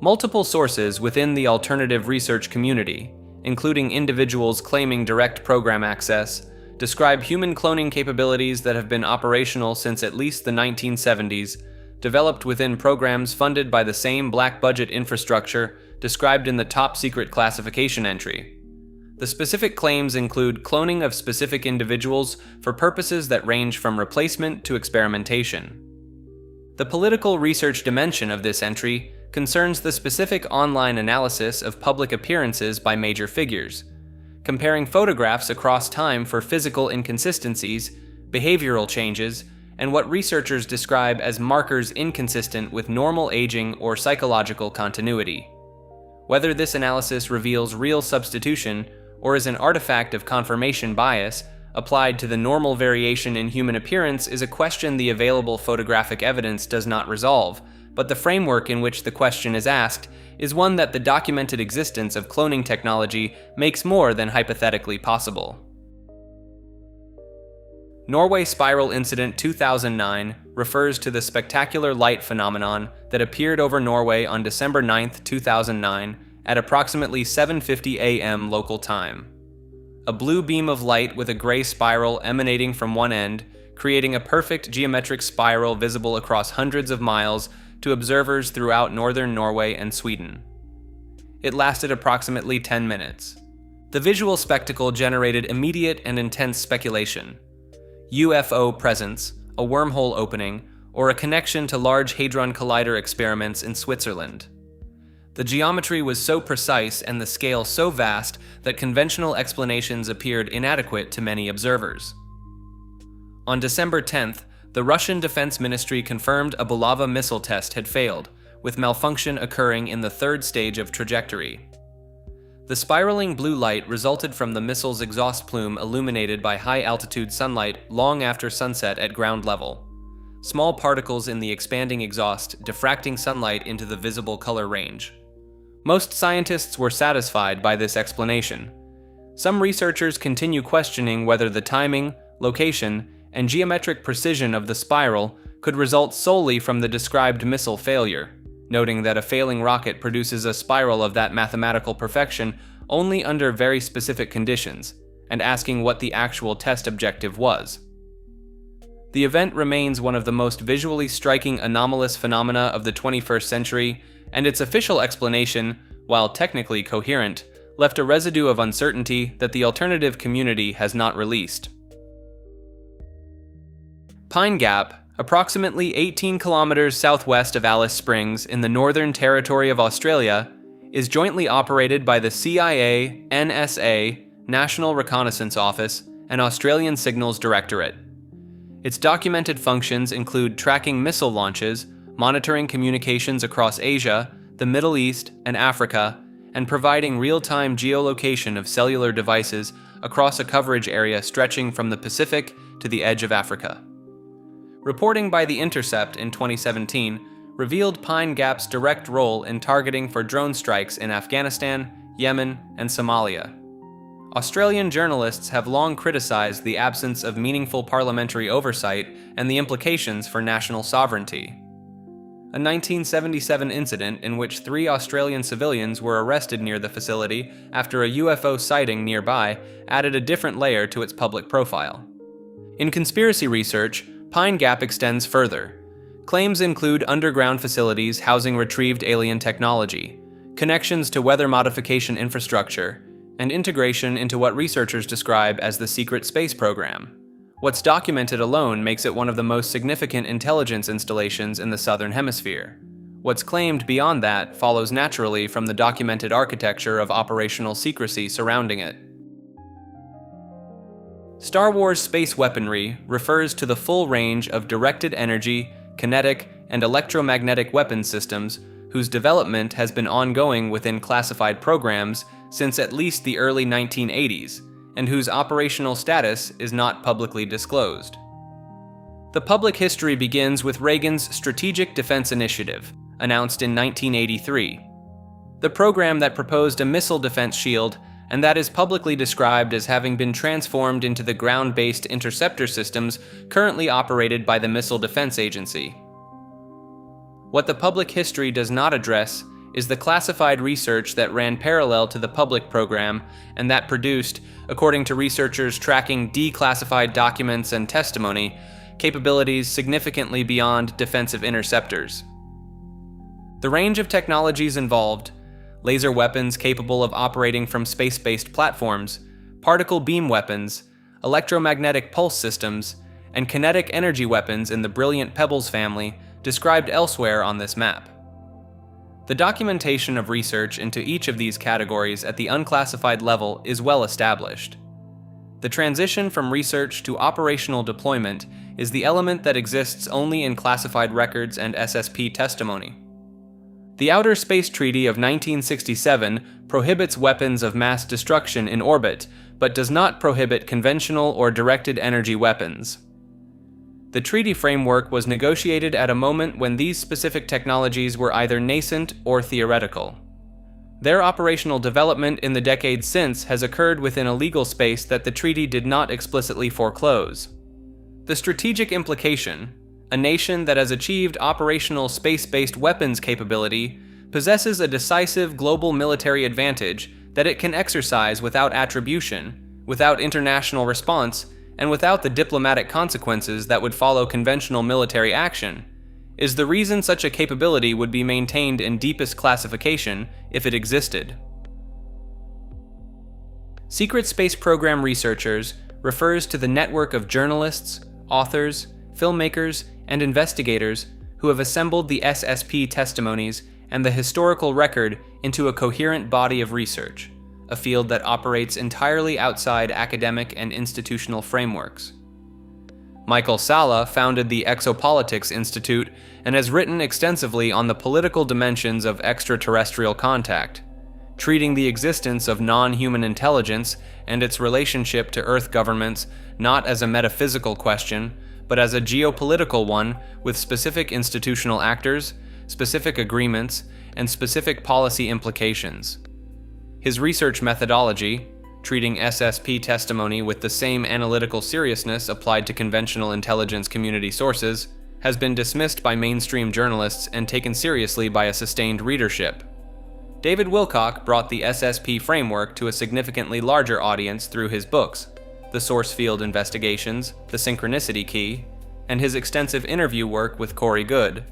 Multiple sources within the alternative research community, including individuals claiming direct program access, describe human cloning capabilities that have been operational since at least the 1970s, developed within programs funded by the same black budget infrastructure described in the top secret classification entry. The specific claims include cloning of specific individuals for purposes that range from replacement to experimentation. The political research dimension of this entry concerns the specific online analysis of public appearances by major figures, comparing photographs across time for physical inconsistencies, behavioral changes, and what researchers describe as markers inconsistent with normal aging or psychological continuity. Whether this analysis reveals real substitution or is an artifact of confirmation bias applied to the normal variation in human appearance is a question the available photographic evidence does not resolve, but the framework in which the question is asked is one that the documented existence of cloning technology makes more than hypothetically possible. Norway Spiral Incident 2009 refers to the spectacular light phenomenon that appeared over Norway on December 9, 2009 at approximately 7:50 a.m. local time. A blue beam of light with a gray spiral emanating from one end, creating a perfect geometric spiral visible across hundreds of miles to observers throughout northern Norway and Sweden. It lasted approximately 10 minutes. The visual spectacle generated immediate and intense speculation. UFO presence, a wormhole opening, or a connection to Large Hadron Collider experiments in Switzerland. The geometry was so precise and the scale so vast that conventional explanations appeared inadequate to many observers. On December 10th, the Russian Defense Ministry confirmed a Bulava missile test had failed, with malfunction occurring in the third stage of trajectory. The spiraling blue light resulted from the missile's exhaust plume illuminated by high-altitude sunlight long after sunset at ground level. Small particles in the expanding exhaust diffracting sunlight into the visible color range. Most scientists were satisfied by this explanation. Some researchers continue questioning whether the timing, location, and geometric precision of the spiral could result solely from the described missile failure, noting that a failing rocket produces a spiral of that mathematical perfection only under very specific conditions, and asking what the actual test objective was. The event remains one of the most visually striking anomalous phenomena of the 21st century, and its official explanation, while technically coherent, left a residue of uncertainty that the alternative community has not released. Pine Gap, approximately 18 kilometers southwest of Alice Springs in the Northern Territory of Australia, is jointly operated by the CIA, NSA, National Reconnaissance Office, and Australian Signals Directorate. Its documented functions include tracking missile launches, monitoring communications across Asia, the Middle East, and Africa, and providing real-time geolocation of cellular devices across a coverage area stretching from the Pacific to the edge of Africa. Reporting by The Intercept in 2017 revealed Pine Gap's direct role in targeting for drone strikes in Afghanistan, Yemen, and Somalia. Australian journalists have long criticized the absence of meaningful parliamentary oversight and the implications for national sovereignty. a 1977 incident in which 3 Australian civilians were arrested near the facility after a UFO sighting nearby added a different layer to its public profile. In conspiracy research, Pine Gap extends further. Claims include underground facilities housing retrieved alien technology, connections to weather modification infrastructure, and integration into what researchers describe as the secret space program. What's documented alone makes it one of the most significant intelligence installations in the Southern Hemisphere. What's claimed beyond that follows naturally from the documented architecture of operational secrecy surrounding it. Star Wars space weaponry refers to the full range of directed energy, kinetic, and electromagnetic weapon systems whose development has been ongoing within classified programs since at least the early 1980s, and whose operational status is not publicly disclosed. The public history begins with Reagan's Strategic Defense Initiative, announced in 1983. The program that proposed a missile defense shield and that is publicly described as having been transformed into the ground-based interceptor systems currently operated by the Missile Defense Agency. What the public history does not address is the classified research that ran parallel to the public program and that produced, according to researchers tracking declassified documents and testimony, capabilities significantly beyond defensive interceptors. The range of technologies involved, laser weapons capable of operating from space-based platforms, particle beam weapons, electromagnetic pulse systems, and kinetic energy weapons in the Brilliant Pebbles family, described elsewhere on this map. The documentation of research into each of these categories at the unclassified level is well established. The transition from research to operational deployment is the element that exists only in classified records and SSP testimony. The Outer Space Treaty of 1967 prohibits weapons of mass destruction in orbit, but does not prohibit conventional or directed energy weapons. The treaty framework was negotiated at a moment when these specific technologies were either nascent or theoretical. Their operational development in the decades since has occurred within a legal space that the treaty did not explicitly foreclose. The strategic implication, a nation that has achieved operational space-based weapons capability, possesses a decisive global military advantage that it can exercise without attribution, without international response, and without the diplomatic consequences that would follow conventional military action, is the reason such a capability would be maintained in deepest classification if it existed. Secret Space Program researchers refers to the network of journalists, authors, filmmakers, and investigators who have assembled the SSP testimonies and the historical record into a coherent body of research, a field that operates entirely outside academic and institutional frameworks. Michael Salla founded the Exopolitics Institute and has written extensively on the political dimensions of extraterrestrial contact, treating the existence of non-human intelligence and its relationship to Earth governments not as a metaphysical question, but as a geopolitical one with specific institutional actors, specific agreements, and specific policy implications. His research methodology, treating SSP testimony with the same analytical seriousness applied to conventional intelligence community sources, has been dismissed by mainstream journalists and taken seriously by a sustained readership. David Wilcock brought the SSP framework to a significantly larger audience through his books, The Source Field Investigations, The Synchronicity Key, and his extensive interview work with Corey Goode.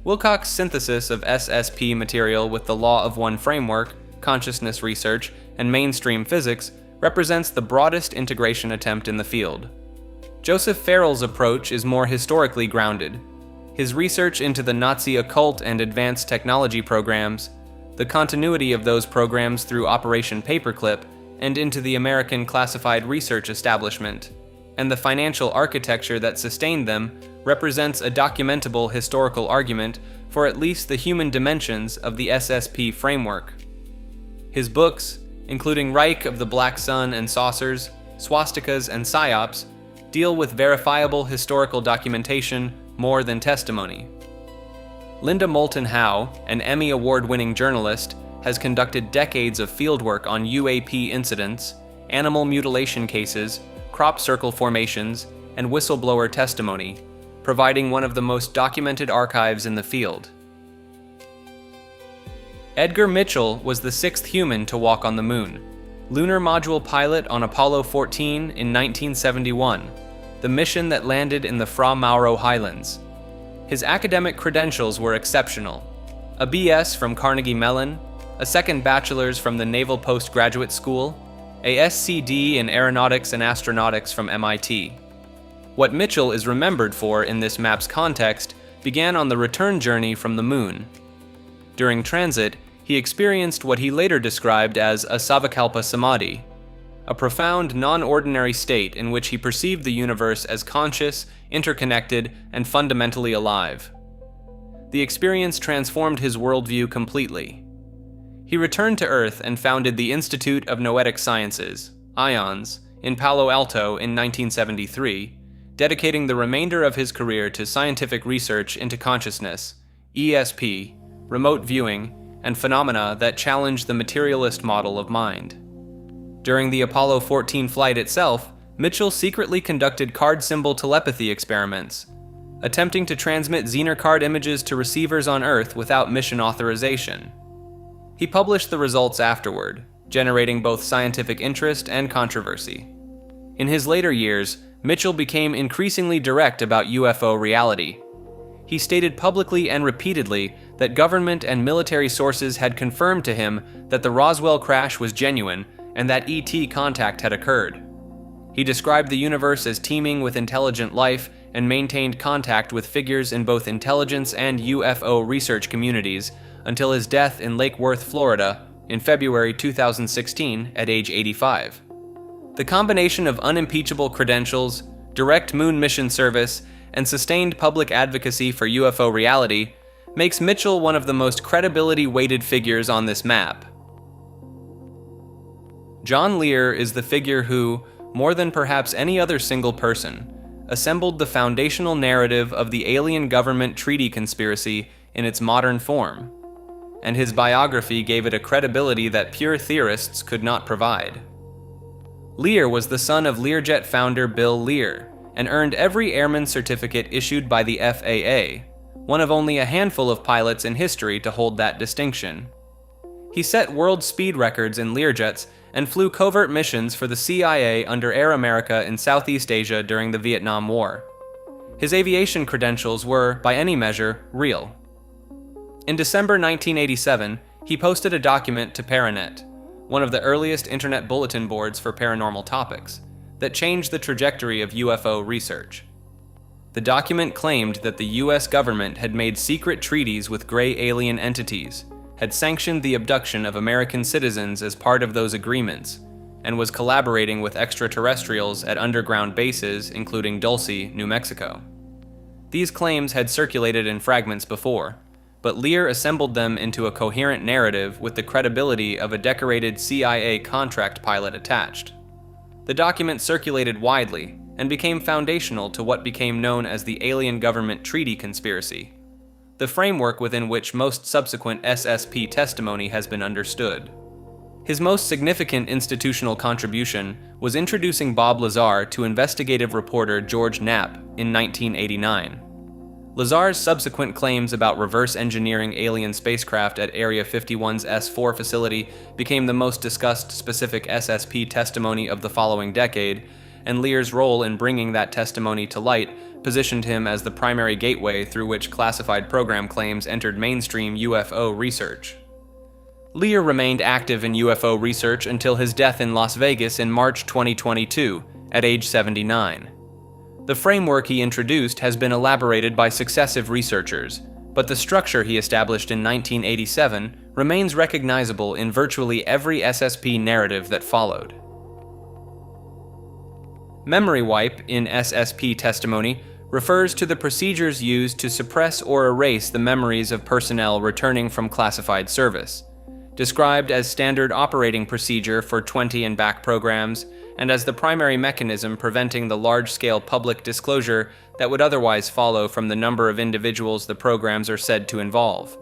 Wilcock's synthesis of SSP material with the Law of One framework, consciousness research, and mainstream physics represents the broadest integration attempt in the field. Joseph Farrell's approach is more historically grounded. His research into the Nazi occult and advanced technology programs, the continuity of those programs through Operation Paperclip, and into the American classified research establishment, and the financial architecture that sustained them, represents a documentable historical argument for at least the human dimensions of the SSP framework. His books, including Reich of the Black Sun and Saucers, Swastikas and Psyops, deal with verifiable historical documentation more than testimony. Linda Moulton Howe, an Emmy Award-winning journalist, has conducted decades of fieldwork on UAP incidents, animal mutilation cases, crop circle formations, and whistleblower testimony, providing one of the most documented archives in the field. Edgar Mitchell was the 6th human to walk on the Moon, lunar module pilot on Apollo 14 in 1971, the mission that landed in the Fra Mauro Highlands. His academic credentials were exceptional: a BS from Carnegie Mellon, a second bachelor's from the Naval Postgraduate School, a SCD in Aeronautics and Astronautics from MIT. What Mitchell is remembered for in this map's context began on the return journey from the Moon. During transit, he experienced what he later described as a Savakalpa Samadhi, a profound, non-ordinary state in which he perceived the universe as conscious, interconnected, and fundamentally alive. The experience transformed his worldview completely. He returned to Earth and founded the Institute of Noetic Sciences, IONS, in Palo Alto in 1973, dedicating the remainder of his career to scientific research into consciousness, ESP, remote viewing, and phenomena that challenge the materialist model of mind. During the Apollo 14 flight itself, Mitchell secretly conducted card symbol telepathy experiments, attempting to transmit Zener card images to receivers on Earth without mission authorization. He published the results afterward, generating both scientific interest and controversy. In his later years, Mitchell became increasingly direct about UFO reality. He stated publicly and repeatedly that government and military sources had confirmed to him that the Roswell crash was genuine and that ET contact had occurred. He described the universe as teeming with intelligent life and maintained contact with figures in both intelligence and UFO research communities until his death in Lake Worth, Florida, in February 2016 at age 85. The combination of unimpeachable credentials, direct moon mission service, and sustained public advocacy for UFO reality makes Mitchell one of the most credibility-weighted figures on this map. John Lear is the figure who, more than perhaps any other single person, assembled the foundational narrative of the alien government treaty conspiracy in its modern form, and his biography gave it a credibility that pure theorists could not provide. Lear was the son of Learjet founder Bill Lear, and earned every airman certificate issued by the FAA, one of only a handful of pilots in history to hold that distinction. He set world speed records in Learjets and flew covert missions for the CIA under Air America in Southeast Asia during the Vietnam War. His aviation credentials were, by any measure, real. In December 1987, he posted a document to Paranet, one of the earliest internet bulletin boards for paranormal topics, that changed the trajectory of UFO research. The document claimed that the US government had made secret treaties with gray alien entities, had sanctioned the abduction of American citizens as part of those agreements, and was collaborating with extraterrestrials at underground bases, including Dulce, New Mexico. These claims had circulated in fragments before, but Lear assembled them into a coherent narrative with the credibility of a decorated CIA contract pilot attached. The document circulated widely and became foundational to what became known as the Alien Government Treaty Conspiracy, the framework within which most subsequent SSP testimony has been understood. His most significant institutional contribution was introducing Bob Lazar to investigative reporter George Knapp in 1989. Lazar's subsequent claims about reverse engineering alien spacecraft at Area 51's S4 facility became the most discussed specific SSP testimony of the following decade, and Lear's role in bringing that testimony to light positioned him as the primary gateway through which classified program claims entered mainstream UFO research. Lear remained active in UFO research until his death in Las Vegas in March 2022, at age 79. The framework he introduced has been elaborated by successive researchers, but the structure he established in 1987 remains recognizable in virtually every SSP narrative that followed. Memory wipe in SSP testimony refers to the procedures used to suppress or erase the memories of personnel returning from classified service, described as standard operating procedure for 20 and back programs, and as the primary mechanism preventing the large-scale public disclosure that would otherwise follow from the number of individuals the programs are said to involve.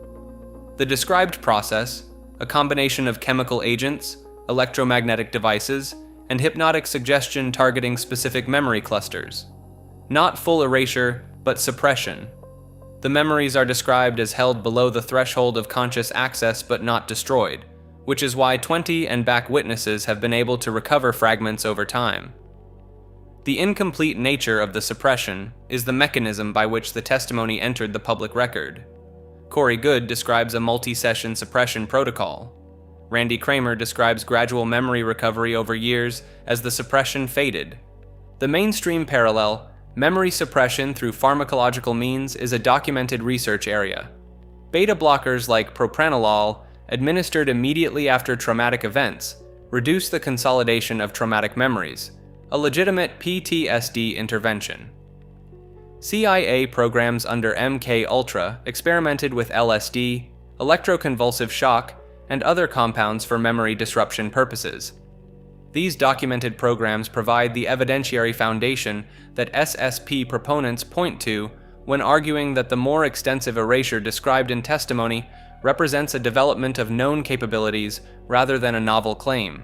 The described process, a combination of chemical agents, electromagnetic devices, and hypnotic suggestion targeting specific memory clusters. Not full erasure, but suppression. The memories are described as held below the threshold of conscious access but not destroyed, which is why 20 and back witnesses have been able to recover fragments over time. The incomplete nature of the suppression is the mechanism by which the testimony entered the public record. GOODE describes a multi-session suppression protocol. Randy Kramer describes gradual memory recovery over years as the suppression faded. The mainstream parallel, memory suppression through pharmacological means, is a documented research area. Beta blockers like propranolol, administered immediately after traumatic events, reduce the consolidation of traumatic memories, a legitimate PTSD intervention. CIA programs under MK-Ultra experimented with LSD, electroconvulsive shock, and other compounds for memory disruption purposes. These documented programs provide the evidentiary foundation that SSP proponents point to when arguing that the more extensive erasure described in testimony represents a development of known capabilities rather than a novel claim.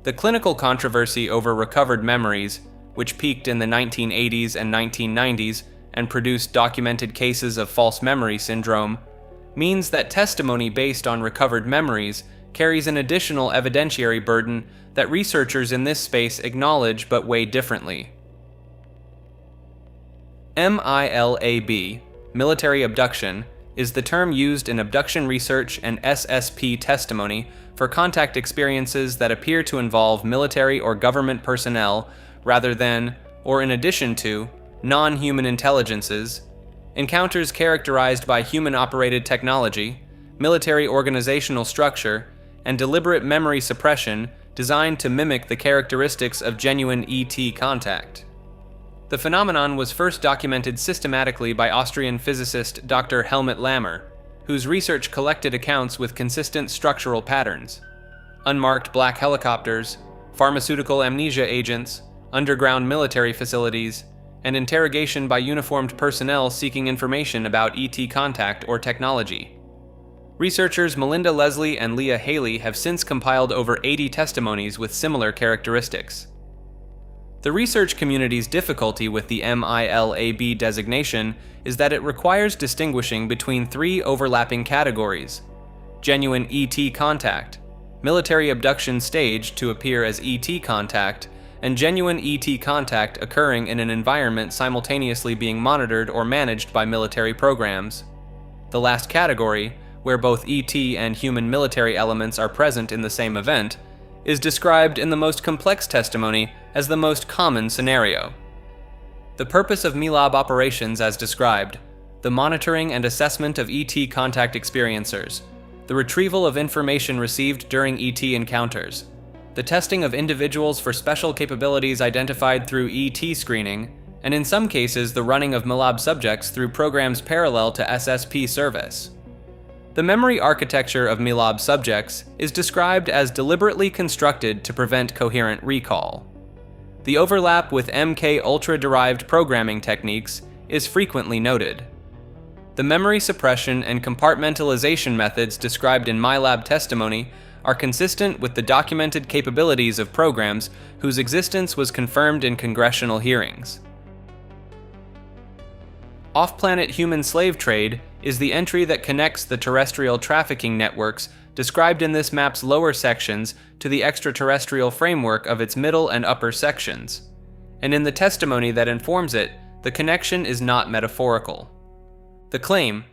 The clinical controversy over recovered memories, which peaked in the 1980s and 1990s and produced documented cases of false memory syndrome, means that testimony based on recovered memories carries an additional evidentiary burden that researchers in this space acknowledge but weigh differently. MILAB, military abduction, is the term used in abduction research and SSP testimony for contact experiences that appear to involve military or government personnel rather than, or in addition to, non-human intelligences, encounters characterized by human-operated technology, military organizational structure, and deliberate memory suppression designed to mimic the characteristics of genuine ET contact. The phenomenon was first documented systematically by Austrian physicist Dr. Helmut Lammer, whose research collected accounts with consistent structural patterns: unmarked black helicopters, pharmaceutical amnesia agents, underground military facilities, and interrogation by uniformed personnel seeking information about ET contact or technology. Researchers Melinda Leslie and Leah Haley have since compiled over 80 testimonies with similar characteristics. The research community's difficulty with the MILAB designation is that it requires distinguishing between three overlapping categories: genuine ET contact, military abduction staged to appear as ET contact, and genuine ET contact occurring in an environment simultaneously being monitored or managed by military programs. The last category, where both ET and human military elements are present in the same event, is described in the most complex testimony as the most common scenario. The purpose of MILAB operations as described: the monitoring and assessment of ET contact experiencers, the retrieval of information received during ET encounters, the testing of individuals for special capabilities identified through ET screening, and in some cases the running of MILAB subjects through programs parallel to SSP service. The memory architecture of MILAB subjects is described as deliberately constructed to prevent coherent recall. The overlap with MK-Ultra-derived programming techniques is frequently noted. The memory suppression and compartmentalization methods described in MILAB testimony are consistent with the documented capabilities of programs whose existence was confirmed in congressional hearings. Off-planet human slave trade is the entry that connects the terrestrial trafficking networks described in this map's lower sections to the extraterrestrial framework of its middle and upper sections. And in the testimony that informs it, the connection is not metaphorical. The claim,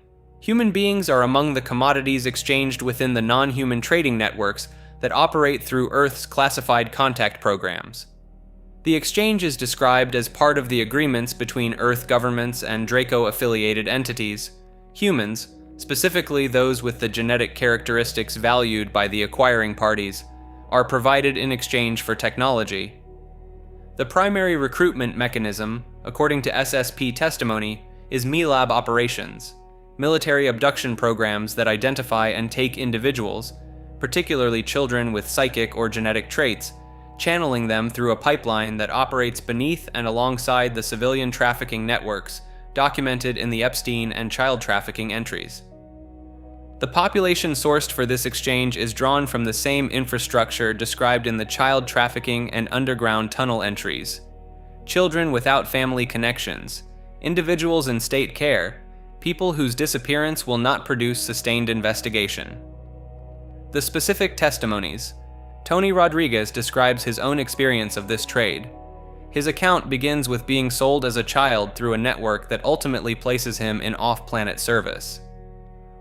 human beings are among the commodities exchanged within the non-human trading networks that operate through Earth's classified contact programs. The exchange is described as part of the agreements between Earth governments and Draco-affiliated entities. Humans, specifically those with the genetic characteristics valued by the acquiring parties, are provided in exchange for technology. The primary recruitment mechanism, according to SSP testimony, is MILAB operations, military abduction programs that identify and take individuals, particularly children with psychic or genetic traits, channeling them through a pipeline that operates beneath and alongside the civilian trafficking networks documented in the Epstein and child trafficking entries. The population sourced for this exchange is drawn from the same infrastructure described in the child trafficking and underground tunnel entries: children without family connections, individuals in state care, people whose disappearance will not produce sustained investigation. The specific testimonies. Tony Rodriguez describes his own experience of this trade. His account begins with being sold as a child through a network that ultimately places him in off-planet service.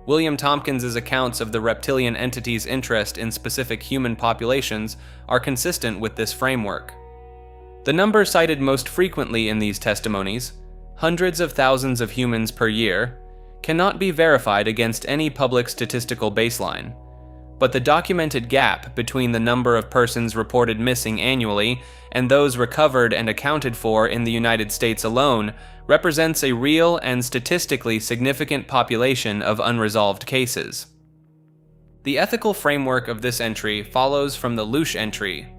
William Tompkins' accounts of the reptilian entity's interest in specific human populations are consistent with this framework. The number cited most frequently in these testimonies, hundreds of thousands of humans per year, cannot be verified against any public statistical baseline, but the documented gap between the number of persons reported missing annually and those recovered and accounted for in the United States alone represents a real and statistically significant population of unresolved cases. The ethical framework of this entry follows from the Lush entry.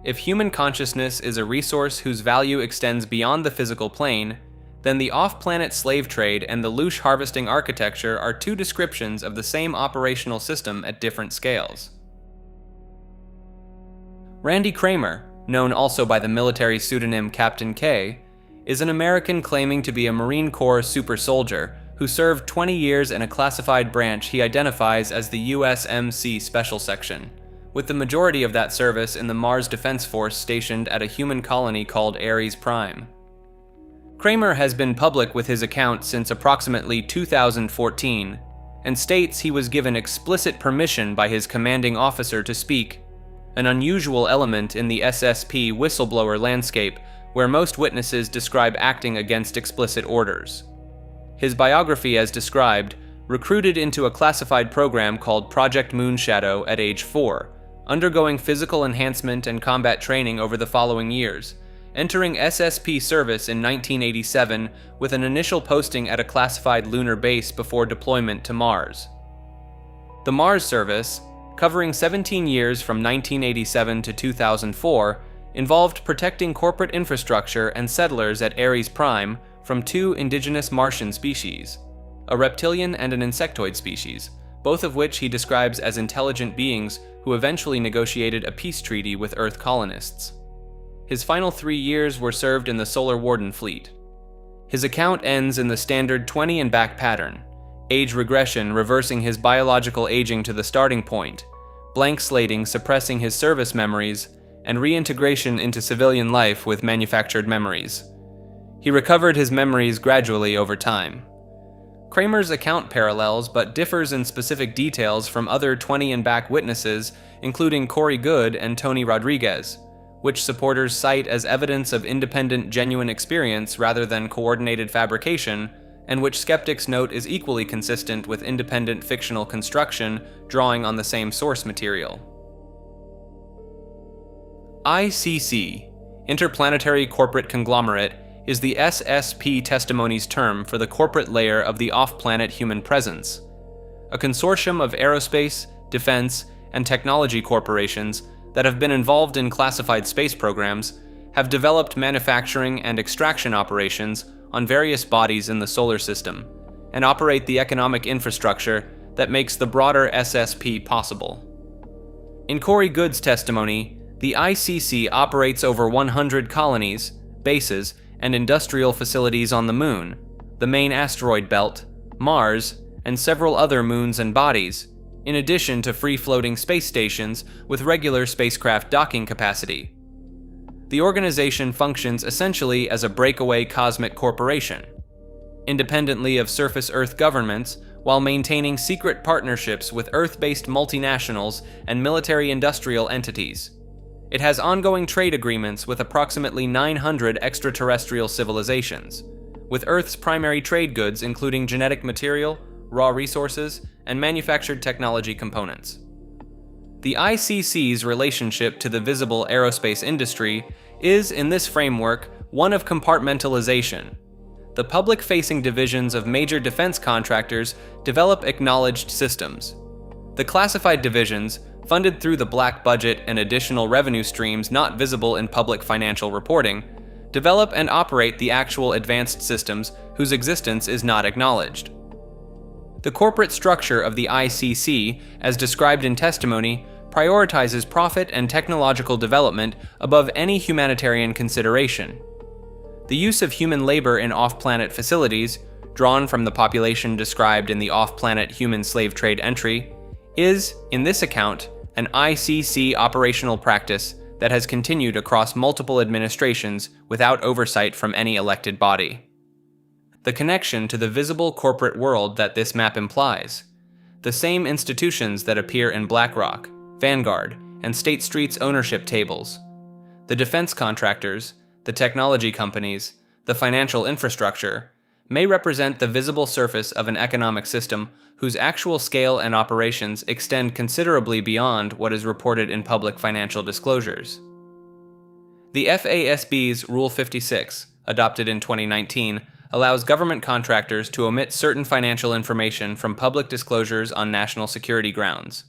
If human consciousness is a resource whose value extends beyond the physical plane, then the off-planet slave trade and the Lush harvesting architecture are two descriptions of the same operational system at different scales. Randy Kramer, known also by the military pseudonym Captain K, is an American claiming to be a Marine Corps super soldier who served 20 years in a classified branch he identifies as the USMC Special Section, with the majority of that service in the Mars Defense Force stationed at a human colony called Ares Prime. Kramer has been public with his account since approximately 2014, and states he was given explicit permission by his commanding officer to speak, an unusual element in the SSP whistleblower landscape where most witnesses describe acting against explicit orders. His biography, as described, recruited into a classified program called Project Moonshadow at age 4, undergoing physical enhancement and combat training over the following years, entering SSP service in 1987 with an initial posting at a classified lunar base before deployment to Mars. The Mars service, covering 17 years from 1987 to 2004, involved protecting corporate infrastructure and settlers at Ares Prime from two indigenous Martian species, a reptilian and an insectoid species, both of which he describes as intelligent beings who eventually negotiated a peace treaty with Earth colonists. His final 3 years were served in the Solar Warden fleet. His account ends in the standard 20 and back pattern, age regression reversing his biological aging to the starting point, blank slating suppressing his service memories, and reintegration into civilian life with manufactured memories. He recovered his memories gradually over time. Kramer's account parallels but differs in specific details from other 20 and back witnesses, including GOODE and Tony Rodriguez, which supporters cite as evidence of independent, genuine experience rather than coordinated fabrication, and which skeptics note is equally consistent with independent fictional construction drawing on the same source material. ICC, Interplanetary Corporate Conglomerate, is the SSP testimony's term for the corporate layer of the off-planet human presence. A consortium of aerospace, defense, and technology corporations that have been involved in classified space programs have developed manufacturing and extraction operations on various bodies in the solar system, and operate the economic infrastructure that makes the broader SSP possible. In Corey Goode's testimony, the ICC operates over 100 colonies, bases, and industrial facilities on the Moon, the main asteroid belt, Mars, and several other moons and bodies, in addition to free-floating space stations with regular spacecraft docking capacity. The organization functions essentially as a breakaway cosmic corporation, independently of surface Earth governments, while maintaining secret partnerships with Earth-based multinationals and military-industrial entities. It has ongoing trade agreements with approximately 900 extraterrestrial civilizations, with Earth's primary trade goods including genetic material, raw resources, and manufactured technology components. The ICC's relationship to the visible aerospace industry is, in this framework, one of compartmentalization. The public-facing divisions of major defense contractors develop acknowledged systems. The classified divisions, funded through the black budget and additional revenue streams not visible in public financial reporting, develop and operate the actual advanced systems whose existence is not acknowledged. The corporate structure of the ICC, as described in testimony, prioritizes profit and technological development above any humanitarian consideration. The use of human labor in off-planet facilities, drawn from the population described in the off-planet human slave trade entry, is, in this account, an ICC operational practice that has continued across multiple administrations without oversight from any elected body. The connection to the visible corporate world that this map implies, the same institutions that appear in BlackRock, Vanguard, and State Street's ownership tables, the defense contractors, the technology companies, the financial infrastructure, may represent the visible surface of an economic system whose actual scale and operations extend considerably beyond what is reported in public financial disclosures. The FASB's Rule 56, adopted in 2019, allows government contractors to omit certain financial information from public disclosures on national security grounds.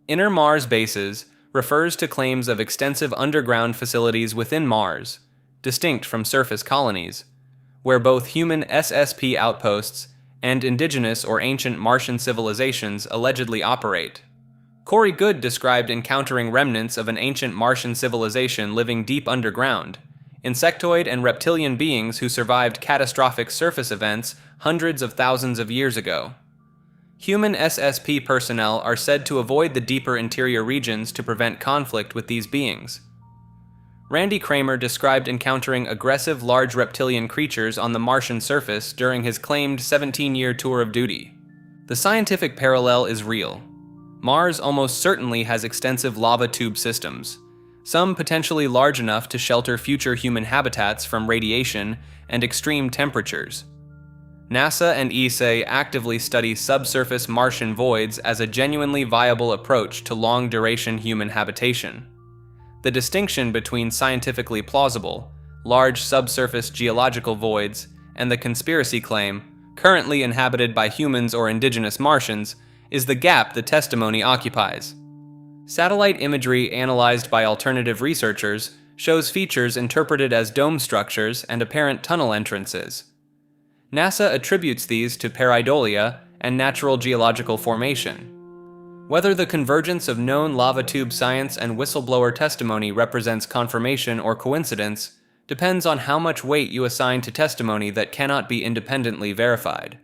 Inner Mars bases refers to claims of extensive underground facilities within Mars, distinct from surface colonies, where both human SSP outposts and indigenous or ancient Martian civilizations allegedly operate. GOODE described encountering remnants of an ancient Martian civilization living deep underground, insectoid and reptilian beings who survived catastrophic surface events hundreds of thousands of years ago. Human SSP personnel are said to avoid the deeper interior regions to prevent conflict with these beings. Randy Kramer described encountering aggressive large reptilian creatures on the Martian surface during his claimed 17-year tour of duty. The scientific parallel is real. Mars almost certainly has extensive lava tube systems, some potentially large enough to shelter future human habitats from radiation and extreme temperatures. NASA and ESA actively study subsurface Martian voids as a genuinely viable approach to long-duration human habitation. The distinction between scientifically plausible, large subsurface geological voids and the conspiracy claim, currently inhabited by humans or indigenous Martians, is the gap the testimony occupies. Satellite imagery analyzed by alternative researchers shows features interpreted as dome structures and apparent tunnel entrances. NASA attributes these to pareidolia and natural geological formation. Whether the convergence of known lava tube science and whistleblower testimony represents confirmation or coincidence depends on how much weight you assign to testimony that cannot be independently verified.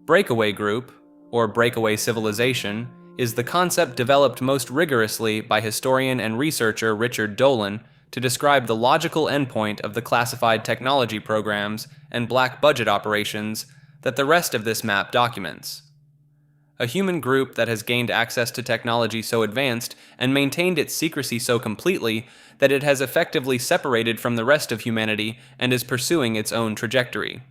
Breakaway group, or breakaway civilization, is the concept developed most rigorously by historian and researcher Richard Dolan to describe the logical endpoint of the classified technology programs and black budget operations that the rest of this map documents. A human group that has gained access to technology so advanced and maintained its secrecy so completely that it has effectively separated from the rest of humanity and is pursuing its own trajectory.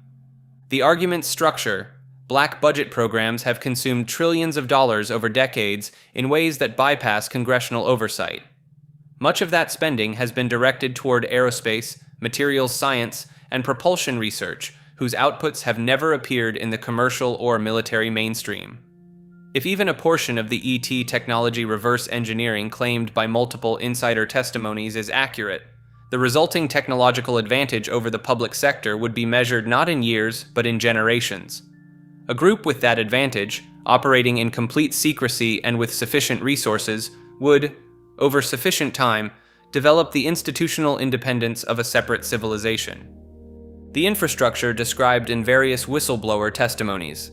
The argument's structure: black budget programs have consumed trillions of dollars over decades in ways that bypass congressional oversight. Much of that spending has been directed toward aerospace, materials science, and propulsion research, whose outputs have never appeared in the commercial or military mainstream. If even a portion of the ET technology reverse engineering claimed by multiple insider testimonies is accurate, the resulting technological advantage over the public sector would be measured not in years, but in generations. A group with that advantage, operating in complete secrecy and with sufficient resources, would, over sufficient time, develop the institutional independence of a separate civilization. The infrastructure described in various whistleblower testimonies: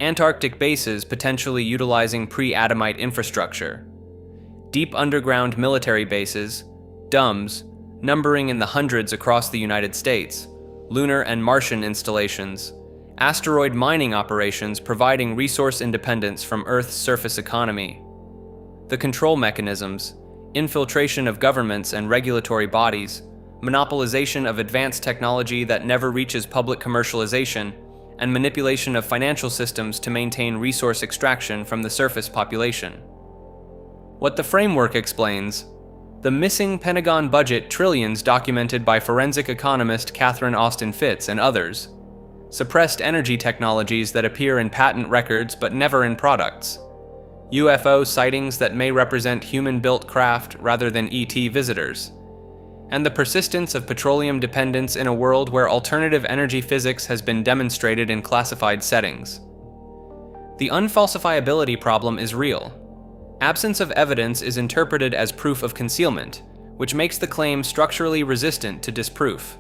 Antarctic bases potentially utilizing pre-Adamite infrastructure, deep underground military bases, DOMs, numbering in the hundreds across the United States, lunar and Martian installations, asteroid mining operations providing resource independence from Earth's surface economy. The control mechanisms, infiltration of governments and regulatory bodies, monopolization of advanced technology that never reaches public commercialization, and manipulation of financial systems to maintain resource extraction from the surface population. What the framework explains: the missing Pentagon budget trillions documented by forensic economist Catherine Austin Fitts and others, suppressed energy technologies that appear in patent records but never in products, UFO sightings that may represent human-built craft rather than ET visitors, and the persistence of petroleum dependence in a world where alternative energy physics has been demonstrated in classified settings. The unfalsifiability problem is real. Absence of evidence is interpreted as proof of concealment, which makes the claim structurally resistant to disproof.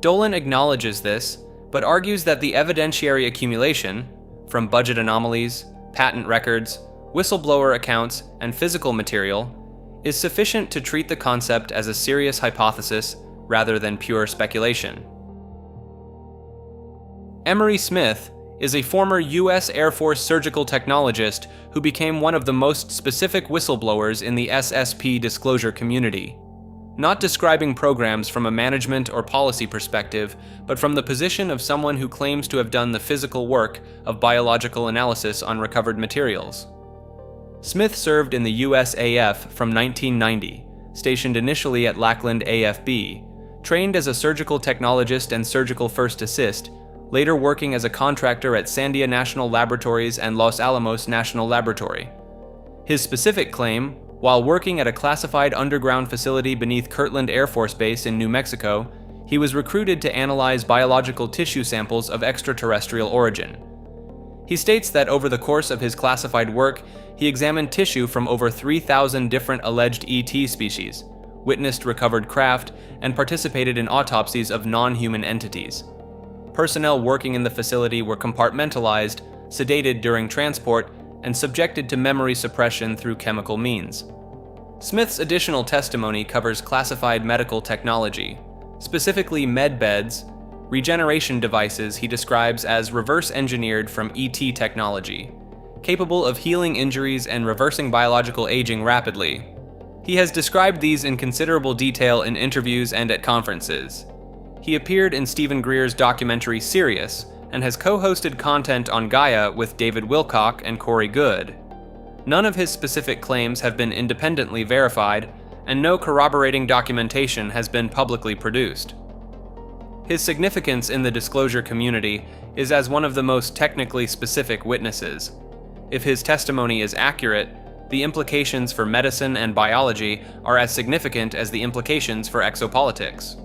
Dolan acknowledges this, but argues that the evidentiary accumulation, from budget anomalies, patent records, whistleblower accounts, and physical material, is sufficient to treat the concept as a serious hypothesis rather than pure speculation. Emery Smith is a former U.S. Air Force surgical technologist who became one of the most specific whistleblowers in the SSP disclosure community, not describing programs from a management or policy perspective, but from the position of someone who claims to have done the physical work of biological analysis on recovered materials. Smith served in the USAF from 1990, stationed initially at Lackland AFB, trained as a surgical technologist and surgical first assist, later working as a contractor at Sandia National Laboratories and Los Alamos National Laboratory. His specific claim, while working at a classified underground facility beneath Kirtland Air Force Base in New Mexico, he was recruited to analyze biological tissue samples of extraterrestrial origin. He states that over the course of his classified work, he examined tissue from over 3,000 different alleged ET species, witnessed recovered craft, and participated in autopsies of non-human entities. Personnel working in the facility were compartmentalized, sedated during transport, and subjected to memory suppression through chemical means. Smith's additional testimony covers classified medical technology, specifically med beds, regeneration devices he describes as reverse-engineered from ET technology, capable of healing injuries and reversing biological aging rapidly. He has described these in considerable detail in interviews and at conferences. He appeared in Stephen Greer's documentary Sirius, and has co-hosted content on Gaia with David Wilcock and Corey Goode. None of his specific claims have been independently verified, and no corroborating documentation has been publicly produced. His significance in the disclosure community is as one of the most technically specific witnesses. If his testimony is accurate, the implications for medicine and biology are as significant as the implications for exopolitics.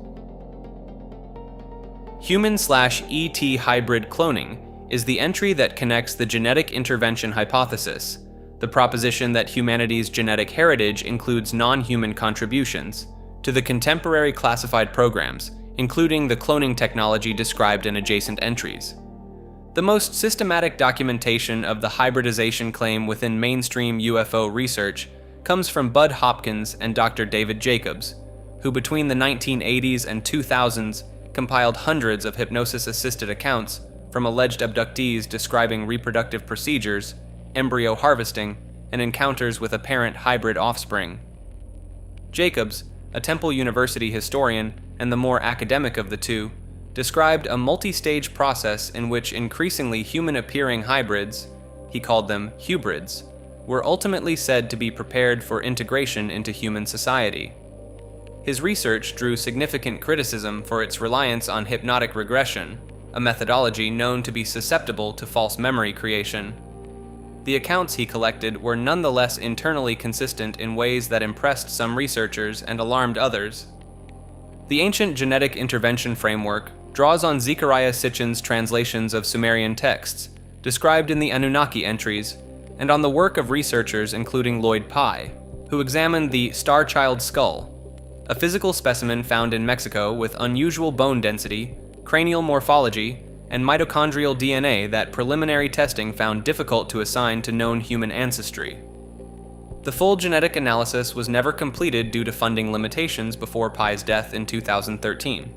Human/ET hybrid cloning is the entry that connects the genetic intervention hypothesis, the proposition that humanity's genetic heritage includes non-human contributions, to the contemporary classified programs, including the cloning technology described in adjacent entries. The most systematic documentation of the hybridization claim within mainstream UFO research comes from Bud Hopkins and Dr. David Jacobs, who between the 1980s and 2000s compiled hundreds of hypnosis-assisted accounts from alleged abductees describing reproductive procedures, embryo harvesting, and encounters with apparent hybrid offspring. Jacobs, a Temple University historian and the more academic of the two, described a multi-stage process in which increasingly human-appearing hybrids, he called them hybrids, were ultimately said to be prepared for integration into human society. His research drew significant criticism for its reliance on hypnotic regression, a methodology known to be susceptible to false memory creation. The accounts he collected were nonetheless internally consistent in ways that impressed some researchers and alarmed others. The ancient genetic intervention framework draws on Zecharia Sitchin's translations of Sumerian texts, described in the Anunnaki entries, and on the work of researchers including Lloyd Pye, who examined the Star Child skull, a physical specimen found in Mexico with unusual bone density, cranial morphology, and mitochondrial DNA that preliminary testing found difficult to assign to known human ancestry. The full genetic analysis was never completed due to funding limitations before Pye's death in 2013.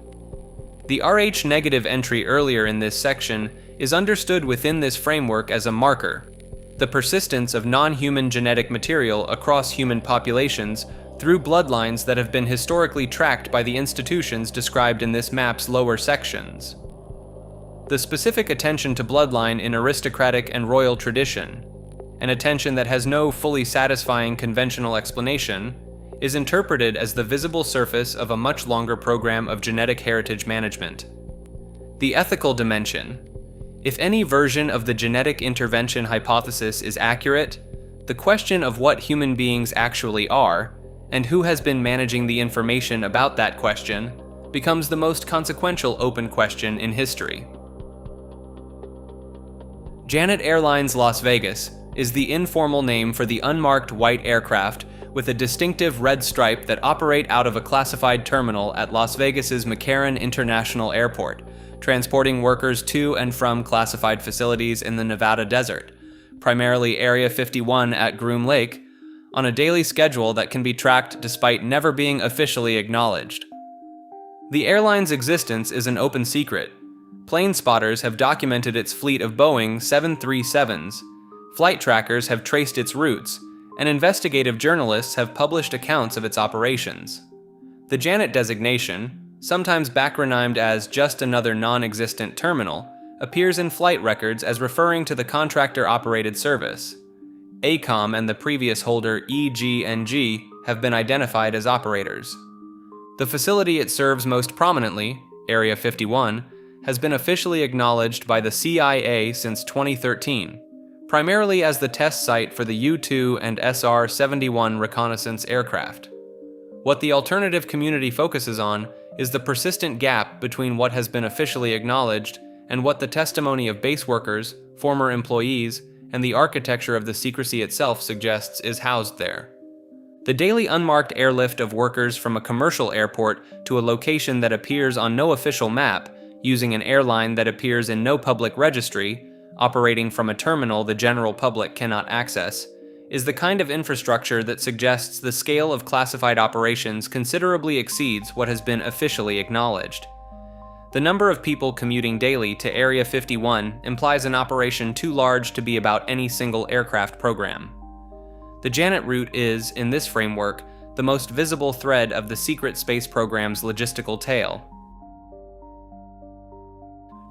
The Rh- entry earlier in this section is understood within this framework as a marker, the persistence of non-human genetic material across human populations through bloodlines that have been historically tracked by the institutions described in this map's lower sections. The specific attention to bloodline in aristocratic and royal tradition, an attention that has no fully satisfying conventional explanation, is interpreted as the visible surface of a much longer program of genetic heritage management. The ethical dimension. If any version of the genetic intervention hypothesis is accurate, the question of what human beings actually are, and who has been managing the information about that question, becomes the most consequential open question in history. Janet Airlines Las Vegas is the informal name for the unmarked white aircraft with a distinctive red stripe that operate out of a classified terminal at Las Vegas's McCarran International Airport, transporting workers to and from classified facilities in the Nevada desert, primarily Area 51 at Groom Lake, on a daily schedule that can be tracked despite never being officially acknowledged. The airline's existence is an open secret. Plane spotters have documented its fleet of Boeing 737s, flight trackers have traced its routes, and investigative journalists have published accounts of its operations. The Janet designation, sometimes backronym as just another non-existent terminal, appears in flight records as referring to the contractor-operated service. ACOM and the previous holder EG&G have been identified as operators. The facility it serves most prominently, Area 51, has been officially acknowledged by the CIA since 2013, primarily as the test site for the U-2 and SR-71 reconnaissance aircraft. What the alternative community focuses on is the persistent gap between what has been officially acknowledged and what the testimony of base workers, former employees, and the architecture of the secrecy itself suggests is housed there. The daily unmarked airlift of workers from a commercial airport to a location that appears on no official map, using an airline that appears in no public registry, operating from a terminal the general public cannot access, is the kind of infrastructure that suggests the scale of classified operations considerably exceeds what has been officially acknowledged. The number of people commuting daily to Area 51 implies an operation too large to be about any single aircraft program. The Janet route is, in this framework, the most visible thread of the secret space program's logistical tale.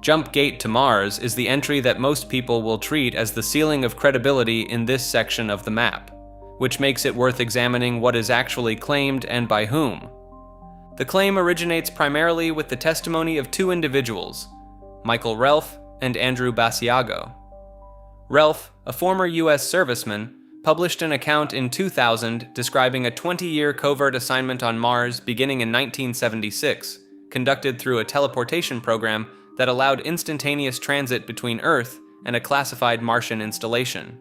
Jump Gate to Mars is the entry that most people will treat as the ceiling of credibility in this section of the map, which makes it worth examining what is actually claimed and by whom. The claim originates primarily with the testimony of two individuals, Michael Relf and Andrew Basiago. Relf, a former US serviceman, published an account in 2000 describing a 20-year covert assignment on Mars beginning in 1976, conducted through a teleportation program that allowed instantaneous transit between Earth and a classified Martian installation.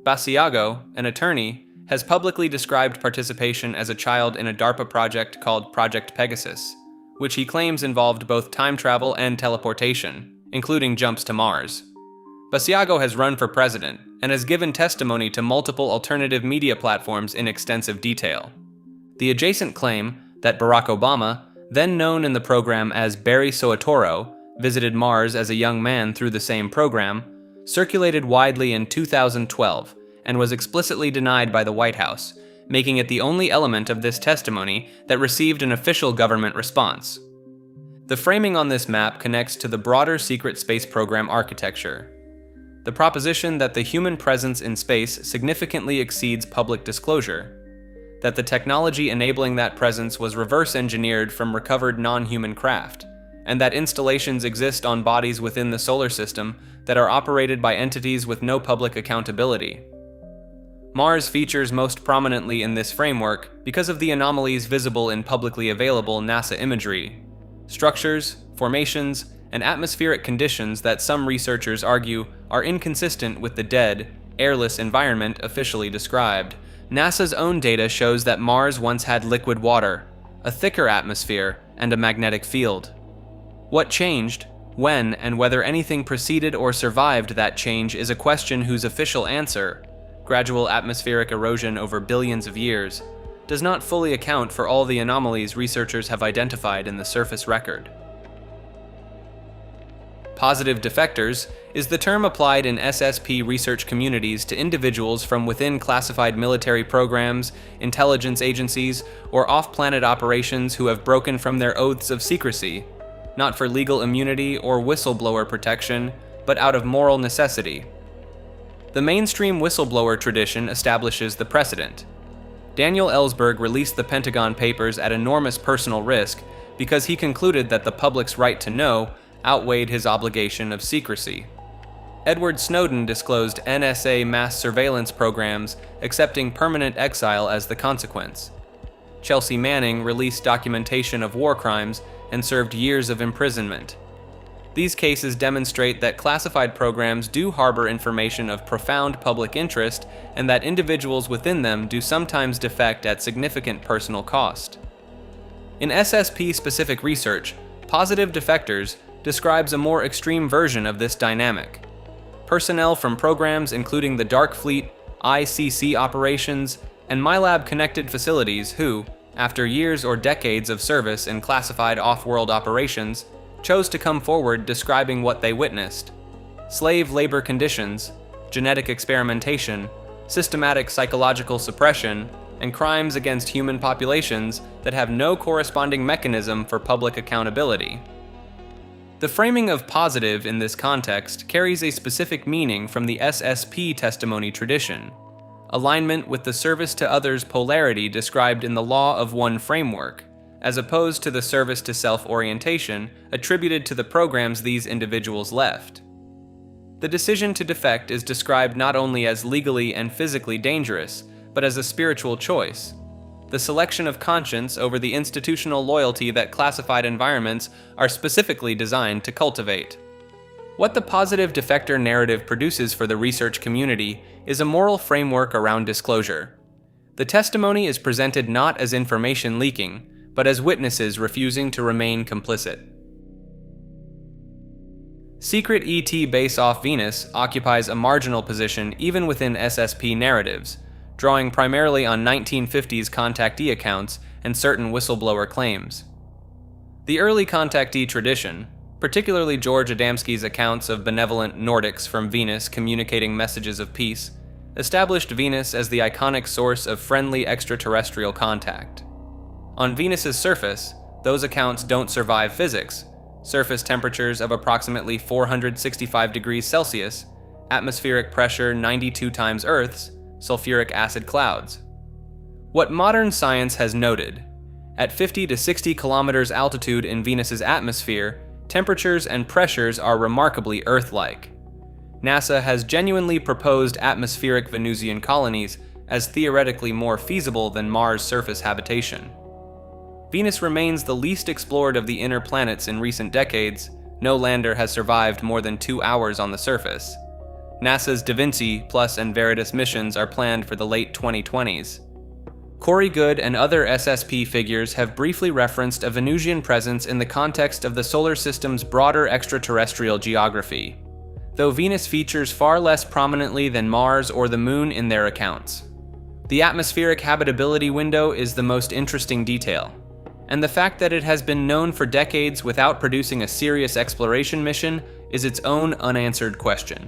Basiago, an attorney, has publicly described participation as a child in a DARPA project called Project Pegasus, which he claims involved both time travel and teleportation, including jumps to Mars. Basiago has run for president and has given testimony to multiple alternative media platforms in extensive detail. The adjacent claim that Barack Obama, then known in the program as Barry Soetoro, visited Mars as a young man through the same program, circulated widely in 2012 and was explicitly denied by the White House, making it the only element of this testimony that received an official government response. The framing on this map connects to the broader secret space program architecture. The proposition that the human presence in space significantly exceeds public disclosure, that the technology enabling that presence was reverse engineered from recovered non-human craft, and that installations exist on bodies within the solar system that are operated by entities with no public accountability. Mars features most prominently in this framework because of the anomalies visible in publicly available NASA imagery, structures, formations, and atmospheric conditions that some researchers argue are inconsistent with the dead, airless environment officially described. NASA's own data shows that Mars once had liquid water, a thicker atmosphere, and a magnetic field. What changed, when, and whether anything preceded or survived that change is a question whose official answer, gradual atmospheric erosion over billions of years, does not fully account for all the anomalies researchers have identified in the surface record. Positive defectors is the term applied in SSP research communities to individuals from within classified military programs, intelligence agencies, or off-planet operations who have broken from their oaths of secrecy, not for legal immunity or whistleblower protection, but out of moral necessity. The mainstream whistleblower tradition establishes the precedent. Daniel Ellsberg released the Pentagon Papers at enormous personal risk because he concluded that the public's right to know outweighed his obligation of secrecy. Edward Snowden disclosed NSA mass surveillance programs, accepting permanent exile as the consequence. Chelsea Manning released documentation of war crimes and served years of imprisonment. These cases demonstrate that classified programs do harbor information of profound public interest and that individuals within them do sometimes defect at significant personal cost. In SSP-specific research, positive defectors describes a more extreme version of this dynamic. Personnel from programs including the Dark Fleet, ICC operations, and MyLab-connected facilities who, after years or decades of service in classified off-world operations, chose to come forward describing what they witnessed: slave labor conditions, genetic experimentation, systematic psychological suppression, and crimes against human populations that have no corresponding mechanism for public accountability. The framing of positive in this context carries a specific meaning from the SSP testimony tradition: alignment with the service to others polarity described in the Law of One framework, as opposed to the service to self-orientation attributed to the programs these individuals left. The decision to defect is described not only as legally and physically dangerous, but as a spiritual choice, the selection of conscience over the institutional loyalty that classified environments are specifically designed to cultivate. What the positive defector narrative produces for the research community is a moral framework around disclosure. The testimony is presented not as information leaking, but as witnesses refusing to remain complicit. Secret ET base off Venus occupies a marginal position even within SSP narratives, drawing primarily on 1950s contactee accounts and certain whistleblower claims. The early contactee tradition, particularly George Adamski's accounts of benevolent Nordics from Venus communicating messages of peace, established Venus as the iconic source of friendly extraterrestrial contact. On Venus's surface, those accounts don't survive physics: surface temperatures of approximately 465 degrees Celsius, atmospheric pressure 92 times Earth's, sulfuric acid clouds. What modern science has noted: at 50 to 60 kilometers altitude in Venus's atmosphere, temperatures and pressures are remarkably Earth-like. NASA has genuinely proposed atmospheric Venusian colonies as theoretically more feasible than Mars' surface habitation. Venus remains the least explored of the inner planets in recent decades. No lander has survived more than 2 hours on the surface. NASA's Da Vinci Plus and Veritas missions are planned for the late 2020s. Corey Goode and other SSP figures have briefly referenced a Venusian presence in the context of the solar system's broader extraterrestrial geography, though Venus features far less prominently than Mars or the Moon in their accounts. The atmospheric habitability window is the most interesting detail, and the fact that it has been known for decades without producing a serious exploration mission is its own unanswered question.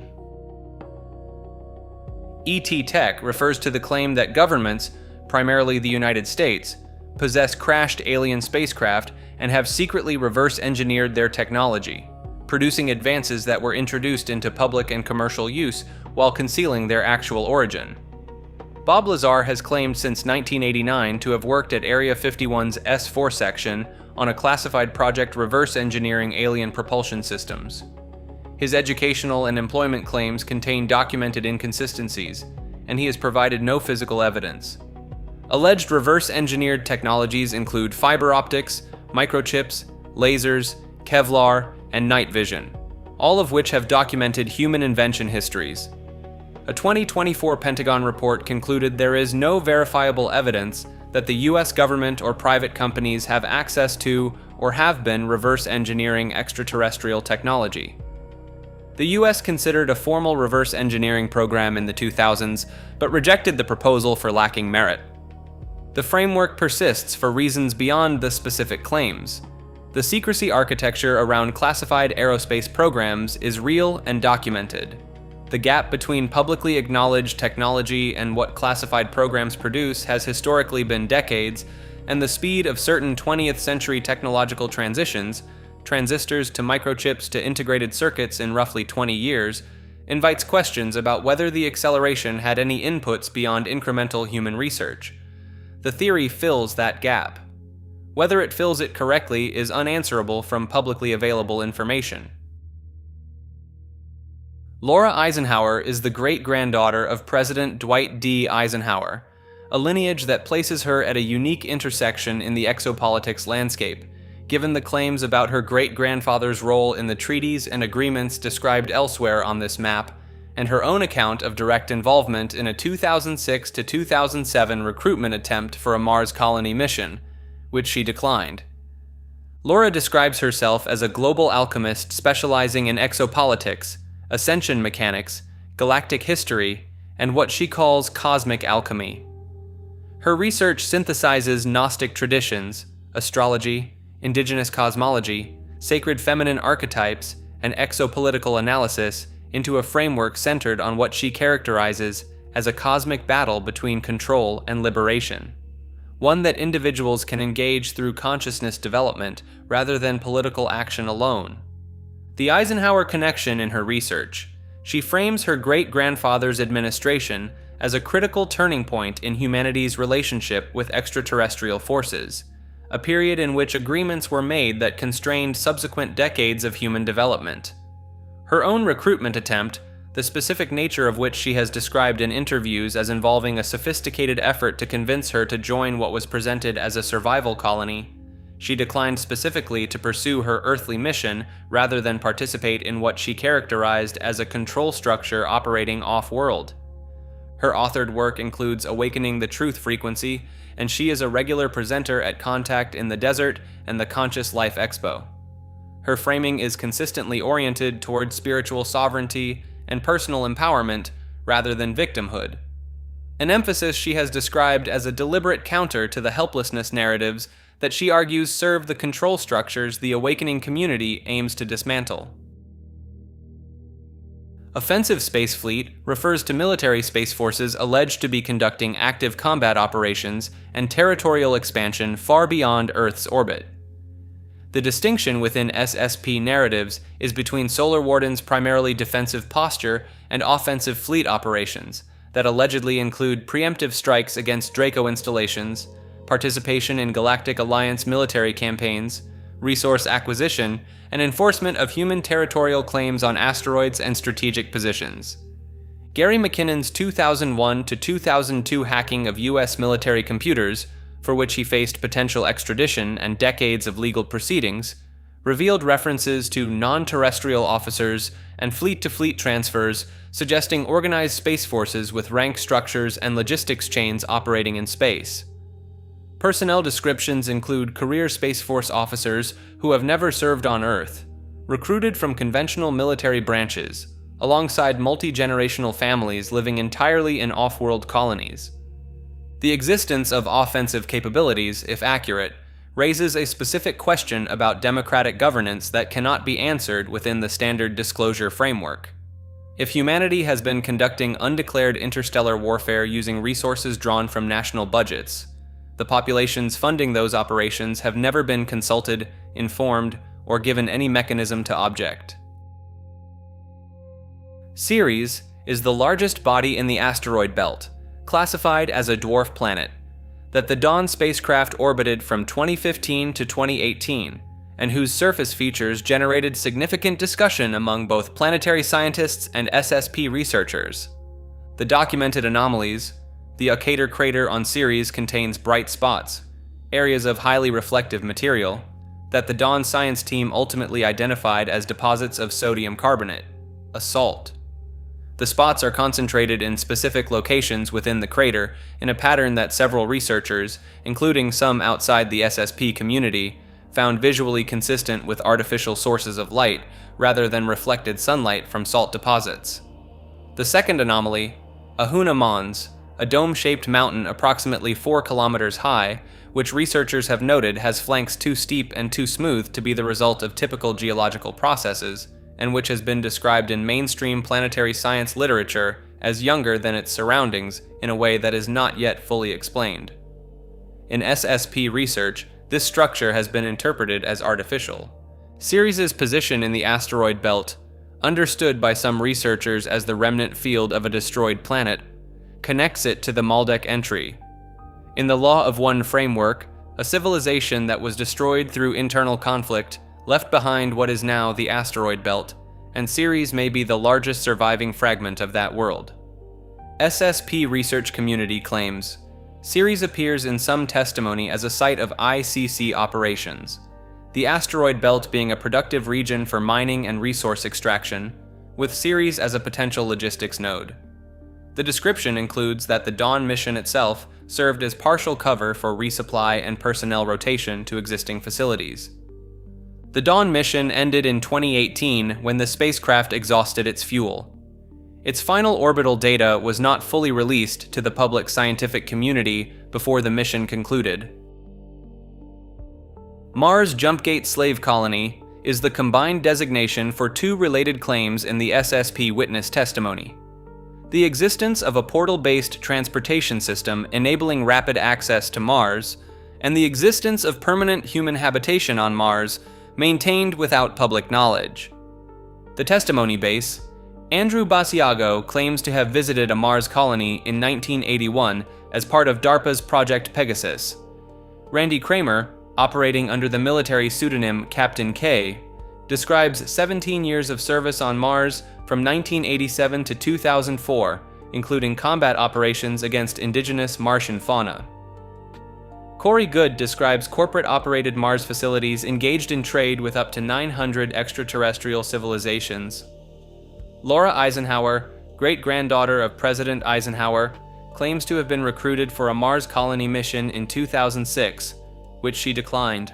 ET Tech refers to the claim that governments, primarily the United States, possess crashed alien spacecraft and have secretly reverse-engineered their technology, producing advances that were introduced into public and commercial use while concealing their actual origin. Bob Lazar has claimed since 1989 to have worked at Area 51's S4 section on a classified project reverse-engineering alien propulsion systems. His educational and employment claims contain documented inconsistencies, and he has provided no physical evidence. Alleged reverse-engineered technologies include fiber optics, microchips, lasers, Kevlar, and night vision, all of which have documented human invention histories. A 2024 Pentagon report concluded there is no verifiable evidence that the US government or private companies have access to or have been reverse engineering extraterrestrial technology. The US considered a formal reverse engineering program in the 2000s, but rejected the proposal for lacking merit. The framework persists for reasons beyond the specific claims. The secrecy architecture around classified aerospace programs is real and documented. The gap between publicly acknowledged technology and what classified programs produce has historically been decades, and the speed of certain 20th century technological transitions, transistors to microchips to integrated circuits in roughly 20 years, invites questions about whether the acceleration had any inputs beyond incremental human research. The theory fills that gap. Whether it fills it correctly is unanswerable from publicly available information. Laura Eisenhower is the great-granddaughter of President Dwight D. Eisenhower, a lineage that places her at a unique intersection in the exopolitics landscape, given the claims about her great-grandfather's role in the treaties and agreements described elsewhere on this map, and her own account of direct involvement in a 2006 to 2007 recruitment attempt for a Mars colony mission, which she declined. Laura describes herself as a global alchemist specializing in exopolitics, ascension mechanics, galactic history, and what she calls cosmic alchemy. Her research synthesizes Gnostic traditions, astrology, indigenous cosmology, sacred feminine archetypes, and exopolitical analysis into a framework centered on what she characterizes as a cosmic battle between control and liberation, one that individuals can engage through consciousness development rather than political action alone. The Eisenhower connection in her research, she frames her great-grandfather's administration as a critical turning point in humanity's relationship with extraterrestrial forces, a period in which agreements were made that constrained subsequent decades of human development. Her own recruitment attempt, the specific nature of which she has described in interviews as involving a sophisticated effort to convince her to join what was presented as a survival colony, she declined specifically to pursue her earthly mission rather than participate in what she characterized as a control structure operating off-world. Her authored work includes Awakening the Truth Frequency, and she is a regular presenter at Contact in the Desert and the Conscious Life Expo. Her framing is consistently oriented toward spiritual sovereignty and personal empowerment rather than victimhood, an emphasis she has described as a deliberate counter to the helplessness narratives that she argues serve the control structures the awakening community aims to dismantle. Offensive space fleet refers to military space forces alleged to be conducting active combat operations and territorial expansion far beyond Earth's orbit. The distinction within SSP narratives is between Solar Warden's primarily defensive posture and offensive fleet operations that allegedly include preemptive strikes against Draco installations, participation in Galactic Alliance military campaigns, resource acquisition, and enforcement of human territorial claims on asteroids and strategic positions. Gary McKinnon's 2001 to 2002 hacking of U.S. military computers, for which he faced potential extradition and decades of legal proceedings, revealed references to non-terrestrial officers and fleet-to-fleet transfers, suggesting organized space forces with rank structures and logistics chains operating in space. Personnel descriptions include career Space Force officers who have never served on Earth, recruited from conventional military branches, alongside multi-generational families living entirely in off-world colonies. The existence of offensive capabilities, if accurate, raises a specific question about democratic governance that cannot be answered within the standard disclosure framework. If humanity has been conducting undeclared interstellar warfare using resources drawn from national budgets, the populations funding those operations have never been consulted, informed, or given any mechanism to object. Ceres is the largest body in the asteroid belt, classified as a dwarf planet, that the Dawn spacecraft orbited from 2015 to 2018, and whose surface features generated significant discussion among both planetary scientists and SSP researchers. The documented anomalies: the Occator crater on Ceres contains bright spots, areas of highly reflective material, that the Dawn science team ultimately identified as deposits of sodium carbonate, a salt. The spots are concentrated in specific locations within the crater in a pattern that several researchers, including some outside the SSP community, found visually consistent with artificial sources of light rather than reflected sunlight from salt deposits. The second anomaly, Ahuna Mons, a dome-shaped mountain approximately 4 kilometers high, which researchers have noted has flanks too steep and too smooth to be the result of typical geological processes, and which has been described in mainstream planetary science literature as younger than its surroundings in a way that is not yet fully explained. In SSP research, this structure has been interpreted as artificial. Ceres's position in the asteroid belt, understood by some researchers as the remnant field of a destroyed planet, connects it to the Maldek entry. In the Law of One framework, a civilization that was destroyed through internal conflict left behind what is now the asteroid belt, and Ceres may be the largest surviving fragment of that world. SSP research community claims Ceres appears in some testimony as a site of ICC operations. the asteroid belt being a productive region for mining and resource extraction, with Ceres as a potential logistics node. The description includes that the Dawn mission itself served as partial cover for resupply and personnel rotation to existing facilities. The Dawn mission ended in 2018 when the spacecraft exhausted its fuel. Its final orbital data was not fully released to the public scientific community before the mission concluded. Mars Jumpgate Slave Colony is the combined designation for two related claims in the SSP witness testimony: the existence of a portal-based transportation system enabling rapid access to Mars, and the existence of permanent human habitation on Mars maintained without public knowledge. The testimony base: Andrew Basiago claims to have visited a Mars colony in 1981 as part of DARPA's Project Pegasus. Randy Kramer, operating under the military pseudonym Captain K, describes 17 years of service on Mars from 1987 to 2004, including combat operations against indigenous Martian fauna. Corey Goode describes corporate-operated Mars facilities engaged in trade with up to 900 extraterrestrial civilizations. Laura Eisenhower, great-granddaughter of President Eisenhower, claims to have been recruited for a Mars colony mission in 2006, which she declined.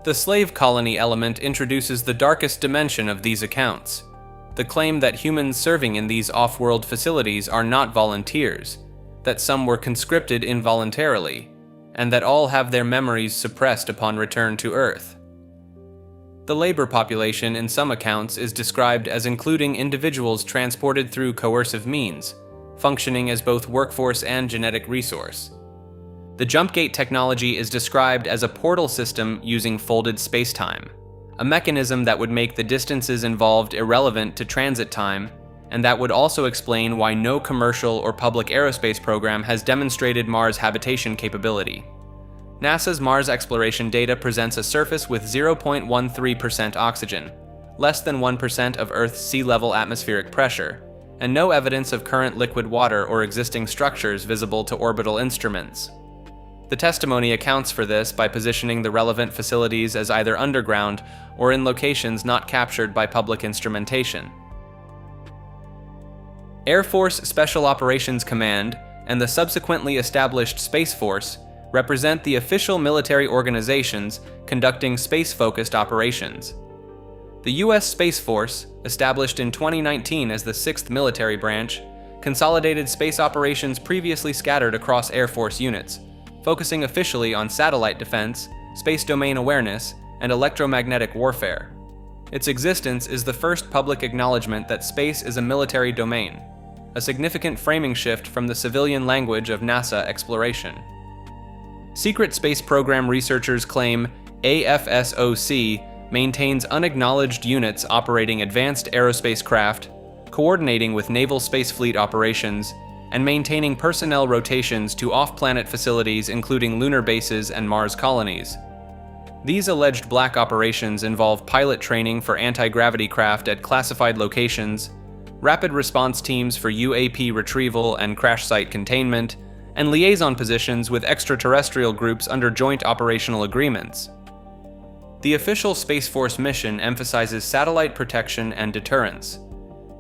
The slave colony element introduces the darkest dimension of these accounts: the claim that humans serving in these off-world facilities are not volunteers, that some were conscripted involuntarily, and that all have their memories suppressed upon return to Earth. The labor population in some accounts is described as including individuals transported through coercive means, functioning as both workforce and genetic resource. The Jumpgate technology is described as a portal system using folded spacetime, a mechanism that would make the distances involved irrelevant to transit time, and that would also explain why no commercial or public aerospace program has demonstrated Mars habitation capability. NASA's Mars exploration data presents a surface with 0.13% oxygen, less than 1% of Earth's sea level atmospheric pressure, and no evidence of current liquid water or existing structures visible to orbital instruments. The testimony accounts for this by positioning the relevant facilities as either underground or in locations not captured by public instrumentation. Air Force Special Operations Command and the subsequently established Space Force represent the official military organizations conducting space-focused operations. The U.S. Space Force, established in 2019 as the 6th military branch, consolidated space operations previously scattered across Air Force units, focusing officially on satellite defense, space domain awareness, and electromagnetic warfare. Its existence is the first public acknowledgement that space is a military domain, a significant framing shift from the civilian language of NASA exploration. Secret Space Program researchers claim AFSOC maintains unacknowledged units operating advanced aerospace craft, coordinating with Naval Space Fleet operations, and maintaining personnel rotations to off-planet facilities including lunar bases and Mars colonies. These alleged black operations involve pilot training for anti-gravity craft at classified locations, rapid response teams for UAP retrieval and crash site containment, and liaison positions with extraterrestrial groups under joint operational agreements. The official Space Force mission emphasizes satellite protection and deterrence.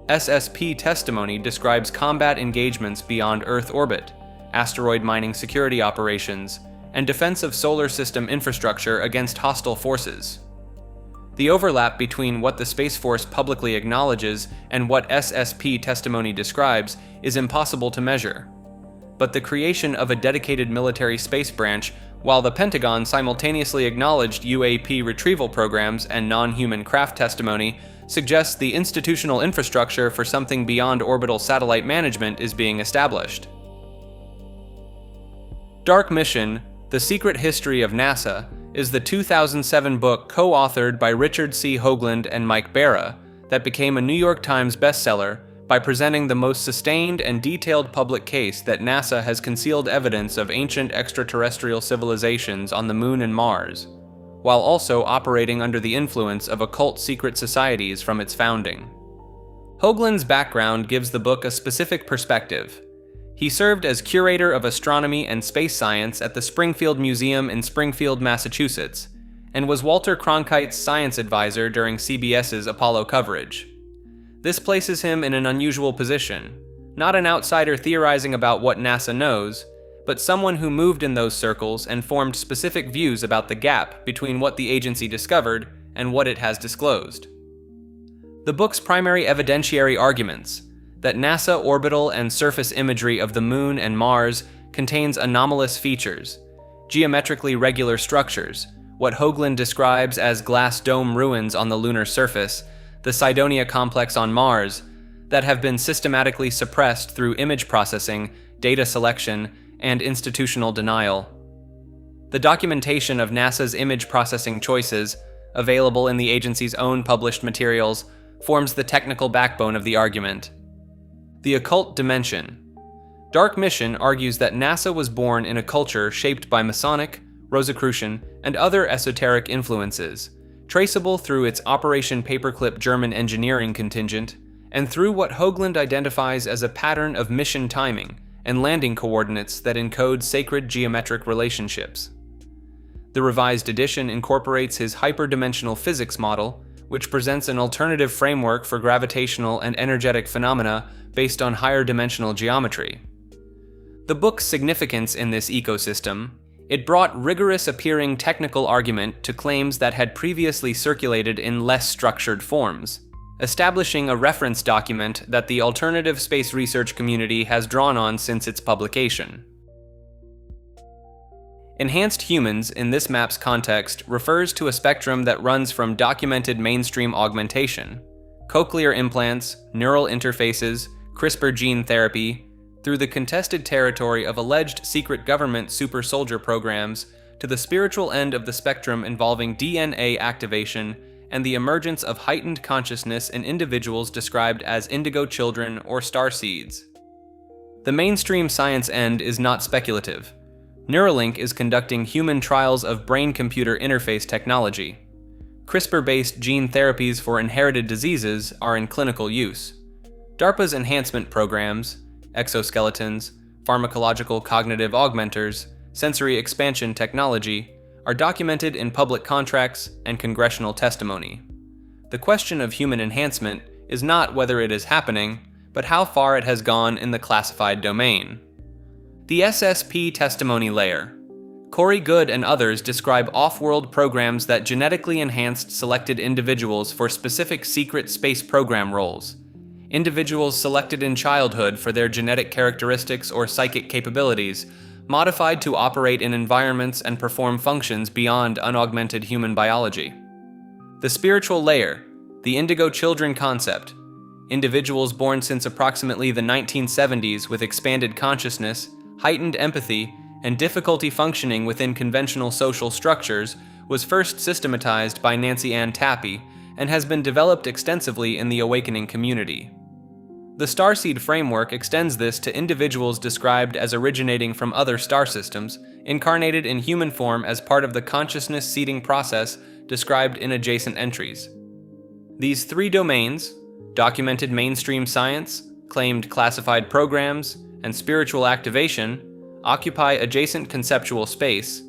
SSP testimony describes combat engagements beyond Earth orbit, asteroid mining security operations, and defense of solar system infrastructure against hostile forces. The overlap between what the Space Force publicly acknowledges and what SSP testimony describes is impossible to measure. But the creation of a dedicated military space branch, while the Pentagon simultaneously acknowledged UAP retrieval programs and non-human craft testimony, suggests the institutional infrastructure for something beyond orbital satellite management is being established. Dark Mission: The Secret History of NASA is the 2007 book co-authored by Richard C. Hoagland and Mike Barra that became a New York Times bestseller by presenting the most sustained and detailed public case that NASA has concealed evidence of ancient extraterrestrial civilizations on the Moon and Mars, while also operating under the influence of occult secret societies from its founding. Hoagland's background gives the book a specific perspective. He served as curator of astronomy and space science at the Springfield Museum in Springfield, Massachusetts, and was Walter Cronkite's science advisor during CBS's Apollo coverage. This places him in an unusual position, not an outsider theorizing about what NASA knows, but someone who moved in those circles and formed specific views about the gap between what the agency discovered and what it has disclosed. The book's primary evidentiary arguments, that NASA orbital and surface imagery of the Moon and Mars contains anomalous features, geometrically regular structures, what Hoagland describes as glass dome ruins on the lunar surface, the Cydonia complex on Mars, that have been systematically suppressed through image processing, data selection, and institutional denial. The documentation of NASA's image processing choices, available in the agency's own published materials, forms the technical backbone of the argument. The occult dimension. Dark Mission argues that NASA was born in a culture shaped by Masonic, Rosicrucian, and other esoteric influences, traceable through its Operation Paperclip German engineering contingent, and through what Hoagland identifies as a pattern of mission timing and landing coordinates that encode sacred geometric relationships. The revised edition incorporates his hyperdimensional physics model, which presents an alternative framework for gravitational and energetic phenomena based on higher dimensional geometry. The book's significance in this ecosystem, it brought rigorous appearing technical argument to claims that had previously circulated in less structured forms, establishing a reference document that the alternative space research community has drawn on since its publication. Enhanced humans in this map's context refers to a spectrum that runs from documented mainstream augmentation, cochlear implants, neural interfaces, CRISPR gene therapy, through the contested territory of alleged secret government super soldier programs, to the spiritual end of the spectrum involving DNA activation and the emergence of heightened consciousness in individuals described as indigo children or starseeds. The mainstream science end is not speculative. Neuralink is conducting human trials of brain-computer interface technology. CRISPR-based gene therapies for inherited diseases are in clinical use. DARPA's enhancement programs, exoskeletons, pharmacological cognitive augmenters, sensory expansion technology, are documented in public contracts and congressional testimony. The question of human enhancement is not whether it is happening, but how far it has gone in the classified domain. The SSP testimony layer. Corey Goode and others describe off-world programs that genetically enhanced selected individuals for specific secret space program roles. Individuals selected in childhood for their genetic characteristics or psychic capabilities, modified to operate in environments and perform functions beyond unaugmented human biology. The spiritual layer, the indigo children concept. Individuals born since approximately the 1970s with expanded consciousness, heightened empathy, and difficulty functioning within conventional social structures was first systematized by Nancy Ann Tappy and has been developed extensively in the awakening community. The starseed framework extends this to individuals described as originating from other star systems, incarnated in human form as part of the consciousness seeding process described in adjacent entries. These three domains, documented mainstream science, claimed classified programs, and spiritual activation, occupy adjacent conceptual space,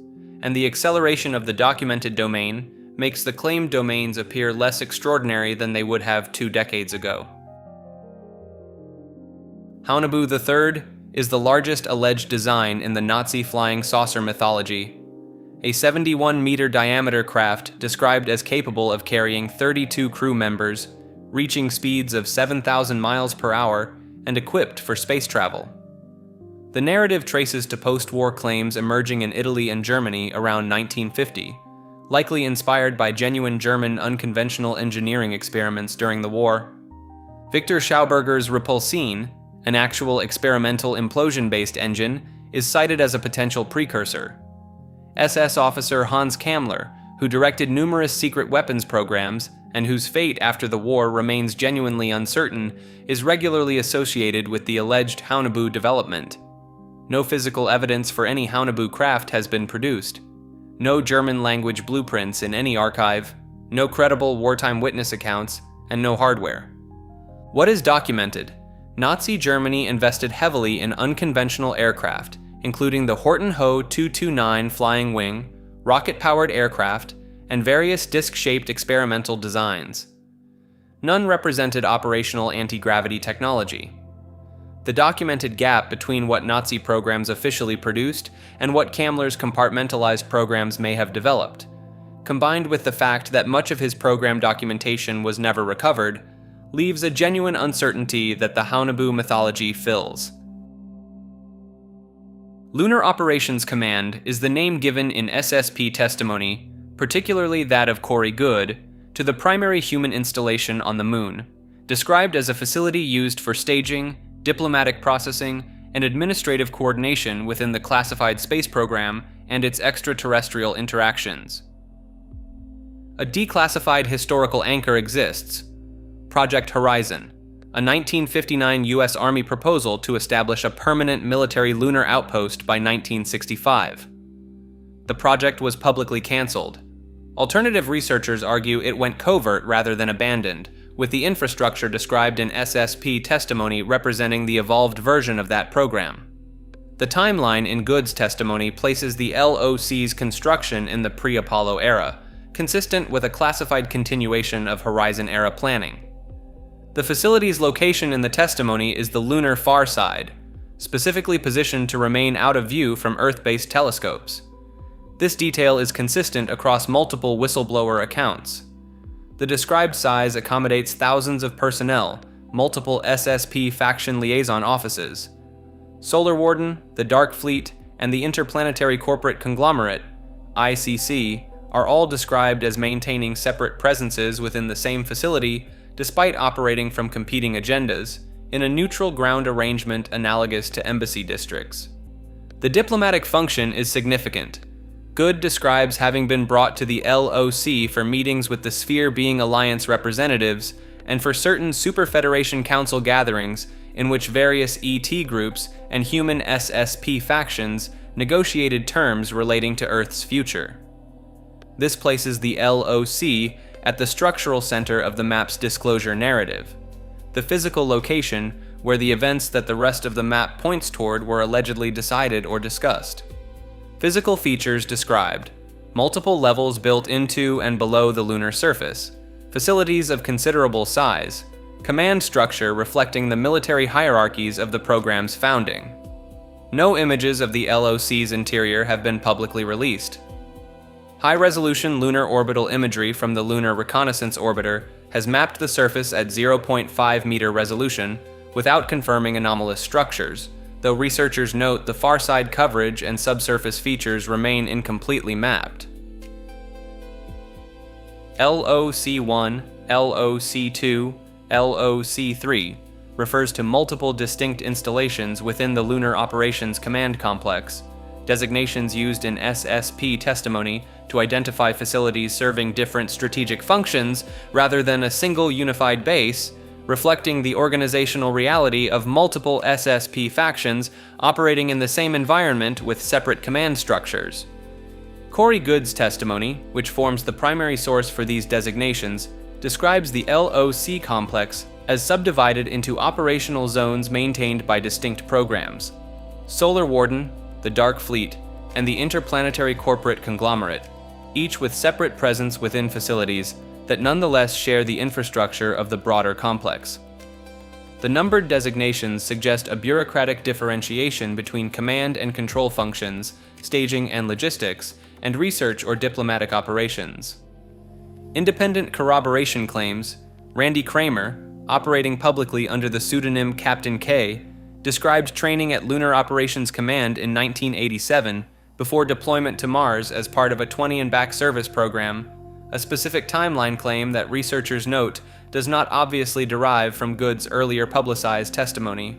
and the acceleration of the documented domain makes the claimed domains appear less extraordinary than they would have 2 decades ago. Haunebu III is the largest alleged design in the Nazi flying saucer mythology, a 71-meter diameter craft described as capable of carrying 32 crew members, reaching speeds of 7,000 miles per hour, and equipped for space travel. The narrative traces to post-war claims emerging in Italy and Germany around 1950, likely inspired by genuine German unconventional engineering experiments during the war. Victor Schauberger's Repulsine, an actual experimental implosion-based engine, is cited as a potential precursor. SS officer Hans Kammler, who directed numerous secret weapons programs and whose fate after the war remains genuinely uncertain, is regularly associated with the alleged Haunebu development. No physical evidence for any Haunebu craft has been produced. No German-language blueprints in any archive, no credible wartime witness accounts, and no hardware. What is documented? Nazi Germany invested heavily in unconventional aircraft, including the Horten Ho 229 flying wing, rocket-powered aircraft, and various disc-shaped experimental designs. None represented operational anti-gravity technology. The documented gap between what Nazi programs officially produced and what Kammler's compartmentalized programs may have developed, combined with the fact that much of his program documentation was never recovered, leaves a genuine uncertainty that the Haunebu mythology fills. Lunar Operations Command is the name given in SSP testimony, particularly that of Corey Goode, to the primary human installation on the Moon, described as a facility used for staging, diplomatic processing, and administrative coordination within the classified space program and its extraterrestrial interactions. A declassified historical anchor exists, Project Horizon, a 1959 U.S. Army proposal to establish a permanent military lunar outpost by 1965. The project was publicly canceled. Alternative researchers argue it went covert rather than abandoned, with the infrastructure described in SSP testimony representing the evolved version of that program. The timeline in Goode's testimony places the LOC's construction in the pre-Apollo era, consistent with a classified continuation of Horizon-era planning. The facility's location in the testimony is the lunar far side, specifically positioned to remain out of view from Earth-based telescopes. This detail is consistent across multiple whistleblower accounts. The described size accommodates thousands of personnel, multiple SSP faction liaison offices. Solar Warden, the Dark Fleet, and the Interplanetary Corporate Conglomerate, ICC, are all described as maintaining separate presences within the same facility despite operating from competing agendas, in a neutral ground arrangement analogous to embassy districts. The diplomatic function is significant. Goode describes having been brought to the LOC for meetings with the Sphere Being Alliance representatives and for certain Super Federation Council gatherings in which various ET groups and human SSP factions negotiated terms relating to Earth's future. This places the LOC at the structural center of the map's disclosure narrative, the physical location where the events that the rest of the map points toward were allegedly decided or discussed. Physical features described: multiple levels built into and below the lunar surface, facilities of considerable size, command structure reflecting the military hierarchies of the program's founding. No images of the LOC's interior have been publicly released. High-resolution lunar orbital imagery from the Lunar Reconnaissance Orbiter has mapped the surface at 0.5-meter resolution without confirming anomalous structures, though researchers note the far-side coverage and subsurface features remain incompletely mapped. LOC-1, LOC-2, LOC-3 refers to multiple distinct installations within the Lunar Operations Command Complex, designations used in SSP testimony to identify facilities serving different strategic functions rather than a single unified base, reflecting the organizational reality of multiple SSP factions operating in the same environment with separate command structures. Corey Goode's testimony, which forms the primary source for these designations, describes the LOC complex as subdivided into operational zones maintained by distinct programs: Solar Warden, the Dark Fleet, and the Interplanetary Corporate Conglomerate, each with separate presence within facilities that nonetheless share the infrastructure of the broader complex. The numbered designations suggest a bureaucratic differentiation between command and control functions, staging and logistics, and research or diplomatic operations. Independent corroboration claims, Randy Kramer, operating publicly under the pseudonym Captain K, described training at Lunar Operations Command in 1987 before deployment to Mars as part of a 20-and-back service program, a specific timeline claim that researchers note does not obviously derive from Goode's earlier publicized testimony.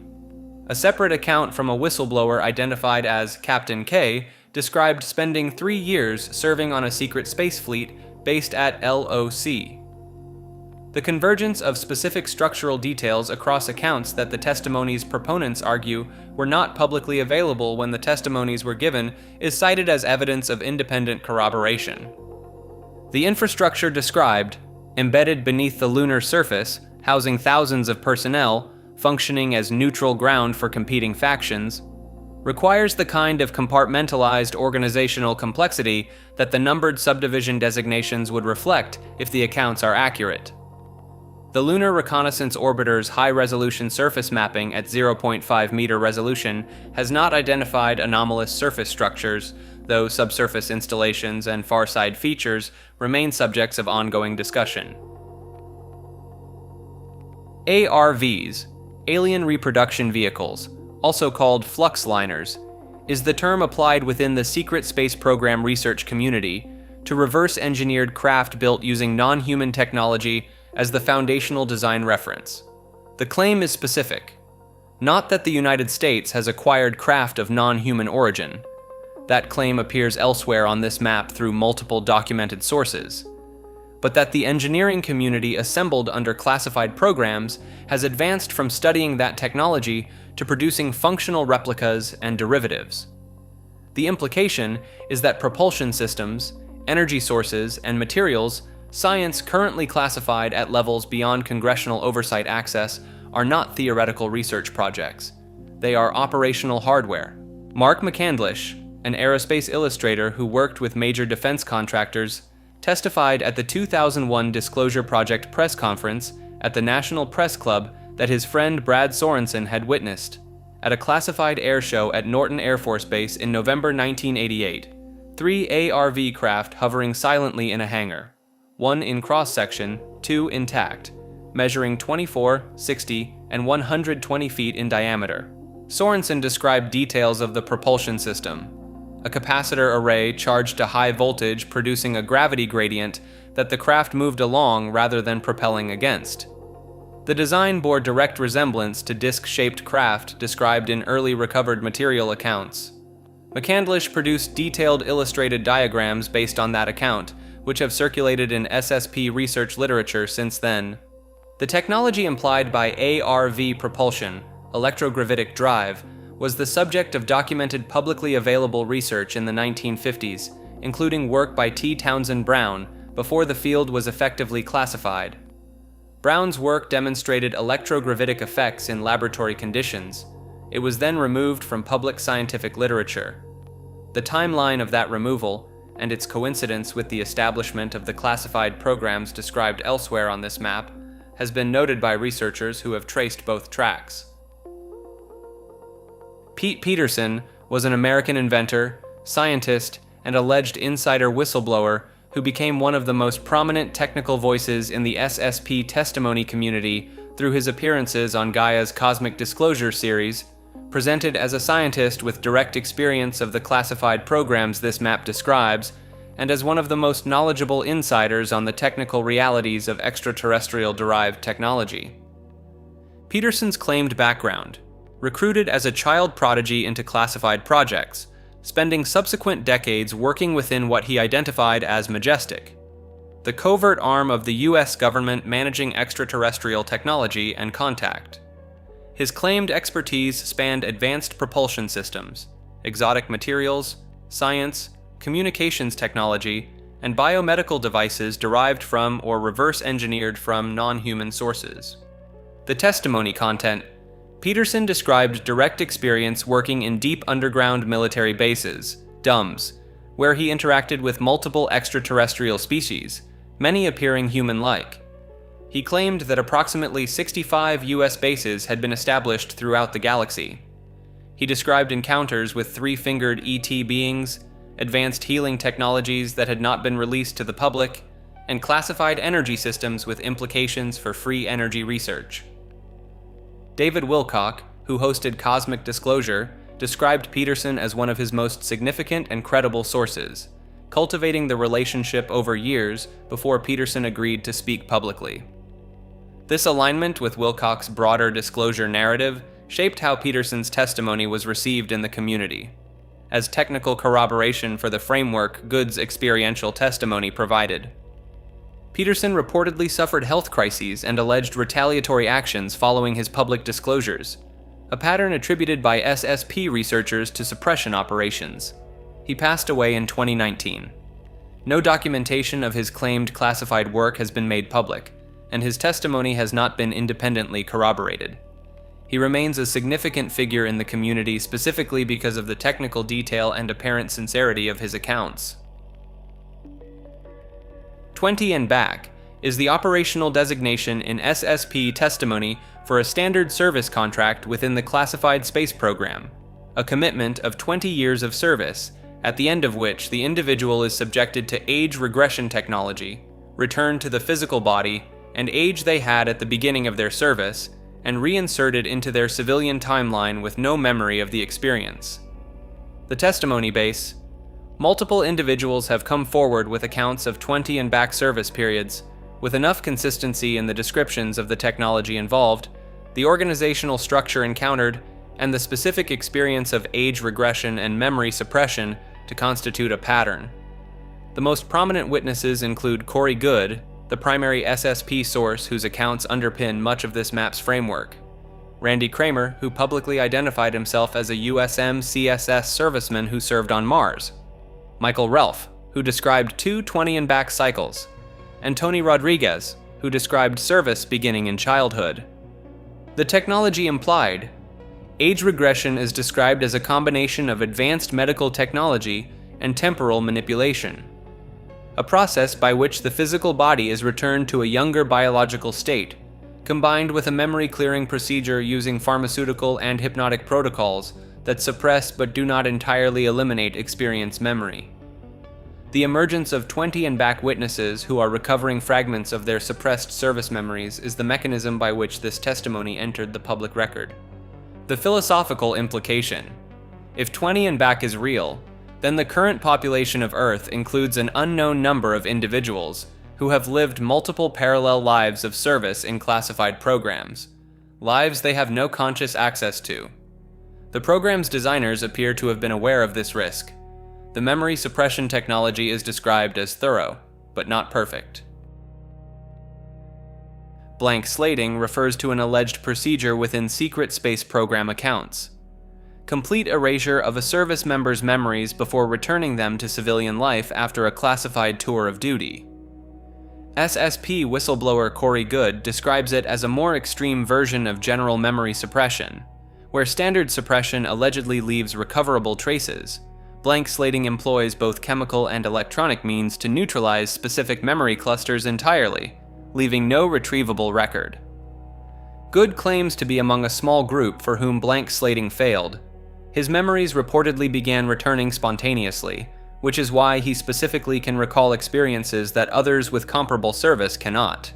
A separate account from a whistleblower identified as Captain K described spending 3 years serving on a secret space fleet based at LOC. The convergence of specific structural details across accounts that the testimony's proponents argue were not publicly available when the testimonies were given is cited as evidence of independent corroboration. The infrastructure described, embedded beneath the lunar surface, housing thousands of personnel, functioning as neutral ground for competing factions, requires the kind of compartmentalized organizational complexity that the numbered subdivision designations would reflect if the accounts are accurate. The Lunar Reconnaissance Orbiter's high-resolution surface mapping at 0.5-meter resolution has not identified anomalous surface structures, though subsurface installations and far-side features remain subjects of ongoing discussion. ARV'S, Alien Reproduction Vehicles, also called flux liners, is the term applied within the secret space program research community to reverse-engineered craft built using non-human technology as the foundational design reference. The claim is specific. Not that the United States has acquired craft of non-human origin. That claim appears elsewhere on this map through multiple documented sources. But that the engineering community assembled under classified programs has advanced from studying that technology to producing functional replicas and derivatives. The implication is that propulsion systems, energy sources, and materials science currently classified at levels beyond congressional oversight access are not theoretical research projects. They are operational hardware. Mark McCandlish, an aerospace illustrator who worked with major defense contractors, testified at the 2001 Disclosure Project press conference at the National Press Club that his friend Brad Sorensen had witnessed at a classified air show at Norton Air Force Base in November 1988. 3 ARV craft hovering silently in a hangar. 1 in cross-section, 2 intact, measuring 24, 60, and 120 feet in diameter. Sorensen described details of the propulsion system, a capacitor array charged to high voltage producing a gravity gradient that the craft moved along rather than propelling against. The design bore direct resemblance to disc-shaped craft described in early recovered material accounts. McCandlish produced detailed illustrated diagrams based on that account, which have circulated in SSP research literature since then. The technology implied by ARV propulsion, electrogravitic drive, was the subject of documented publicly available research in the 1950s, including work by T. Townsend Brown, before the field was effectively classified. Brown's work demonstrated electrogravitic effects in laboratory conditions. It was then removed from public scientific literature. The timeline of that removal, and its coincidence with the establishment of the classified programs described elsewhere on this map, has been noted by researchers who have traced both tracks. Pete Peterson was an American inventor, scientist, and alleged insider whistleblower who became one of the most prominent technical voices in the SSP testimony community through his appearances on Gaia's Cosmic Disclosure series, presented as a scientist with direct experience of the classified programs this map describes, and as one of the most knowledgeable insiders on the technical realities of extraterrestrial-derived technology. Peterson's claimed background: recruited as a child prodigy into classified projects, spending subsequent decades working within what he identified as MAJESTIC, the covert arm of the US government managing extraterrestrial technology and contact. His claimed expertise spanned advanced propulsion systems, exotic materials, science, communications technology, and biomedical devices derived from or reverse-engineered from non-human sources. The testimony content: Peterson described direct experience working in deep underground military bases, DUMBs, where he interacted with multiple extraterrestrial species, many appearing human-like. He claimed that approximately 65 US bases had been established throughout the galaxy. He described encounters with 3-fingered ET beings, advanced healing technologies that had not been released to the public, and classified energy systems with implications for free energy research. David Wilcock, who hosted Cosmic Disclosure, described Peterson as one of his most significant and credible sources, cultivating the relationship over years before Peterson agreed to speak publicly. This alignment with Wilcock's broader disclosure narrative shaped how Peterson's testimony was received in the community, as technical corroboration for the framework GOODE's experiential testimony provided. Peterson reportedly suffered health crises and alleged retaliatory actions following his public disclosures, a pattern attributed by SSP researchers to suppression operations. He passed away in 2019. No documentation of his claimed classified work has been made public, and his testimony has not been independently corroborated. He remains a significant figure in the community specifically because of the technical detail and apparent sincerity of his accounts. 20 and back is the operational designation in SSP testimony for a standard service contract within the classified space program, a commitment of 20 years of service, at the end of which the individual is subjected to age regression technology, returned to the physical body and age they had at the beginning of their service, and reinserted into their civilian timeline with no memory of the experience. The testimony base: multiple individuals have come forward with accounts of 20 and back service periods, with enough consistency in the descriptions of the technology involved, the organizational structure encountered, and the specific experience of age regression and memory suppression to constitute a pattern. The most prominent witnesses include GOODE, the primary SSP source whose accounts underpin much of this map's framework; Randy Kramer, who publicly identified himself as a USM CSS serviceman who served on Mars; Michael Relf, who described 2 20 and back cycles; and Tony Rodriguez, who described service beginning in childhood. The technology implied: age regression is described as a combination of advanced medical technology and temporal manipulation, a process by which the physical body is returned to a younger biological state, combined with a memory clearing procedure using pharmaceutical and hypnotic protocols that suppress but do not entirely eliminate experience memory. The emergence of 20 and back witnesses who are recovering fragments of their suppressed service memories is the mechanism by which this testimony entered the public record. The philosophical implication: if 20 and back is real, then the current population of Earth includes an unknown number of individuals who have lived multiple parallel lives of service in classified programs, lives they have no conscious access to. The program's designers appear to have been aware of this risk. The memory suppression technology is described as thorough, but not perfect. Blank slating refers to an alleged procedure within secret space program accounts. Complete erasure of a service member's memories before returning them to civilian life after a classified tour of duty. SSP whistleblower GOODE describes it as a more extreme version of general memory suppression, where standard suppression allegedly leaves recoverable traces. Blank slating employs both chemical and electronic means to neutralize specific memory clusters entirely, leaving no retrievable record. GOODE claims to be among a small group for whom blank slating failed. His memories reportedly began returning spontaneously, which is why he specifically can recall experiences that others with comparable service cannot.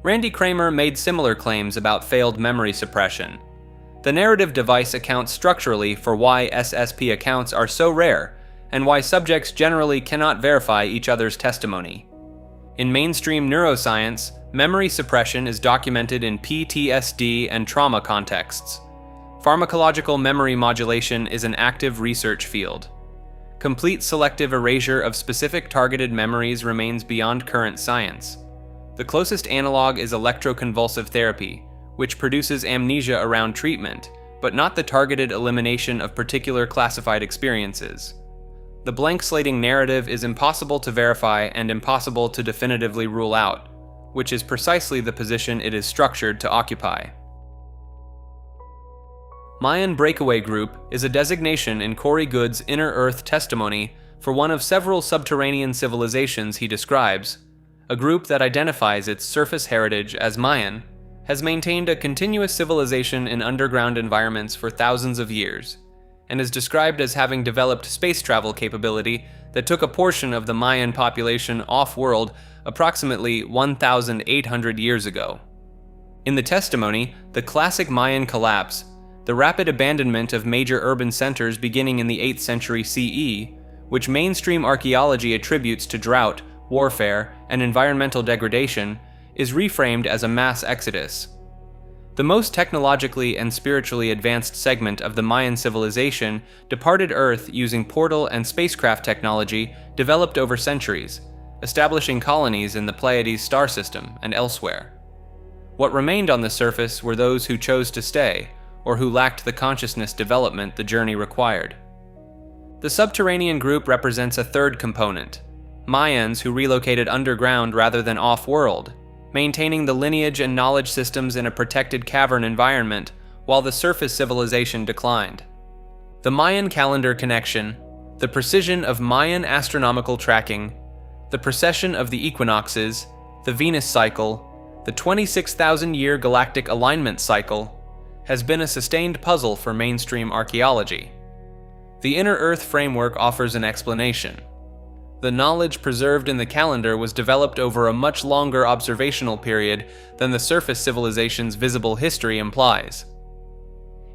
Randy Kramer made similar claims about failed memory suppression. The narrative device accounts structurally for why SSP accounts are so rare, and why subjects generally cannot verify each other's testimony. In mainstream neuroscience, memory suppression is documented in PTSD and trauma contexts. Pharmacological memory modulation is an active research field. Complete selective erasure of specific targeted memories remains beyond current science. The closest analog is electroconvulsive therapy, which produces amnesia around treatment, but not the targeted elimination of particular classified experiences. The blank slating narrative is impossible to verify and impossible to definitively rule out, which is precisely the position it is structured to occupy. Mayan Breakaway Group is a designation in GOODE's Inner Earth testimony for one of several subterranean civilizations he describes. A group that identifies its surface heritage as Mayan has maintained a continuous civilization in underground environments for thousands of years, and is described as having developed space travel capability that took a portion of the Mayan population off-world approximately 1,800 years ago. In the testimony, the classic Mayan collapse, the rapid abandonment of major urban centers beginning in the 8th century CE, which mainstream archaeology attributes to drought, warfare, and environmental degradation, is reframed as a mass exodus. The most technologically and spiritually advanced segment of the Mayan civilization departed Earth using portal and spacecraft technology developed over centuries, establishing colonies in the Pleiades star system and elsewhere. What remained on the surface were those who chose to stay, or who lacked the consciousness development the journey required. The subterranean group represents a third component: Mayans who relocated underground rather than off-world, maintaining the lineage and knowledge systems in a protected cavern environment, while the surface civilization declined. The Mayan calendar connection, the precision of Mayan astronomical tracking, the precession of the equinoxes, the Venus cycle, the 26,000-year galactic alignment cycle, has been a sustained puzzle for mainstream archaeology. The Inner Earth framework offers an explanation. The knowledge preserved in the calendar was developed over a much longer observational period than the surface civilization's visible history implies.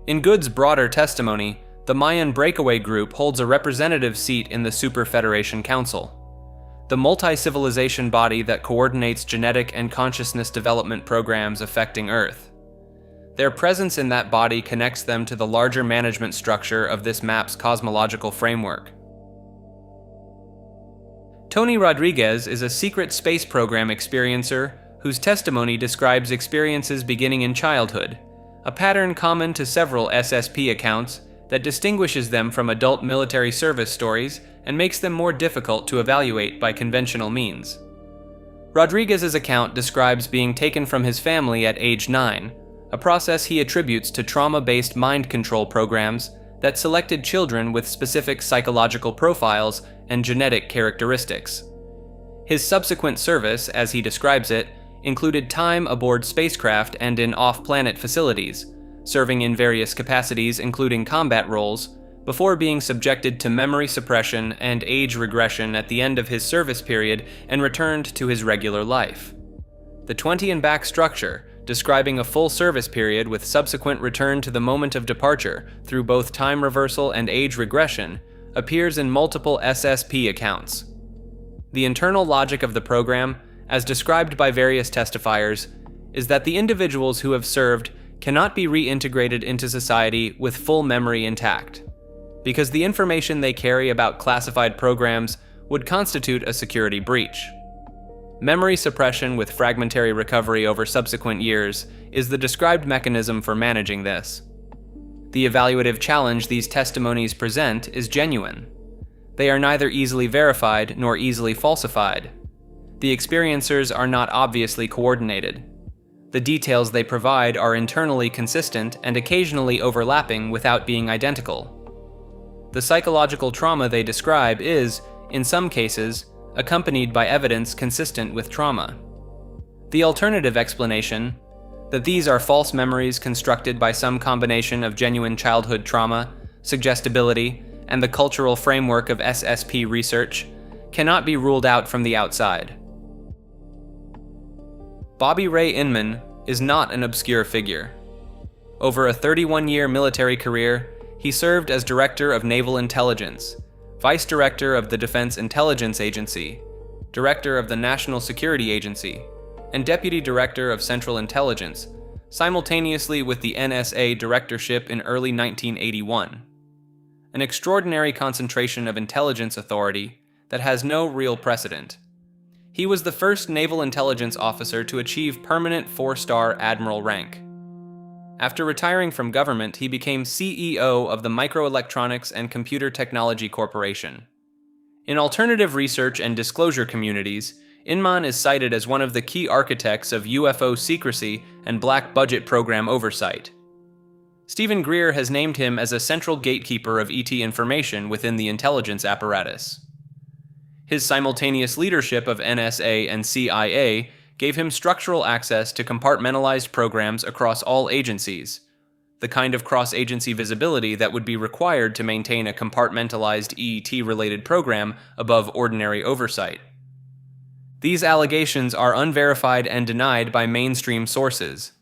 In Goode's broader testimony, the Mayan Breakaway group holds a representative seat in the Super Federation Council, the multi-civilization body that coordinates genetic and consciousness development programs affecting Earth. Their presence in that body connects them to the larger management structure of this map's cosmological framework. Tony Rodriguez is a secret space program experiencer whose testimony describes experiences beginning in childhood, a pattern common to several SSP accounts that distinguishes them from adult military service stories and makes them more difficult to evaluate by conventional means. Rodriguez's account describes being taken from his family at age 9, a process he attributes to trauma-based mind control programs that selected children with specific psychological profiles and genetic characteristics. His subsequent service, as he describes it, included time aboard spacecraft and in off-planet facilities, serving in various capacities including combat roles, before being subjected to memory suppression and age regression at the end of his service period and returned to his regular life. The 20 and back structure, describing a full service period with subsequent return to the moment of departure through both time reversal and age regression, appears in multiple SSP accounts. The internal logic of the program, as described by various testifiers, is that the individuals who have served cannot be reintegrated into society with full memory intact, because the information they carry about classified programs would constitute a security breach. Memory suppression with fragmentary recovery over subsequent years is the described mechanism for managing this. The evaluative challenge these testimonies present is genuine. They are neither easily verified nor easily falsified. The experiencers are not obviously coordinated. The details they provide are internally consistent and occasionally overlapping without being identical. The psychological trauma they describe is, in some cases, accompanied by evidence consistent with trauma. The alternative explanation, that these are false memories constructed by some combination of genuine childhood trauma, suggestibility, and the cultural framework of SSP research, cannot be ruled out from the outside. Bobby Ray Inman is not an obscure figure. Over a 31-year military career, he served as Director of Naval Intelligence, Vice Director of the Defense Intelligence Agency, Director of the National Security Agency, and Deputy Director of Central Intelligence, simultaneously with the NSA directorship in early 1981. An extraordinary concentration of intelligence authority that has no real precedent. He was the first naval intelligence officer to achieve permanent 4-star admiral rank. After retiring from government, he became CEO of the Microelectronics and Computer Technology Corporation. In alternative research and disclosure communities, Inman is cited as one of the key architects of UFO secrecy and black budget program oversight. Stephen GREER has named him as a central gatekeeper of ET information within the intelligence apparatus. His simultaneous leadership of NSA and CIA gave him structural access to compartmentalized programs across all agencies, the kind of cross-agency visibility that would be required to maintain a compartmentalized EET-related program above ordinary oversight. These allegations are unverified and denied by mainstream sources.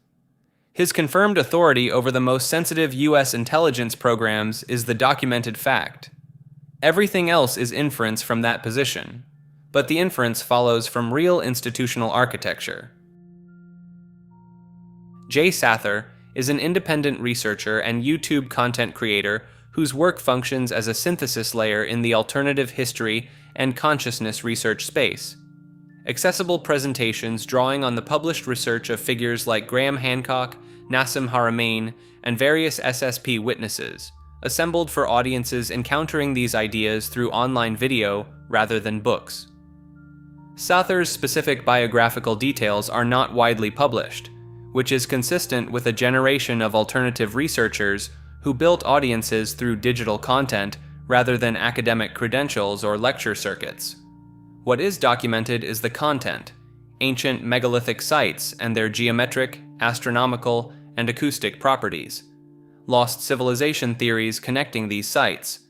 His confirmed authority over the most sensitive U.S. intelligence programs is the documented fact. Everything else is inference from that position, but the inference follows from real institutional architecture. Jay Sather is an independent researcher and YouTube content creator whose work functions as a synthesis layer in the alternative history and consciousness research space. Accessible presentations drawing on the published research of figures like Graham Hancock, Nassim Haramein, and various SSP witnesses, assembled for audiences encountering these ideas through online video rather than books. Sather's specific biographical details are not widely published, which is consistent with a generation of alternative researchers who built audiences through digital content rather than academic credentials or lecture circuits. What is documented is the content, ancient megalithic sites and their geometric, astronomical, and acoustic properties, lost civilization theories connecting these sites,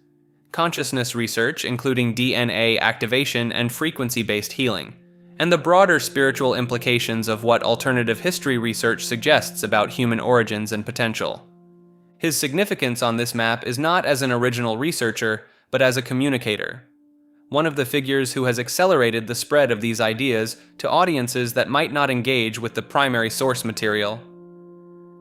consciousness research including DNA activation and frequency-based healing, and the broader spiritual implications of what alternative history research suggests about human origins and potential. His significance on this map is not as an original researcher, but as a communicator, one of the figures who has accelerated the spread of these ideas to audiences that might not engage with the primary source material.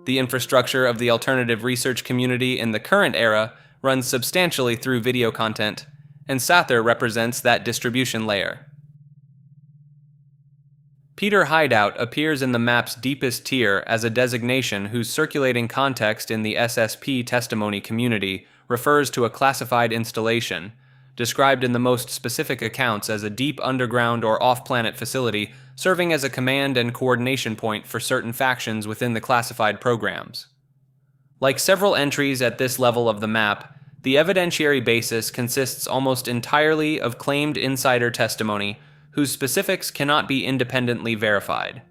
The infrastructure of the alternative research community in the current era runs substantially through video content, and Sather represents that distribution layer. Peter Hideout appears in the map's deepest tier as a designation whose circulating context in the SSP testimony community refers to a classified installation, described in the most specific accounts as a deep underground or off-planet facility serving as a command and coordination point for certain factions within the classified programs. Like several entries at this level of the map, the evidentiary basis consists almost entirely of claimed insider testimony whose specifics cannot be independently verified.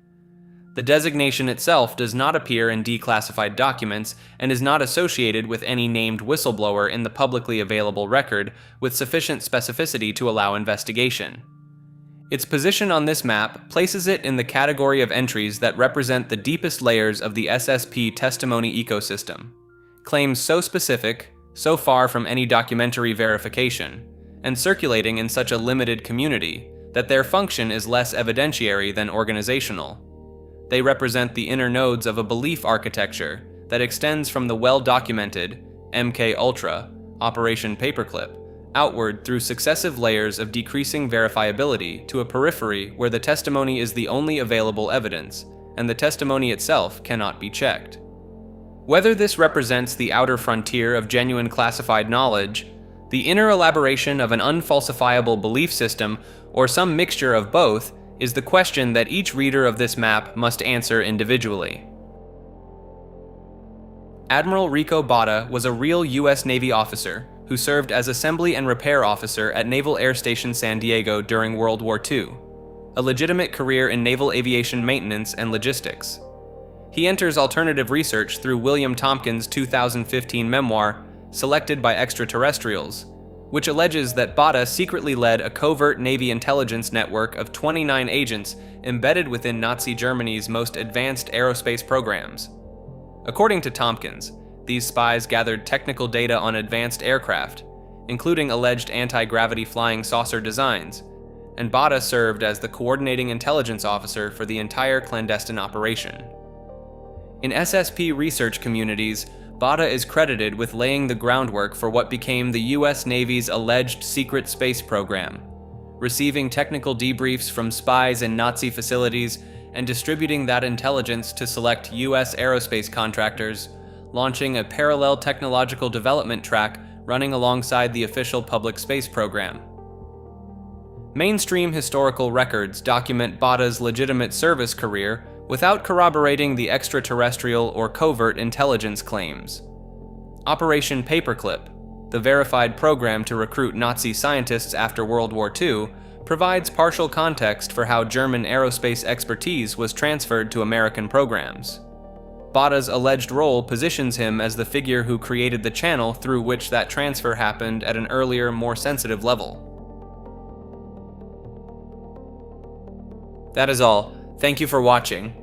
The designation itself does not appear in declassified documents and is not associated with any named whistleblower in the publicly available record with sufficient specificity to allow investigation. Its position on this map places it in the category of entries that represent the deepest layers of the SSP testimony ecosystem, claims so specific, so far from any documentary verification, and circulating in such a limited community that their function is less evidentiary than organizational. They represent the inner nodes of a belief architecture that extends from the well-documented MK Ultra, Operation Paperclip, outward through successive layers of decreasing verifiability to a periphery where the testimony is the only available evidence, and the testimony itself cannot be checked. Whether this represents the outer frontier of genuine classified knowledge, the inner elaboration of an unfalsifiable belief system, or some mixture of both, is the question that each reader of this map must answer individually. Admiral Rico Botta was a real U.S. Navy officer who served as Assembly and Repair Officer at Naval Air Station San Diego during World War II, a legitimate career in naval aviation maintenance and logistics. He enters alternative research through William Tompkins' 2015 memoir, Selected by Extraterrestrials, which alleges that Botta secretly led a covert Navy intelligence network of 29 agents embedded within Nazi Germany's most advanced aerospace programs. According to Tompkins, these spies gathered technical data on advanced aircraft, including alleged anti-gravity flying saucer designs, and Botta served as the coordinating intelligence officer for the entire clandestine operation. In SSP research communities, Botta is credited with laying the groundwork for what became the US Navy's alleged secret space program, receiving technical debriefs from spies in Nazi facilities and distributing that intelligence to select US aerospace contractors, launching a parallel technological development track running alongside the official public space program. Mainstream historical records document Botta's legitimate service career without corroborating the extraterrestrial or covert intelligence claims. Operation Paperclip, the verified program to recruit Nazi scientists after World War II, provides partial context for how German aerospace expertise was transferred to American programs. Botta's alleged role positions him as the figure who created the channel through which that transfer happened at an earlier, more sensitive level. That is all. Thank you for watching.